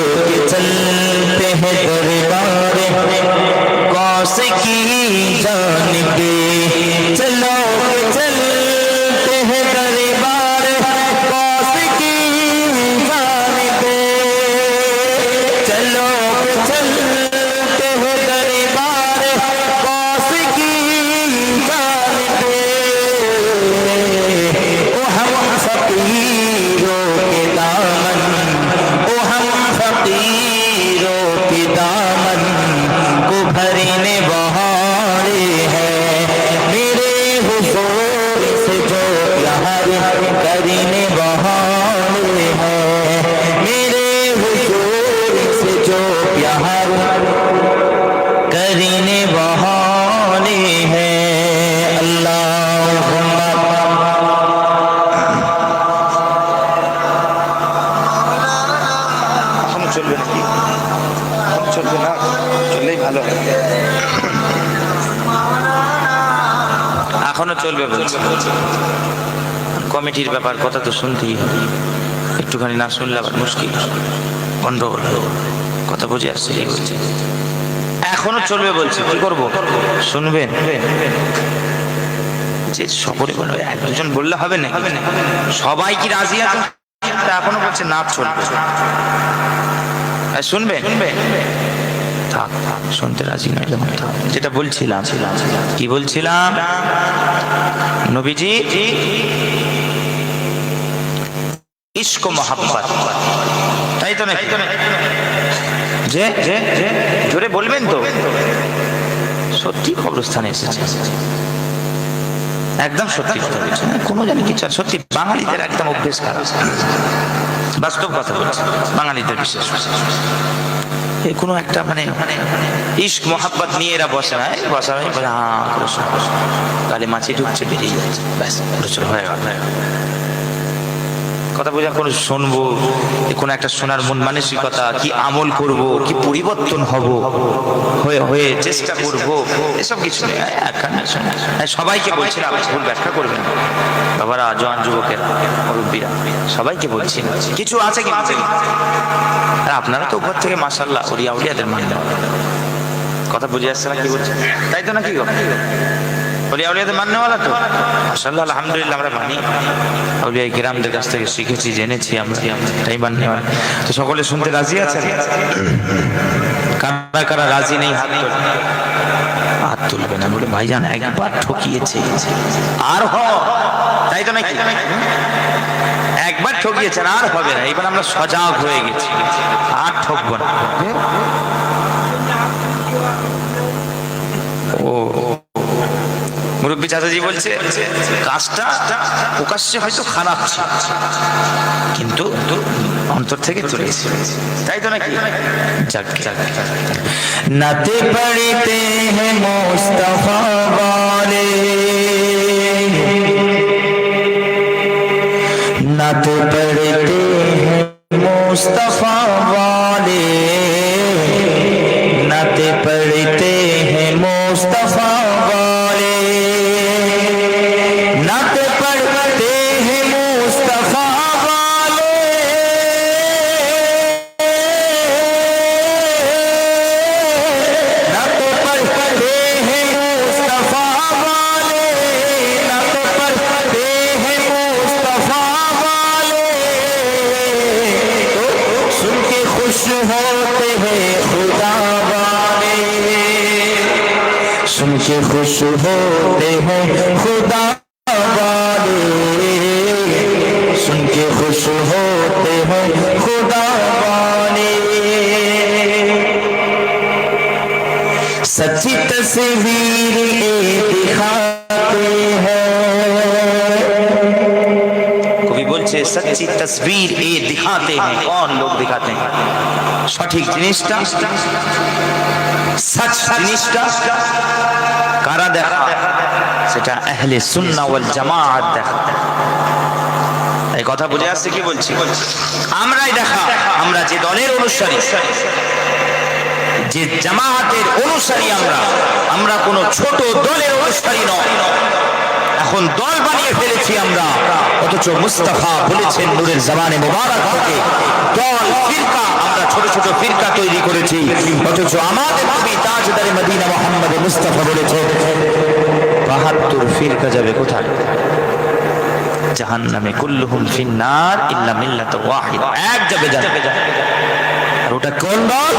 चलते हैं दरबार गौस की जानिबे, चलो चलते हैं दरबार गौस की जानिबे, चलो चलते हैं दरबार गौस की जानिबे। ओ हम फकीरों के दामन, ओ हम फकीरों के दामन को भरने वाले हैं, मेरे हुजूर से जो प्यार करने वाले हैं, मेरे हुजूर से जो प्यार करने वाले हैं। अल्लाहुम्मा চলবে নাকি? চলবে না, চললেই ভালো হয়। এখনো চলবে বলছে, কমিটির ব্যাপার, কথা তো শুনতেই হবে, একটুখানি না শুনলে আবার মুশকিল, গন্ডগোল, কথা বুঝে আসছে এই বলছে। এখনো চলবে বলছে, কি করবো? শুনবেন যে সকলে বলবে, এক দুজন বললে হবে না, সবাই কি রাজি আছে? এখনো বলছে না চলবে, শুনবে? থাক, শুনতে রাজি নয়। যেটা বলছিলাম, কি বলছিলাম, নবীজি ইশক ও মহাব্বত, তাই তো নাকি? যে জোরে বলবেন তো, সত্যি কবরস্থানে এসেছে, একদম সত্যি কথা বলছে, কোনো জানি কিছু, সত্যি বাঙালিদের একদম অভ্যেস খারাপ, বাস্তব কথা বলছে, বাঙালিদের বিশেষ এই কোনো একটা মানে ইশক মোহাব্বত নিয়ে এরা বসে না, বসা হয় বলে হ্যাঁ গালে মাছি ঢুকছে বেরিয়ে যাচ্ছে, ব্যাস হয়ে গেল। কথা বোঝা কোনো শুনবো, কোনো একটা শোনার মন মানসিকতা, কি আমল করব, কি পরিবর্তন হব, হয়ে হয়ে চেষ্টা করব, এসব কিছু নেই। সবাইকে বলছি না, ভুল ব্যাখ্যা করবেন বাবারা, জওয়ান যুবকেরা, মুরব্বীরা, সবাইকে বলছি না, কিছু আছে কি আর আপনারা তো উপর থেকে মাশাআল্লাহ ওলিয়া উলিয়াদের মানতে কথা বুঝে আসছে না কি বলছেন, তাই তো নাকি ওলিয়া উলিয়াদের মাননেওয়ালা তো মাশাআল্লাহ আলহামদুলিল্লাহ আমরা মানি, আউলিয়া কিরামদের কাছ থেকে শিখেছি, জেনেছি, আমরা তাই মাননেওয়ালা। তো সকলে শুনতে রাজি আছেন? কারা কারা রাজি নেই হাত তুলবে না, বলে ভাইজান একবার ঠকিয়েছে আর তাই তো নাকি, একবার ঠকিয়েছেন আর হবে না, এবার আমরা সজাগ হয়ে গেছি, আর ঠকবো না। ও মুরব্বী চাচাজি বলছে কাজটা প্রকাশ্যে হয়তো খারাপ ছিল, কিন্তু অন্তর থেকে চলেছে, তাই তো নাকি? নাতে পড়তে हैं मुस्तफा वाले, नाते पढ़ते हैं मुस्तफा वाले, नाते पढ़ते हैं मुस्तफा वाले, नाते पढ़ते हैं मुस्तफा वाले, नाते पढ़ते हैं मुस्तफा वाले, नाते पढ़ते हैं मुस्तफा वाले, तो सुन के खुश होते हैं खुदा वाले, सुन के खुश होते हैं खुदा वाले, सुन के खुश होते हैं खुदा वाले। सच्ची तस्वीर ये दिखाते हैं, কবি বলছে সচ্চি তসবির এ দিখাতে हैं, कौन लोग दिखाते हैं? সঠিক জিনিসটা, সচ জিনিসটা কারা দেখা? সেটা আহলে সুন্নাহ ওয়াল জামাত দেখা। এই কথা বুঝে আসছে কি বলছি? আমরাই দেখা, আমরা যে দলের অনুসারী, যে জামাতের অনুসারী, আমরা কোনো ছোট দলের অনুসারী নয়, এখন দল বানিয়ে ফেলেছি আমরা। অথচ মুস্তাফা বলেছেন নূরের জামানে মোবারক থেকে দল ফিরকা, আমরা ছোট ছোট ফিরকা তৈরি করেছি। অথচ আমাদের নবী তাজদারে মদিনা মুহাম্মদ মুস্তাফা বলেছেন ৭২ ফিরকা যাবে কোথায়? জাহান্নামে, কুল্লুহুম ফিন্নার ইল্লা মিল্লাত ওয়াহিদ, এক যাবে জান্নাতে। আর ওটা কোন দল?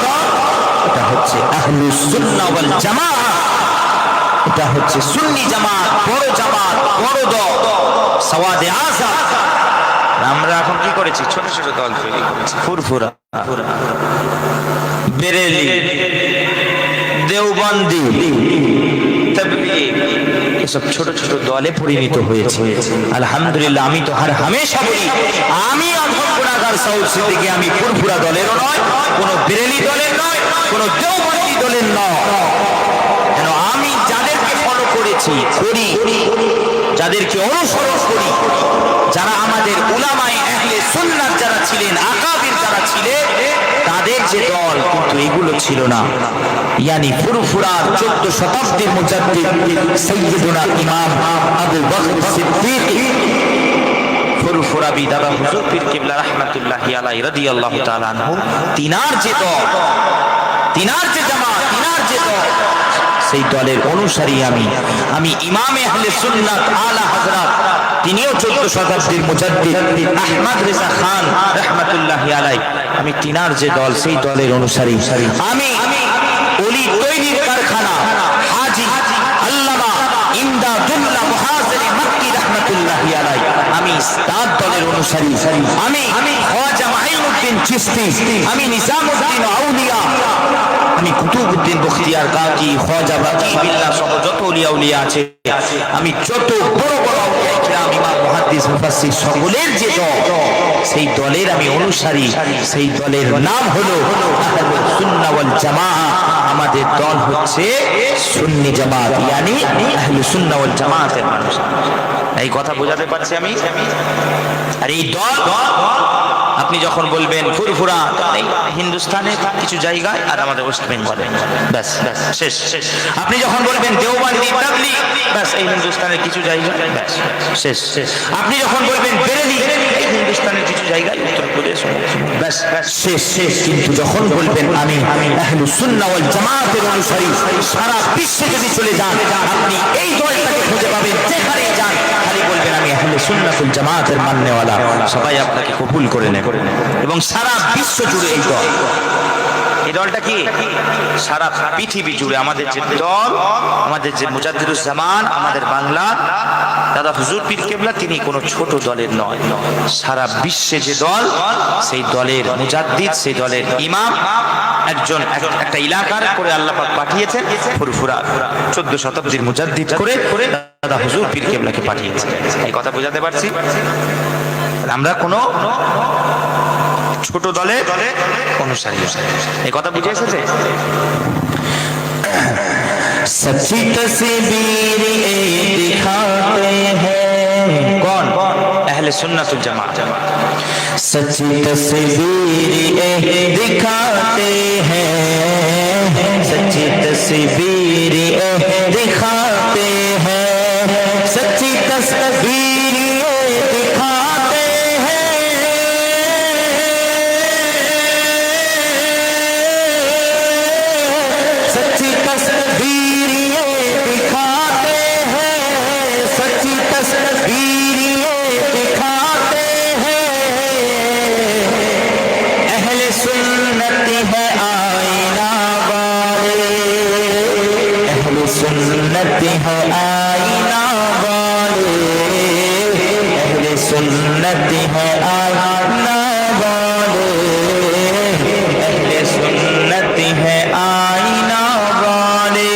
এটা হচ্ছে আহলুস সুন্নাহ ওয়াল জামাত, এটা হচ্ছে সুন্নি জামাত, বড় জামাত, বড় দল, সওয়াদে আযম। আমরা এখন কি করেছি? ছোট ছোট দল তৈরি করেছি, ফুরফুরা, বেরেলি, দেওবন্দি, তাবলীগ, এসব ছোট ছোট দলে পরিণত হয়েছে। আলহামদুলিল্লাহ, আমি তো হর হামেশা বলি, আমি আজম গুনাহগার সাউদ সিদ্দিকী, আমি ফুরফুরা দলেরও নয়, কোনো বেরেলি দলের নয়, কোনো দেওবন্দি দলের নয়। কেন? আমি যাদেরকে ফলো করেছি, করি, যাদেরকে অনুসরণ করি, যারা আমাদের উলামায়ে আহলে সুন্নাত যারা ছিলেন, আকাবির যারা ছিলেন, তাদের যে দল, কিন্তু এগুলো ছিল না। ইয়ানি ফুরফুরার 14 শতাব্দীর মুজাদ্দিদ সাইয়্যিদুনা ইমাম আবু বকর সিদ্দিক ফুরফুরাবি দাদা হুজুর পীর কিবলা রাহমাতুল্লাহি আলাইহি রাদিয়াল্লাহু তাআলা আনহু, তিনার যে দল, তিনার যে জামাত, তিনার যে দল, সেই দলের অনুসারী আমি ইমামে আহলে সুন্নাত আলা হযরত, তিনিও 14 শতাব্দীর মুজাদ্দিদ আহমদ রেজা খান রাহমাতুল্লাহি আলাইহি, আমি তিনার যে দল, সেই দলের অনুসারী। আমি ওলি তৈরির কারখানা হাজী আল্লামা ইমদাদুল্লাহ মুহাজিরি মক্কি রাহমাতুল্লাহি আলাইহি, আমি তার দলের অনুসারী। আমি খাজা মাঈনুদ্দিন চিশতি, আমি নিজামউদ্দিন আউলিয়া, আমি কুতুবউদ্দিন বখতিয়ার কাকি, খাজা বাকি বিল্লাহ সহ যত ওলিয়া উলিয়া আছে, আমি যত বড় বড় আউলিয়া কিরাম, ইমাম মুহাদ্দিস মুহাদ্দিস মুফাসসির সকলের যে দল, সেই দলের আমি অনুসারী, সেই দলের নাম হলো আহলুস সুন্নাহ ওয়াল জামাআহ। আমাদের দল হচ্ছে সুন্নি জামাত, ইয়ানি আহলুস সুন্নাহ ওয়াল জামাতের মানুষ। এই কথা বোঝাতে পারছি আমি? আর এই দল আপনি যখন বলবেন ফুরফুরা, হিন্দুস্তানের কিছু জায়গায় আর আমাদের ওয়েস্ট বেঙ্গলে, ব্যাস শেষ। আপনি যখন বলবেন দেওবন্দি তাবলিগ, ব্যাস এই হিন্দুস্তানের কিছু জায়গায়, ব্যাস শেষ। আপনি যখন বলবেন বেরেলি, এই হিন্দুস্তানের কিছু জায়গায়, উত্তরপ্রদেশ, ব্যাস শেষ। কিন্তু যখন বলবেন আমি আহলুস সুন্নাহ ওয়াল জামাতের অনুসারী, সারা বিশ্বে যদি চলে যান আপনি এই দলটাকে খুঁজে পাবেন, যেখানেই যান খালি বলবেন আমি আহলুস সুন্নাহ ওয়াল জামাতের মাননেওয়ালা, সবাই আপনাকে কবুল করে নেবে। এবং সারা বিশ্ব জুড়ে এই দলটা কি সারা পৃথিবী জুড়ে আমাদের যে দল, আমাদের যে মুজাদ্দিদুজ জামান, আমাদের বাংলা দাদা হুজুর পীর কেবলা, তিনি কোনো ছোট দলের নয়। সারা বিশ্বে যে দল, সেই দলের মুজাদ্দিদ, সেই দলের ইমাম, একজন একটা এলাকার করে আল্লাহ পাক পাঠিয়েছেন, ফুরফুরা 14 শতাব্দীর মুজাদ্দিদ করে দাদা হুজুর পীর কেবলাকে পাঠিয়েছেন। এই কথা বোঝাতে পারছি? আমরা কোনো ছোট দলে অনুসারী, এই কথা বুঝে এসেছে? সচ্চি তসবীর দিখাতে হ্যাঁ কौन? আহলে সুন্নাত ওয়াল জামাত। সচ্চি তসবীর দিখাতে হ্যাঁ, সচ্চি তসবীর দিখাতে হ্যাঁ, সচ্চি তসবীর দিখাতে सुन्नत है आईना वाले, अहले सुन्नत है आईना वाले, अहले सुन्नत है आईना वाले।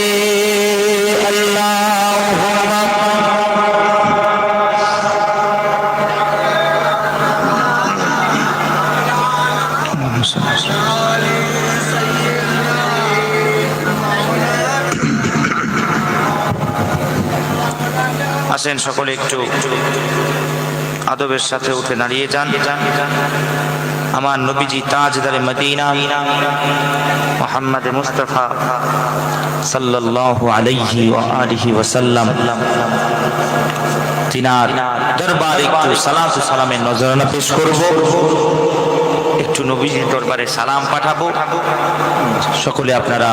আসেন সকলে একটু আদবের সাথে উঠে দাঁড়িয়ে যান। আমার নবীজি তাজদারে মদিনা মুহাম্মদ মুস্তাফা সাল্লাল্লাহু আলাইহি ওয়া আলিহি ওয়াসাল্লাম, তিনার দরবারে একটু সালাত ও সালামের নজরানা পেশ করব, একটু নবীজির দরবারে সালাম পাঠাবো। সকলে আপনারা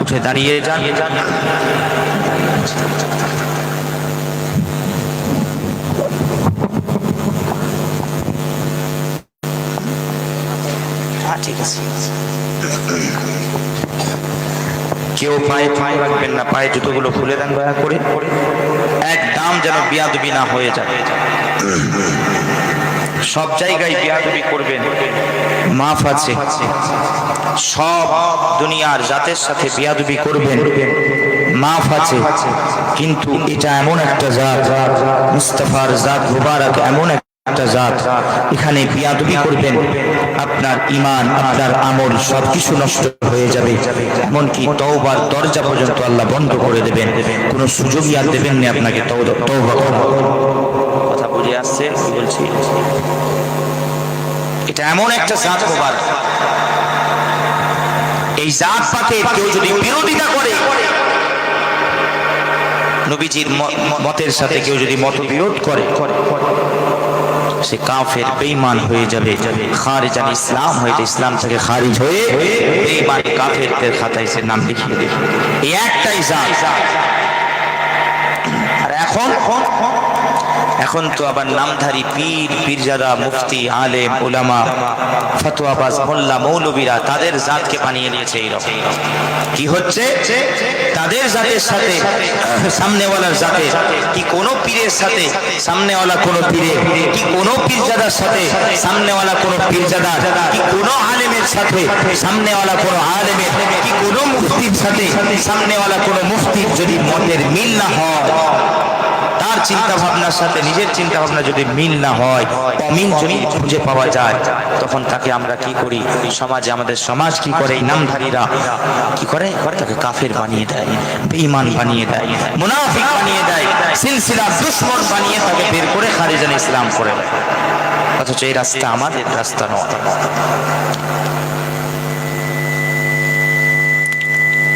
উঠে দাঁড়িয়ে যান। ঠিক আছে, কেউ পায়ে রাখবেন না, পায়ে জুতোগুলো খুলে দেন দয়া করে, একদম যেন বিয়াদবি না হয়ে যায়। সব জায়গায় বিয়াদবি করবেন, মাফ আছে। সব দুনিয়ার জাতের সাথে বিয়াদবি করবেন, মাফ আছে। কিন্তু এটা এমন একটা জাত, মুস্তাফার জাত মুবারক, এমন একটা জাত, এখানে বিয়াদবি করবেন, আপনার ঈমান, আপনার আমল সবকিছু নষ্ট হয়ে যাবে। এমনকি তওবার দরজা পর্যন্ত আল্লাহ বন্ধ করে দেবেন, কোনো সুযোগই আর দেবেন না আপনাকে তওবা করার। কথা বুঝে আসছে কি বলছি? এটা এমন একটা জাত মুবারক, এই জাত পাকে কেউ যদি বিরোধিতা করে, নবীজির মতের সাথে কেউ যদি মতবিরোধ করে, সে কাফের বেঈমান হয়ে যাবে, খারিজ আল ইসলাম হয়ে, ইসলাম থেকে খারিজ হয়ে বেঈমান কাফেরদের খাতায় সে নাম লিখিয়ে দেবে। এই একটাই জাত। আর এখন তো আবার নামধারী পীর, পীরজাদা, মুফতি, আলেম, উলামা, ফতোয়াবাজ, মোল্লা, মৌলবীরা তাদের জাতকে বানিয়ে নিয়েছে এইরকম। কি হচ্ছে? তাদের জাতের সাথে সামনেওয়ালার জাতে, কি কোনো পীরের সাথে সামনেওয়ালা কোনো পীরের, কি কোনো পীরজাদার সাথে সামনেওয়ালা কোনো পীরজাদার, কি কোনো আলেমের সাথে সামনেওয়ালা কোনো আলেমের, কি কোনো মুফতির সাথে সামনেওয়ালা কোনো মুফতির যদি মতের মিল না হয়, তার চিন্তা ভাবনার সাথে নিজের চিন্তা ভাবনা যদি মিল না হয়, অমিল যদি খুঁজে পাওয়া যায়, তখন তাকে আমরা কি করি, সমাজে আমাদের সমাজ কি করে, এই নামধারীরা কি করে, তাকে কাফের বানিয়ে দেয়, বেঈমান বানিয়ে দেয়, মুনাফিক বানিয়ে দেয়, সিলসিলা দুশমন বানিয়ে তাকে বের করে খারিজান ইসলাম করে দেয়। অথচ এই রাস্তা আমাদের রাস্তা নয়।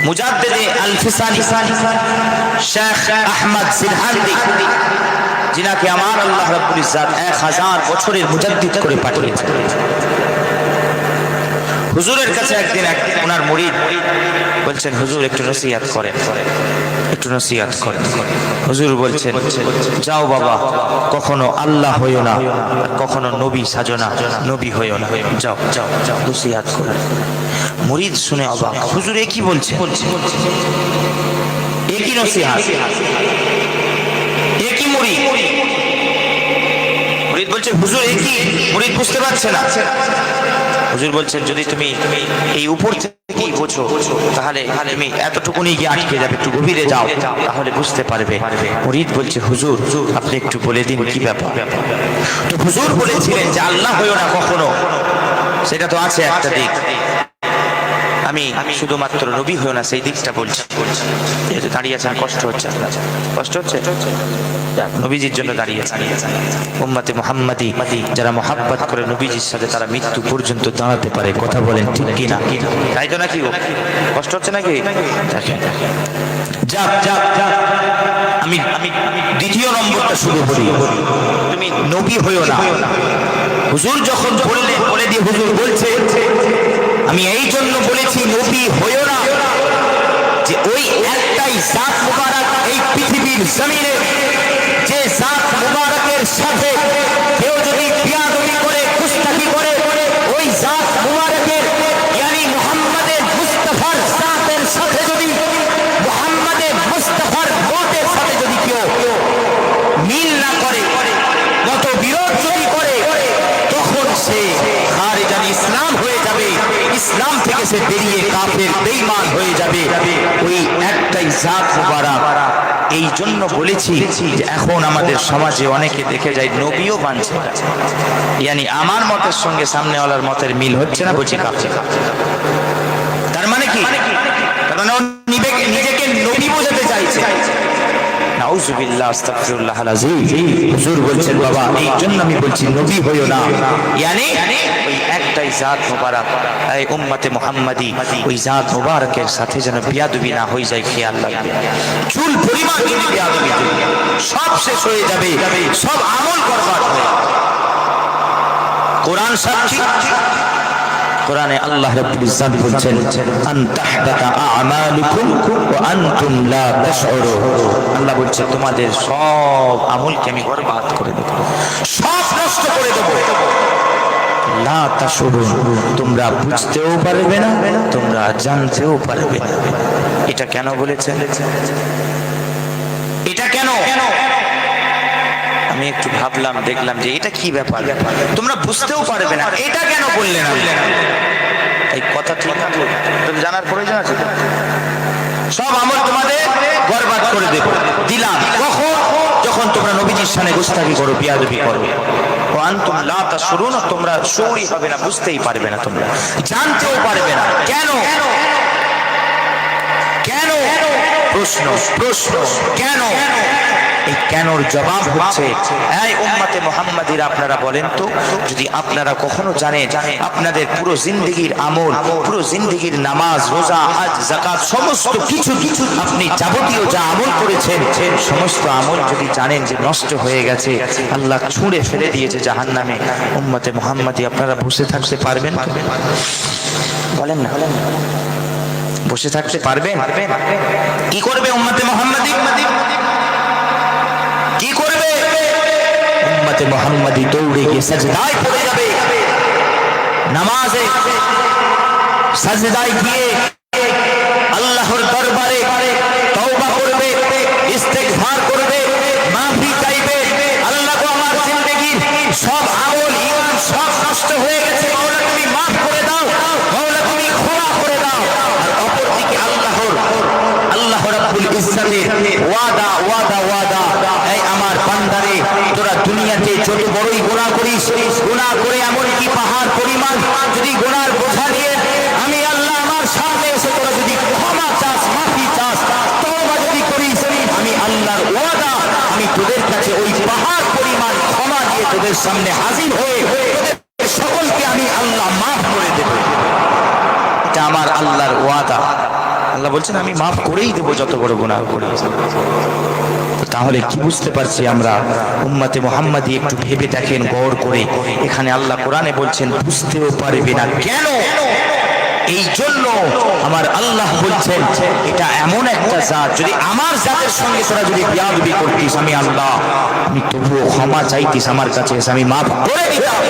মুজাদ্দিদে আল-ফিসানি শেখ আহমদ সিরহান্দি, যিনাকে আমার আল্লাহ রাব্বুল ইজ্জাত 1000 বছরের মুজাদ্দিদ করে পাঠিয়েছেন, হুজুরের কাছে একদিন ওনার মুরিদ বলছেন, হুজুর একটু নসিহত করেন, একটু নসিহত করেন। হুজুর বলছেন, যাও বাবা, কখনো আল্লাহ হইও না, কখনো নবী সাজো না, নবী হইও না, যাও যাও যাও নসিহত করেন। মুরিদ শুনে অবাক, হুজুর এ কি বলছে, এ কি নসিহত, এ কি মুরিদ? মুরিদ বলছে, হুজুর এ কি? মুরিদ বুঝতে পারছে না। হুজুর বলছেন, যদি তুমি এই উপর থেকেই বোঝো, তাহলে তুমি এতটুকুনি গিয়ে আটকে যাবে, একটু গভীরে যাও, তাহলে বুঝতে পারবে। মুরিদ বলছে, হুজুর আপনি একটু বলে দিন কি ব্যাপার। তো হুজুর বলেছিলেন যে আল্লাহ হইও না কখনো, সেটা তো আছে একটা দিক, আমি শুধুমাত্র নবী হইও না সেই দিকটা বলছি। যেহেতু দাঁড়িয়ে আছেন, কষ্ট হচ্ছে, কষ্ট হচ্ছে, নবীজির জন্য দাঁড়িয়ে আছেন। উম্মতে মুহাম্মাদি যারা মুহাব্বত করে নবীজির সাথে, তারা মৃত্যু পর্যন্ত দাঁড়াতে পারে। কথা বলেন ঠিক কি না? তাই তো নাকি? কষ্ট হচ্ছে নাকি? যাক যাক যাক, আমি দ্বিতীয় নম্বরটা শুরু করি। তুমি নবী হইও না। হুজুর যখন বলে দিয়ে হুজুর বলছে, আমি এই জন্য বলেছি নবী হইও না, যে ওই একটাই জাত মুবারক এই পৃথিবীর জমিনে, যে জাত মুবারকের সাথে কেউ যদি বিয়াদবি করে, গুস্তাখি করে, ওই জাত মুবারকের ইয়ানি মুহাম্মাদের মুস্তাফার জাতের সাথে যদি, মুহাম্মাদের মুস্তাফার মতের সাথে যদি কেউ মিল না করে, মতবিরোধ যদি করে, তখন সে খারিজান ইসলাম হয়ে যাবে, ইসলাম থেকে সে বেরিয়ে কাফের বেঈমান হয়ে যাবে। ওই একটাই জাত মুবারক। এই জন্য বলেছি যে এখন আমাদের সমাজে অনেকে দেখে যায় নবীও বানছে, ইয়ানি আমার মতের সঙ্গে সামনেওয়ালার মতের মিল হচ্ছে না, বলছি কাফের। তার মানে কি? কারণ নিজেকে নবী বোঝাতে চাইছে। নাউযুবিল্লাহ, আস্তাগফিরুল্লাহ আল-আযীম। হুজুর বলছেন, বাবা এই জন্য আমি বলছি নবী হইও না, ইয়ানি ওই একটাই জাত মুবারক, এই উম্মতে মুহাম্মাদি, ওই জাত মুবারকের সাথে যেন বিয়াদবি না হয়ে যায়, খেয়াল রাখবে। চুল পরিমাণ যদি বিয়াদবি, সব শেষ হয়ে যাবে, সব আমল বরবাদ হয়ে যাবে। কোরআন সাক্ষী, কোরআনে আল্লাহ রাব্বুল ইজ্জাত বলছেন, আন তাহবাতা আ'মালুকুম ওয়া আনতুম লা তাশউরুন। আল্লাহ বলছে তোমাদের সব আমলকে আমি বরবাদ করে দেব, সব নষ্ট করে দেব। লা তাশউরুন, তোমরা বুঝতেও পারবে না, তোমরা জানতেও পারবে না। এটা কেন বলেছেন? এটা কেন? আমি একটু ভাবলাম, দেখলাম যে এটা কি ব্যাপার, তোমরা বুঝতেও পারবে না, এটা কেন বললেন? এই কথা ঠিক না, তুমি জানার প্রয়োজন আছে। সব আমল তোমাদের বরবাদ করে দেব, দিলাম। কখন? যখন তোমরা নবীজির শানে গুস্তাখি করো, বিয়াদবি করো। ওয়া আনতুম লা তাশউরুন, তোমরা শউরি হবে না, বুঝতেই পারবে না, তোমরা জানতেও পারবে না। কেন? কেন? প্রশ্ন প্রশ্ন, কেন? এই কেনর জবাব হচ্ছে, এই উম্মতে মুহাম্মাদিরা আপনারা বলেন তো, যদি আপনারা কখনো জানেন আপনাদের পুরো জিন্দেগীর আমল, পুরো জিন্দেগীর নামাজ, রোজা, হজ, যাকাত, সমস্ত কিছু আপনি যাবতীয় যা আমল করেছেন, সমস্ত আমল যদি জানেন যে নষ্ট হয়ে গেছে, আল্লাহ ছুঁড়ে ফেলে দিয়েছে জাহান্নামে, উম্মতে মুহাম্মাদি আপনারা বসে থাকতে পারবেন? বলেন না, বসে থাকতে পারবেন? কি করবে উম্মতে মুহাম্মাদি? কি করবে উম্মতে মুহাম্মাদি? দৌড়ে গিয়ে সাজদায় পড়ে যাবে, নামাজে সাজদায় গিয়ে আল্লাহর দরবারে তওবা করবে, ইস্তেগফার করবে, মাফি চাইবে। আল্লাহ গো, আমার জিন্দেগীর সব আমল ঈমান সব নষ্ট হয়ে গেছে, মাওলা তুমি মাফ করে দাও, মাওলা তুমি ক্ষমা করে দাও। আর অপরদিকে আল্লাহ রাব্বুল ইজ্জাতের ওয়াদা, এই আমার গুনাহ করে এমনকি পাহাড় পরিমাণ যদি গুনার বোঝা নিয়ে আমি আল্লাহ আমার সামনে এসে তোরা যদি ক্ষমা চাস, মাফি চাস, তওবা যদি করিস, আমি আল্লাহর ওয়াদা আমি তোদের কাছে ওই পাহাড় পরিমাণ ক্ষমা দিয়ে তোদের সামনে হাজির হয়ে তোদের সকলকে আমি আল্লাহ মাফ করে দেব। এটা আমার আল্লাহর ওয়াদা। আল্লাহ বলছেন আমি মাফ করেই দেবো যত বড় গুনাহ করি। তাহলে কি বুঝতে পারছি আমরা? উম্মতে মুহাম্মাদি একটু ভেবে দেখেন, গৌর করে। এখানে আল্লাহ কোরআনে বলছেন বুঝতেও পারবে না কেন, এই জন্য আমার আল্লাহ বলছেন এটা এমন একটা জাত, যদি আমার জাতের সঙ্গে তোরা যদি বিয়াদবি করতিস আমি আল্লাহ আমি তবুও ক্ষমা চাইতিস আমার কাছে এসে আমি মাফ করে দিতাম।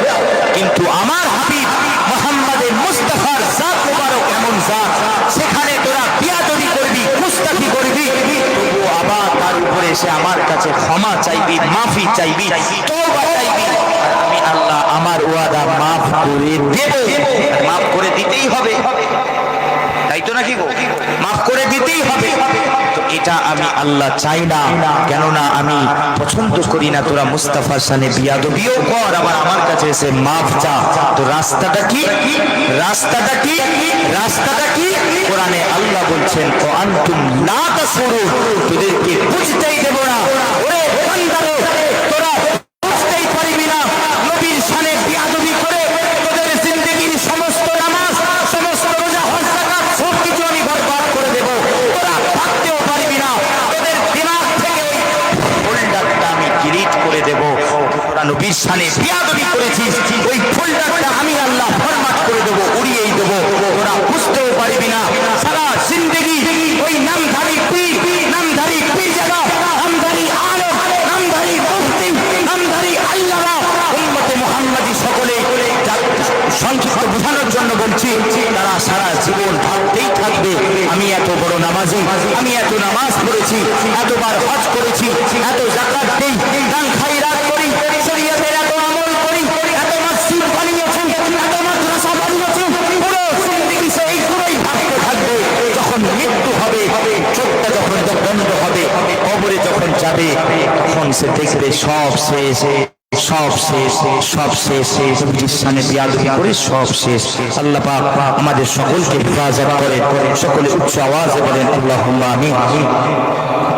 কিন্তু আমার হাবিব মুহাম্মাদের মুস্তাফার জাত মুবারক এমন জাত, সেখানে তোরা বিয়াদবি করবি, মুস্তাফি করবি, তবুও আবার তার উপরে এসে আমার কাছে ক্ষমা চাইবি, মাফি চাইবি, তওবা চাইবি, আমি আল্লাহ আমার ওয়াদা মাফ করে দেব। মাফ করে দিতেই হবে, তাই তো নাকি গো? মাফ করে দিতেই হবে। তো এটা আমি আল্লাহ চাই না, কেননা আমি পছন্দ করি না তোরা মুস্তাফার সামনে বিয়াদবিও কর আবার আমার কাছে এসে মাফ চা। তো রাস্তাটা কি? রাস্তাটা কি? রাস্তাটা কি? কোরআনে আল্লাহ বলছেন ও আনতুম লা তাসুরুন, তোদেরকে বুঝতেই দেব না। ওরে বান্দারে, তোরা বুঝতেই পারবি না নবীর সামনে বিয়াদবি করে তোদের জিন্দেগীর সমস্ত নামাজ, সমস্ত রোজা, হজ, যাকাত সব কিছু আমি বরবাদ করে দেব। তোরা ভাবতেও পারবি না, তোদের দিমাগ থেকে ওই ফোল্ডারটা আমি ডিলিট করে দেব। তোরা নবীর সামনে বিয়াদবি করেছিস, ওই ফোল্ডারটা আমি আল্লাহ ফরমাট করে দেব, উড়িয়েই দেব। তোরা বুঝতেও পারবি না, সারা জিন্দেগি ওই নামধারী পীর, নামধারী পীর জায়গা, নামধারী আলেম, নামধারী মুফতি, নামধারী আল্লামা, উম্মতে মুহাম্মাদি সকলে সংক্ষিপ্ত বোঝানোর জন্য বলছি, তারা সারা জীবন ভাবতেই থাকবে আমি এত বড় নামাজি, আমি এত নামাজ পড়েছি, এতবার হজ করেছি, এত যাকাত দেই, দান খায়রাত করি, শরীয়তের এত আমল করি, এত মসজিদ বানিয়েছি, এত মাদ্রাসা বানিয়েছি, পুরো জিন্দেগি সে এইগুলোই ভাবতে থাকবে। যখন মৃত্যু হবে, চোখটা যখন বন্ধ হবে, কবরে যখন যাবে, তখন সে দেখবে সব শেষ, সব শেষ, সব শেষ, নবীর সামনে বিয়াদবি করে সব শেষ। আল্লাহ পাক আমাদের সকলকে হেফাজত করে। সকলে উচ্চ আওয়াজে বলেন আল্লাহুম্মা আমিন।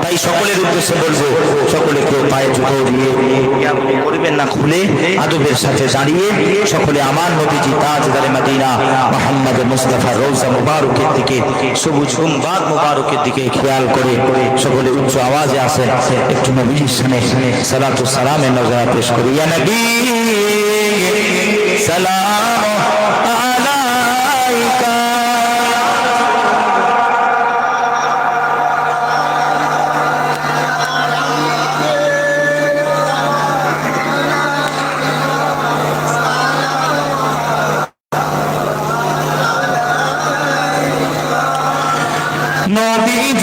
তাই সকলের উদ্দেশ্যে বলবো, সকলে কেউ পায়ে জুতো দিয়ে বিয়াদবি করবেন না, খুলে আদবের সাথে দাঁড়িয়ে সকলে আমার নবীজি তাজদারে মদিনা মুহাম্মদ মুস্তাফা রওজা মুবারকের দিকে, সবুজ গুম্বাদ মুবারকের দিকে খেয়াল করে সকলে উচ্চ আওয়াজে আসেন, একটু নবীর সামনে সালাতু সালামের নজর পেশ করি। ইয়া নবী সালাম আলাইকা,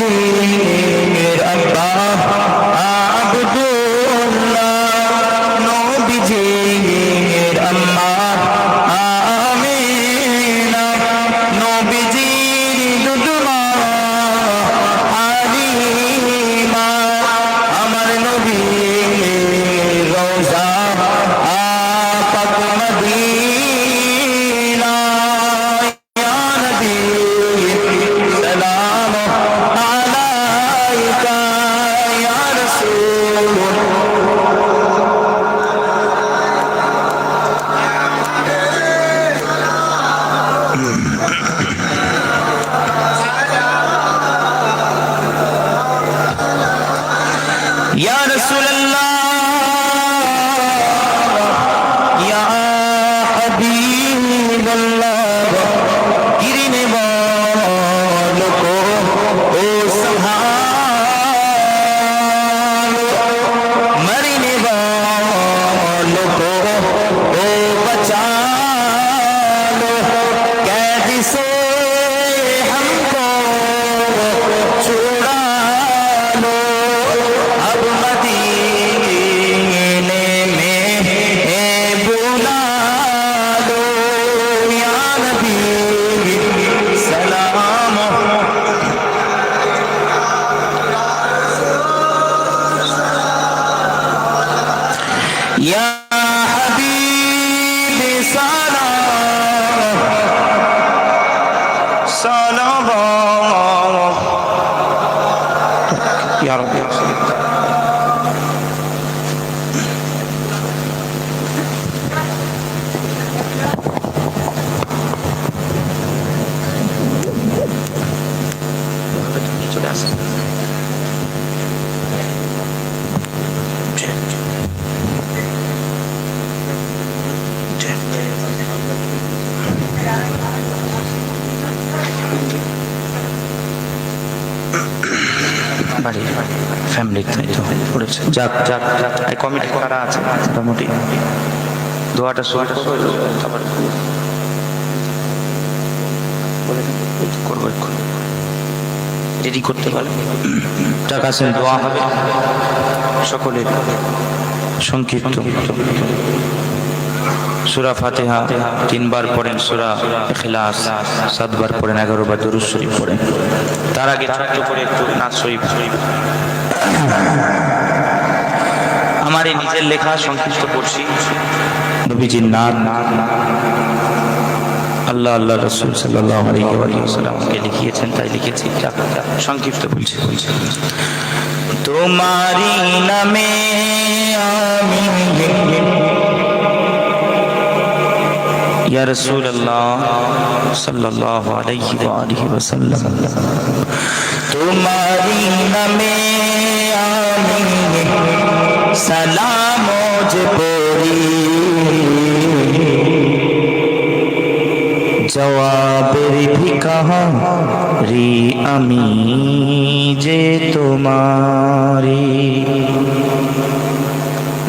নবীজির আব্বা আব্দুল্লাহ, নবীজির আম্মা আমিনা, নবীজির দুধমা হালিমা, আমার নবীর রওজা পাক মদিনা। ইয়া নবী সালাম আলাইকা, সালাম সালাম ইয়া রাব্বি চলে আসে বাড়ি ফ্যামিলি পড়েছে যাক যাক যাক এই কমিটি কারা আছে মোটামুটি দোয়াটা শুরু তারপরে করবো রেডি করতে পারবে টাকা সেন দোয়া হবে সকলে সংক্ষিপ্ত সূরা ফাতিহা 3 বার পড়েন, সূরা ইখলাস 7 বার পড়েন, 11 বার দুরূদ শরীফ পড়েন। তার আগে ছোট্ট করে একটু নাচ শরীফ আমার এই নিজের লেখা সংক্ষিপ্ত পড়ছি। নবীজির নাম আল্লাহ আল্লাহ রাসূল সাল্লাল্লাহু আলাইহি ওয়াসাল্লাম কে লিখিয়েছেন, তাই লিখেছি। সংক্ষিপ্ত বলছি। তোমারি নামে আমি ইয়া রাসূলুল্লাহ সাল্লাল্লাহু আলাইহি ওয়াসাল্লাম, তোমারি নামে আমি সালাম যে পড়ি, জবাবের ভিখারি আমি যে তোমারি।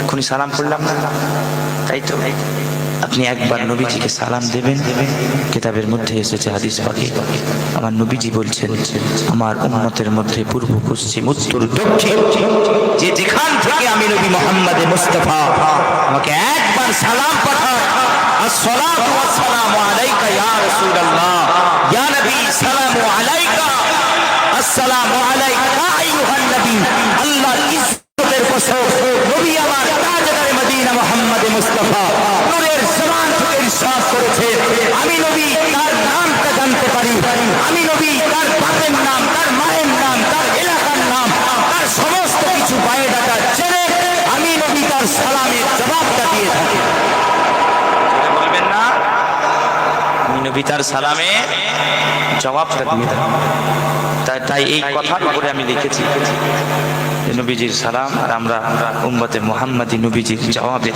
এক্ষুনি সালাম করলাম না, তাই তো আপনি একবার নবীজিকে সালাম দেবেন। কিতাবের মধ্যে এসেছে হাদিস পাকে, আমার নবীজি বলছেন আমার উম্মতের মধ্যে পূর্ব পশ্চিম উত্তর দক্ষিণ যে যেখান থেকে আমি নবী মুহাম্মদ মুস্তাফা আমাকে একবার সালাম পাঠান, আসসালাতু ওয়াসসালামু আলাইকা ইয়া রাসূলুল্লাহ, ইয়া নবী সালামু আলাইকা, আসসালামু আলাইকা আইয়ুহান নবী। আল্লাহর ইজ্জতের কসম, নবী আমার তাজদারে মদিনা মুহাম্মদ মুস্তাফা নূরের জবান থেকে ইরশাদ করেছে, আমি নবী তার নামটা জানতে পারি, আমি নবী তার বাপের নাম, তার মায়ের নাম, তার এলাকার নাম, তার সমস্ত কিছু বায়োডাটা জেনে আমি নবী তার সালামের জবাবটা দিয়ে থাকি। বলবেন না আমি নবী তার সালামে জবাবটা দিয়ে থাকি। তাই এই কথার উপরে আমি লিখেছি নবীজির সালাম আর আমরা উম্মতে মুহাম্মাদি নবীজির জবাবে।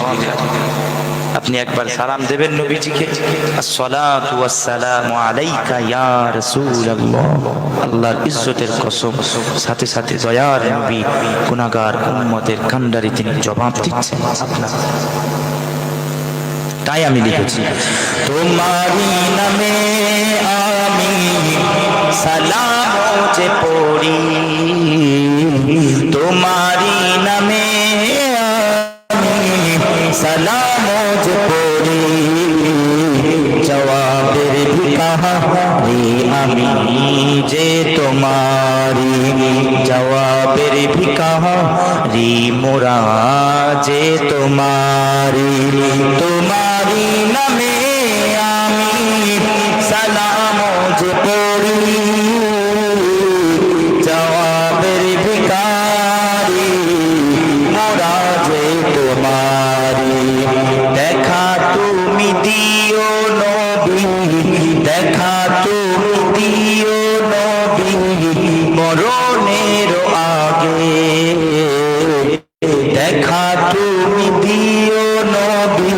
আপনি একবার সালাম দেবেন নবীজিকে, আসসালাতু ওয়াসসালামু আলাইকা ইয়া রাসূলুল্লাহ। আল্লাহর ইজ্জতের কসম, সাথে সাথে দয়ার নবী গুনাহগার উম্মতের কান্ডারি তিনি জবাব দিচ্ছেন। তাই আমি লিখেছি তোমারি নামে আমি সালাম যে পড়ি, তোমারি নামে আমি সালাম যে পড়ি, জবাবের ভিখারি আমি যে তোমারি, জবাবের ভিখারি মোরা যে তোমারি, তোমারি নামে আমি সালাম যে পড়ি, জবাবের ভিখারি মোরা যে তোমারি। দেখা তুমি দিও নবী, দেখা তুমি দিও নবী মরণের আগে, দেখা তুমি দিও নবী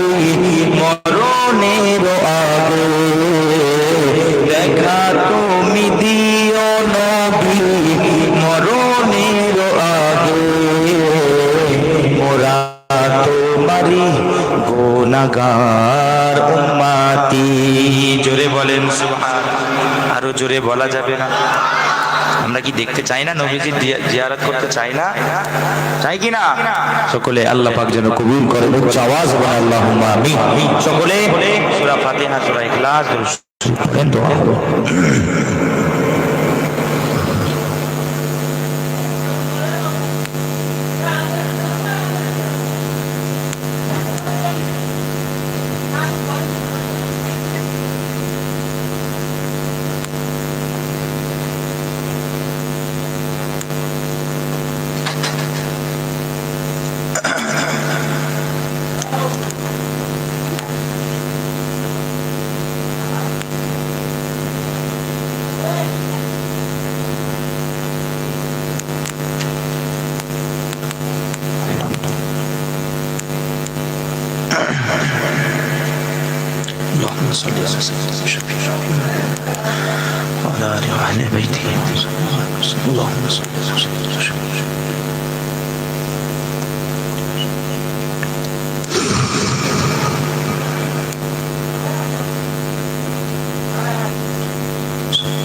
মরণের আগে, দেখা তুমি দিও নবী মরণের আগে, মোরা তোমারি গুনাহগার উম্মতি। জোরে বলেন সুবহানাল্লাহ। আরো জোরে বলা যাবে না? আমরা কি দেখতে চাই না নবীজির জিয়ারত করতে চাই না? চাই কি না? সকলে আল্লাহ পাক যেন কবুল করেন। উচ্চ আওয়াজ বলেন আল্লাহুম্মা আমিন। সকলে সূরা ফাতিহা, সূরা ইখলাস পড়েন, দোয়া করুন। اللهم صل على سيدنا شفيع وعلى آله وأهل بيته اللهم صل على سيدنا شفيع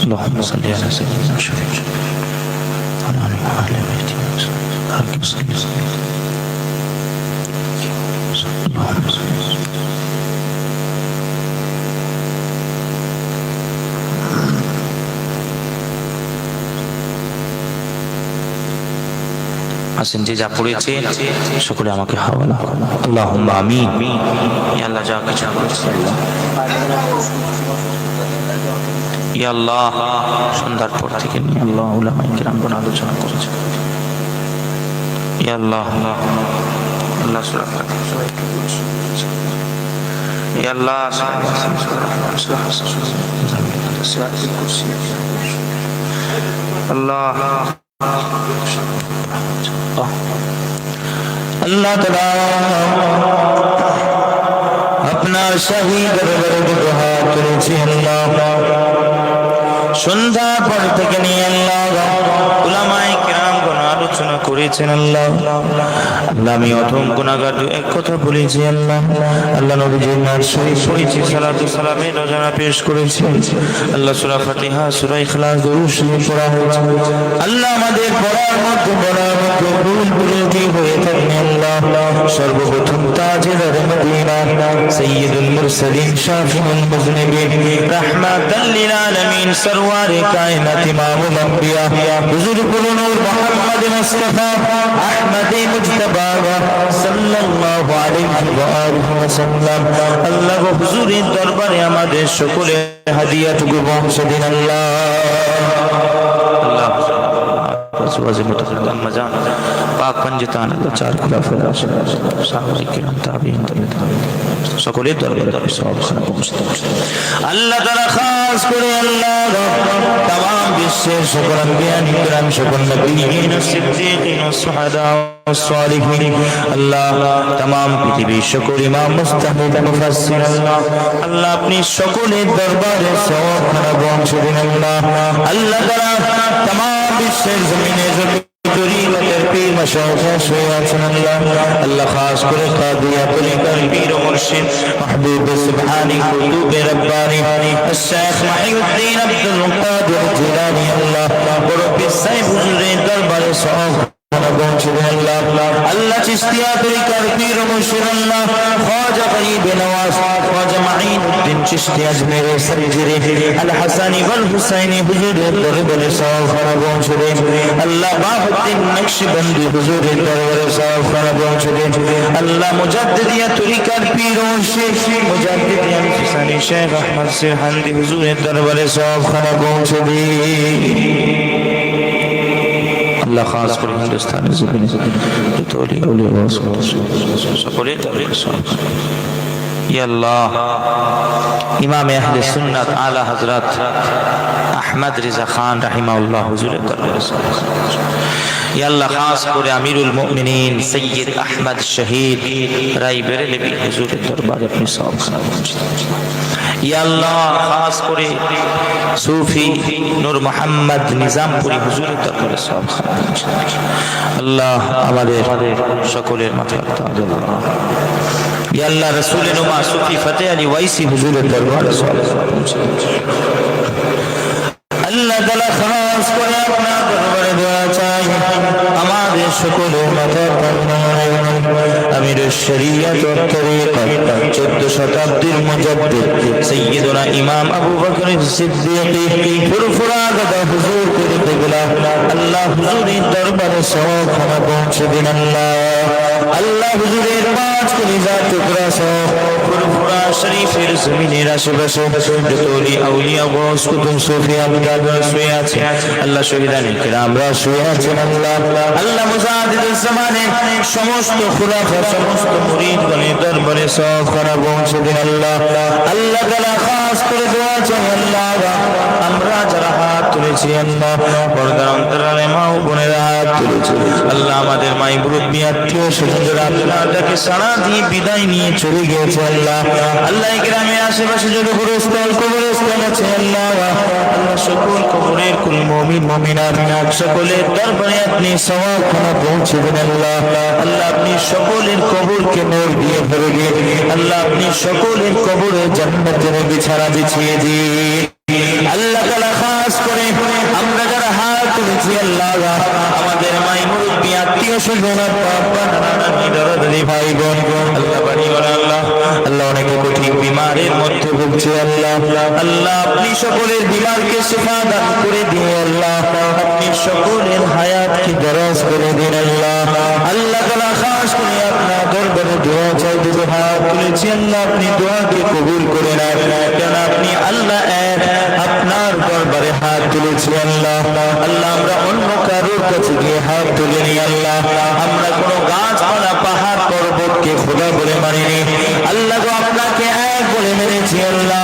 اللهم صل على سيدنا شفيع وعلى آله وأهل بيته اللهم صل على اللهم صل আসেন যে যা পড়েছে সকলে আমাকে হাওয়ালা করুন আল্লাহুম্মা আমিন ইয়া আল্লাহ যা কিছু করেছে ইয়া আল্লাহ সন্ধ্যার পর থেকে নিয়ে আল্লাহ উলামায়ে কিরামগণ আলোচনা করেছে ইয়া আল্লাহ আল্লাহ সূরা ফাতিহা ইয়া আল্লাহ আল্লাহ अल्लाह ताला अपना शाही दरबार दुहार करेছে আল্লাহ সন্ধ্যা পর থেকে নিয়ে আল্লাহ উলামায়ে কিরামগণ আলোচনা করেছেন আল্লাহ আল্লাহ আমি অথম গুনাহগার এক কথা বলেছি আল্লাহ আল্লাহ নবীজির নাম শরীফ পড়েছি সালাতু সালামের রোজানা পেশ করেছি আল্লাহ সূরা ফাতিহা সূরা ইখলাস দরুদ শরীফ পড়া হয়েছে আল্লাহ আমাদের পড়ার মধ্যে বলার মধ্যে ভুল ত্রুটি হয়ে থাকে আল্লাহ সর্বপ্রথম তাজদার মদিনা সাইয়্যিদুল মুরসালিন শাফিউল মুযনিবিন রাহমাতাল লিল আলামিন সরওয়ারে কায়নাত ইমামুল আম্বিয়া হুজুর নূর মুহাম্মদ মুস্তাফা আহমদ মুজতবা সাল্লাল্লাহু আলাইহি ওয়া আলিহি ওয়াসাল্লাম আল্লাহ হুজুরের দরবারে আমাদের সকলে হাদিয়াটুকু পৌঁছে দিন আল্লাহ আল্লাহ আজওয়াজে মুতাকাদ্দাম মাজান পাক পঞ্জতান আল্লাহ চার খুলাফায়ে রাশিদিন সাহাবায়ে কিরাম তাবিঈন সকলের দরবারে সওয়াব খানা পৌঁছে আল্লাহ তাআলা খাস করে আল্লাহ तमाम বিশ্বের সকল আম্বিয়া কিরাম সকল নবীন সিদ্দিকিন সুহাদা والصالحين আল্লাহ तमाम পৃথিবীর সকল ইমাম মুস্তাহিদ মুফাসসির আল্লাহ আপনি সকলের দরবারে সওয়াব খানা পৌঁছে দিন আল্লাহ তাআলা तमाम বিশ্বের জমিনে তরিকতের পীর মাশায়েখ শুয়ে আছেন আল্লাহ খাস করে কাদিয়া তরিকার পীর ও মুর্শিদ মাহবুব সুবহানি কুতুব রব্বানি الشيخ মাহিউদ্দিন আব্দুল কাদের জিলানী আল্লাহ বড় পীর সাহেব হুজুরের দরবারে সওয়াব আল্লাহ চিশতিয়া তরিকার পীর ও মুর্শিদ আল্লাহ খাজা গরিব নওয়াজ খাজা মাঈনুদ্দিন চিশতি আজমের সরজিরে আল হাসানি ওয়াল হুসাইনি হুজুরের দরবারে সওয়াব খানা পৌঁছে দেন আল্লাহ বাহুদ্দিন নকশবন্দি হুজুরের দরবারে সওয়াব খানা পৌঁছে দেন আল্লাহ মুজাদ্দিদিয়া তরিকার পীর ও মুর্শিদ মুজাদ্দিদিয়া হুসাইনি শেখ আহমদ সিরহান্দি হুজুরের দরবারে সওয়াব খানা পৌঁছে দেন আল্লাহ খাস করে হিন্দুস্তানের জমিনে যত ওলিয়া সকলে ইয়া আল্লাহ ইমাম আহলে সুন্নাত আলা হযরত আহমদ রিজা খান রাহিমাহুল্লাহ হুজুরের দরবারে ইয়া আল্লাহ খাস করে আমিরুল মুমিনিন সৈয়দ আহমদ শহীদ রায়বেরেলভী হুজুরের দরবারে আপনি সওয়াব খানা পৌঁছে ইয়া আল্লাহ খাস করে সুফি নূর মোহাম্মদ নিজামপুরি হুজুরের দরবারে সওয়াব খানা পৌঁছে আল্লাহ আমাদের সকলের মাথায় তাজ আল্লাহ ইয়া আল্লাহ রাসূলের নুমা সুফি ফতেহ আলী ওয়াইসি হুজুরের দরবারে সওয়াব খানা পৌঁছে আল্লাহ তাআলা খাস করে আপনার দরবারে দোয়া চাই আমাদের সকলের মাথায় আমির শরীয়ত ও তরিকত 14 শতাব্দীর মুজাদ্দিদ সাইয়্যিদুনা ইমাম আবু বকর সিদ্দিকী ফুরফুরা গদা হুজুর করে দেগলা আল্লাহ হুজুরের দরবারে সওয়াব খানা পৌঁছে দিন আল্লাহ হুজুরের পাঁচ কলিজা টুকরা সহ ফুরফুরা শরীফের জমিনের আশেপাশে যত আউলিয়া গৌস কুতুব সুফি আবদাল শুয়ে আছে আল্লাহ শহীদানে কিরামরা শুয়ে আছেন আল্লাহ মুজাদ্দিদুল জামানের সমস্ত খুলাফা সমস্ত মুরিদগণের দরবারে সওয়াব খানা পৌঁছে দিন আল্লাহ তাআলা খাস করে দোয়া চাই আল্লাহ আমরা যারা হাত তুলেছি তুলেছি আল্লাহ পর্দার অন্তরালে মা ও বোনেরা হাত তুলেছে আল্লাহ আমাদের মাই মুরব্বী আত্মীয় স্বজনরা আপনাকে সারা দিয়ে বিদায় নিয়ে চলে গিয়েছে আল্লাহ আল্লাহ গ্রামের আশেপাশে যত কবরস্থান আছে আল্লাহ আল্লাহ সকল কবরের কুল মুমিন মুমিনাত সকলের দরবারে আপনি সওয়াব খানা পৌঁছে দেন আল্লাহ আল্লাহ আপনি সকলের কবরকে নূর দিয়ে ভরে দিন আল্লাহ আপনি সকলের কবরে জান্নাতের বিছানা বিছিয়ে দিন আল্লাহ তাআলা খাস করে আমরা যারা হাত তুলেছি আল্লাহ আমাদের মাই মুরব্বী আত্মীয় স্বজন দরদি ভাই বোন আল্লাহ বাড়ি আল্লাহ আল্লাহ অনেকে কঠিন বিমারের মধ্যে ভুগছে আল্লাহ আল্লাহ আপনি সকলের বিমারকে শিফা দান করে দিন আল্লাহ আপনি সকলের হায়াতকে দরাজ করে দিন আল্লাহ আল্লাহ তাআলা খাস করে আপনার দরবারে দোয়া চাই দুটো হাত তুলেছি আল্লাহ আপনি দোয়াকে কবুল করে নেন কেন আপনি আল্লাহ এক আপনার দরবারে হাত তুলেছি আল্লাহ আল্লাহ আমরা অন্য কারোর কাছে গিয়ে হাত তুলিনি আল্লাহ আমরা কোনো গাছপালা পাহাড় পর্বতকে খোদা বলে মানিনি আল্লাহ গো আপনাকে এক বলে মেনেছি আল্লাহ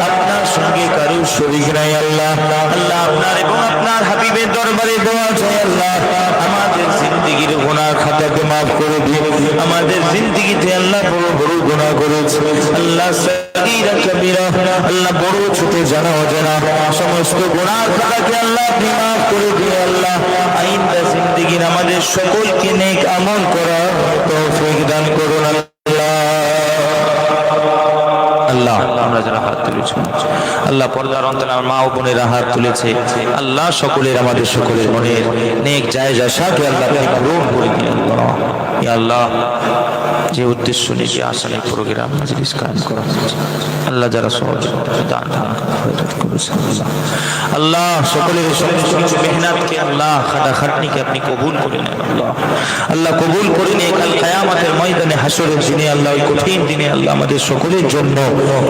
আপনার সঙ্গে কারোর শরীক নাই আল্লাহ আল্লাহ আপনার এবং আপনার হাবিবের দরবারে দোয়া চাই আল্লাহ আমাদের জিন্দেগির গুনাহ খাতাকে মাফ করে দিন আমাদের জিন্দেগিতে আল্লাহ বড় বড় গুনাহ করেছে আল্লাহ সগীরা কবীরা আল্লাহ বড় ছোট জানা অজানা সমস্ত গুনাহ খাতাকে আল্লাহ আপনি মাফ করে দিন আল্লাহ আইন্দা জিন্দেগির আমাদের সকলকে নেক আমল করার তৌফিক দান করুন আল্লাহ আমরা যারা হাত তুলেছি আল্লাহ পর্দার অন্তরালে আমার মা ও বোনেরা হাত তুলেছে আল্লাহ সকলের আমাদের সকলের মনের নেক জায়েজ আশাকে আল্লাহ আপনি পূরণ করে দিন আল্লাহ ইয়া আল্লাহ যে উদ্দেশ্য নিয়ে আসলে প্রোগ্রাম মজলিস কায়েম করা হয়েছে আল্লাহ যারা সহযোগিতা দান করেছেন আল্লাহ সকলের সমস্ত মেহনতকে আল্লাহ খাটাখাটনিকে আপনি কবুল করে নেন আল্লাহ আল্লাহ কবুল করে নিয়ে কাল কিয়ামতের ময়দানে হাসরের দিনে আল্লাহ ওই কঠিন দিনে আল্লাহ আমাদের সকলের জন্য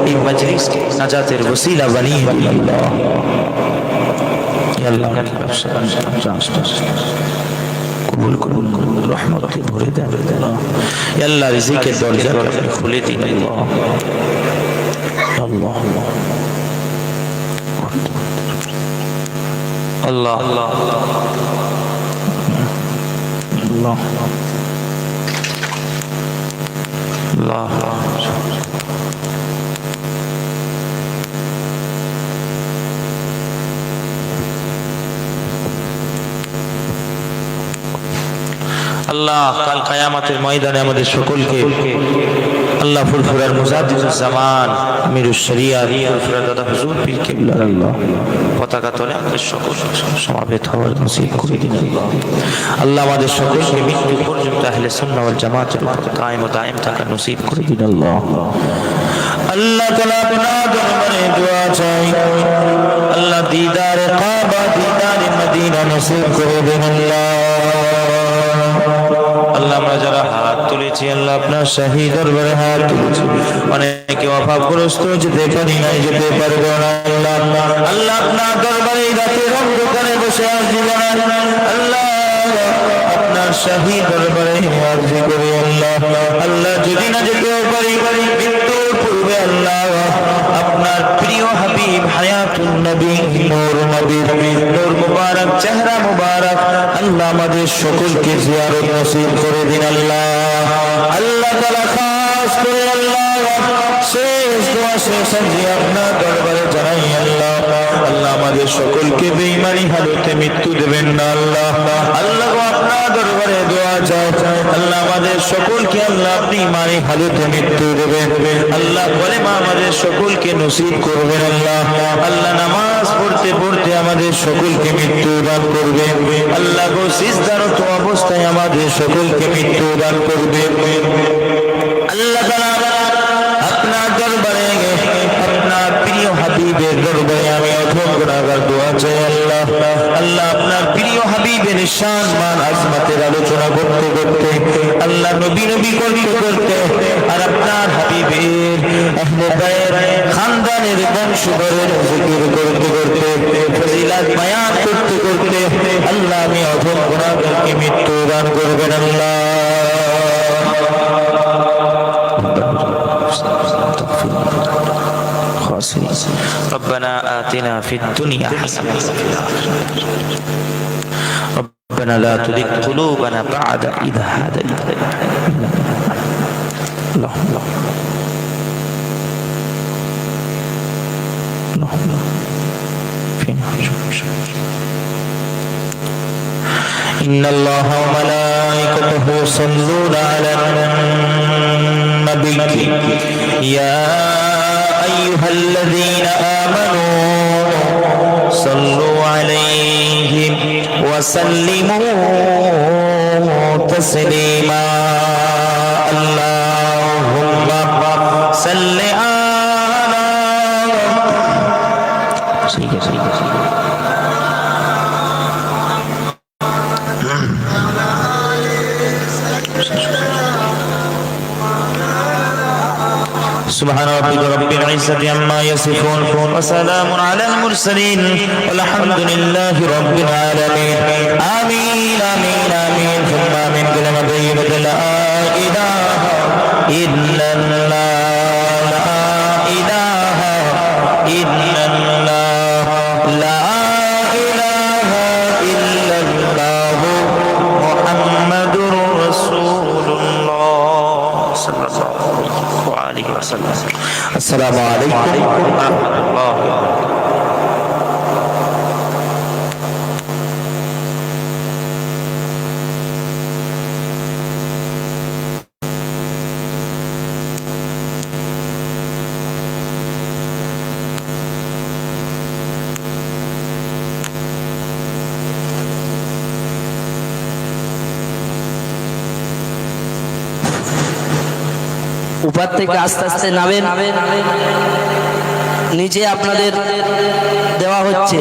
এই মজলিসকে নাজাতের ওসিলা বানিয়ে দিন আল্লাহ ইয়া আল্লাহ কবুল করুন রহমতে ভরে দেন ইয়া আল্লাহ রিজিকের দরজা আপনি খুলে দিন আল্লাহ আল্লাহ আল্লাহ আল্লাহ আল্লাহ আল্লাহ কাল কিয়ামতের ময়দানে আমাদের সকলকে আল্লাহ ফুলফুরার মুজাদ্দিদুজ জামান আমিরুশ শরিয়াত ফুলফুরার দাদা হুজুর পীর কিবলা আল্লাহ পতাকা তলে আমাদের সকল সমাবেত হওয়ার নসিব করে দিন আল্লাহ আল্লাহ আমাদের সকলকে মৃত্যু পর্যন্ত আহলে সুন্নাহ ওয়াল জামাতের উপর কায়েম ও দায়েম থাকার নসিব করে দিন আল্লাহ আল্লাহ তাআলা আপনার দরবারে দোয়া চাই আল্লাহ দিদারে কাবা দিদারে মদিনা নসিব করে দিন আল্লাহ আল্লাহ আমরা যারা হাত তুলেছি আল্লাহ আপনার শাহী দরবারে হাত তুলেছি অনেকে অভাবগ্রস্ত যেতে পারি নাই যেতে পারবে না আল্লাহ আল্লাহ আপনার দরবারে রাতের অন্ধকারে বসে আছি আল্লাহ আপনার শাহী দরবারে আরজি করি আল্লাহ আল্লাহ যদি না যেতেও পারি মৃত্যুর পূর্বে আল্লাহ আপনার প্রিয় হাবিব হায়াতুন নবী নূর নবীর নূর মুবারক চেহারা মুবারক আল্লাহ আমাদের সকলকে জিয়ারত নসিব করে দিন আল্লাহ আল্লাহ তাআলা খাস করে আল্লাহ শেষ দোয়া শেষ যে আপনার দরবারে জানাই আল্লাহ আল্লাহ আমাদের সকলকে বেঈমানি হালতে মৃত্যু দেবেন না আল্লাহ আল্লাহ আপনার দরবারে দোয়া চাই আল্লাহ আমাদের সকলকে আল্লাহ আপনি ইমানি হালতে মৃত্যু দেবেন আল্লাহ বলে মা আমাদের সকলকে নসিব করবেন আল্লাহ আল্লাহ নামাজ পড়তে পড়তে আমাদের সকলকে মৃত্যু দান করবেন আল্লাহ গো সিজদারত অবস্থায় আমাদের সকলকে মৃত্যু দান করবেন আল্লাহ তাআলা আপনার দরবারে আপনার প্রিয় হাবিবের দরবারে আমি অথম গুনাহগার দোয়া চাই আল্লাহ আল্লাহ আপনার প্রিয় হাবিবের শান মান আজমতের আলোচনা করতে করতে আল্লাহ নবী নবী করতে করতে আর আপনার হাবিবের আহলে বাইত খানদানের বংশধরের জিকির করতে করতে ফজিলত বয়ান করতে করতে আল্লাহ আমি অথম গুনাহগারকে মৃত্যু দান করবেন আল্লাহ الخاسرين ربنا آتنا في الدنيا حسنة وفي الآخرة ربنا لا تزغ قلوبنا بعد إذ هديتنا اللهم إن الله وملائكته يصلون على النبي يا أيها الذين آمنوا صلوا عليه وسلموا تسليما اللهم صل على سبحان ربك رب العزة عما يصفون وسلام على المرسلين والحمد لله رب العالمين آمين آمين آمين ثم آمين كلمة طيبة لا إله إلا الله لا إله إلا الله لا إله إلا الله محمد رسول الله صلى الله عليه وسلم السلام عليكم ورحمة الله وبركاته উপর থেকে আস্তে আস্তে নামেন নিচে আপনাদের দেওয়া হচ্ছে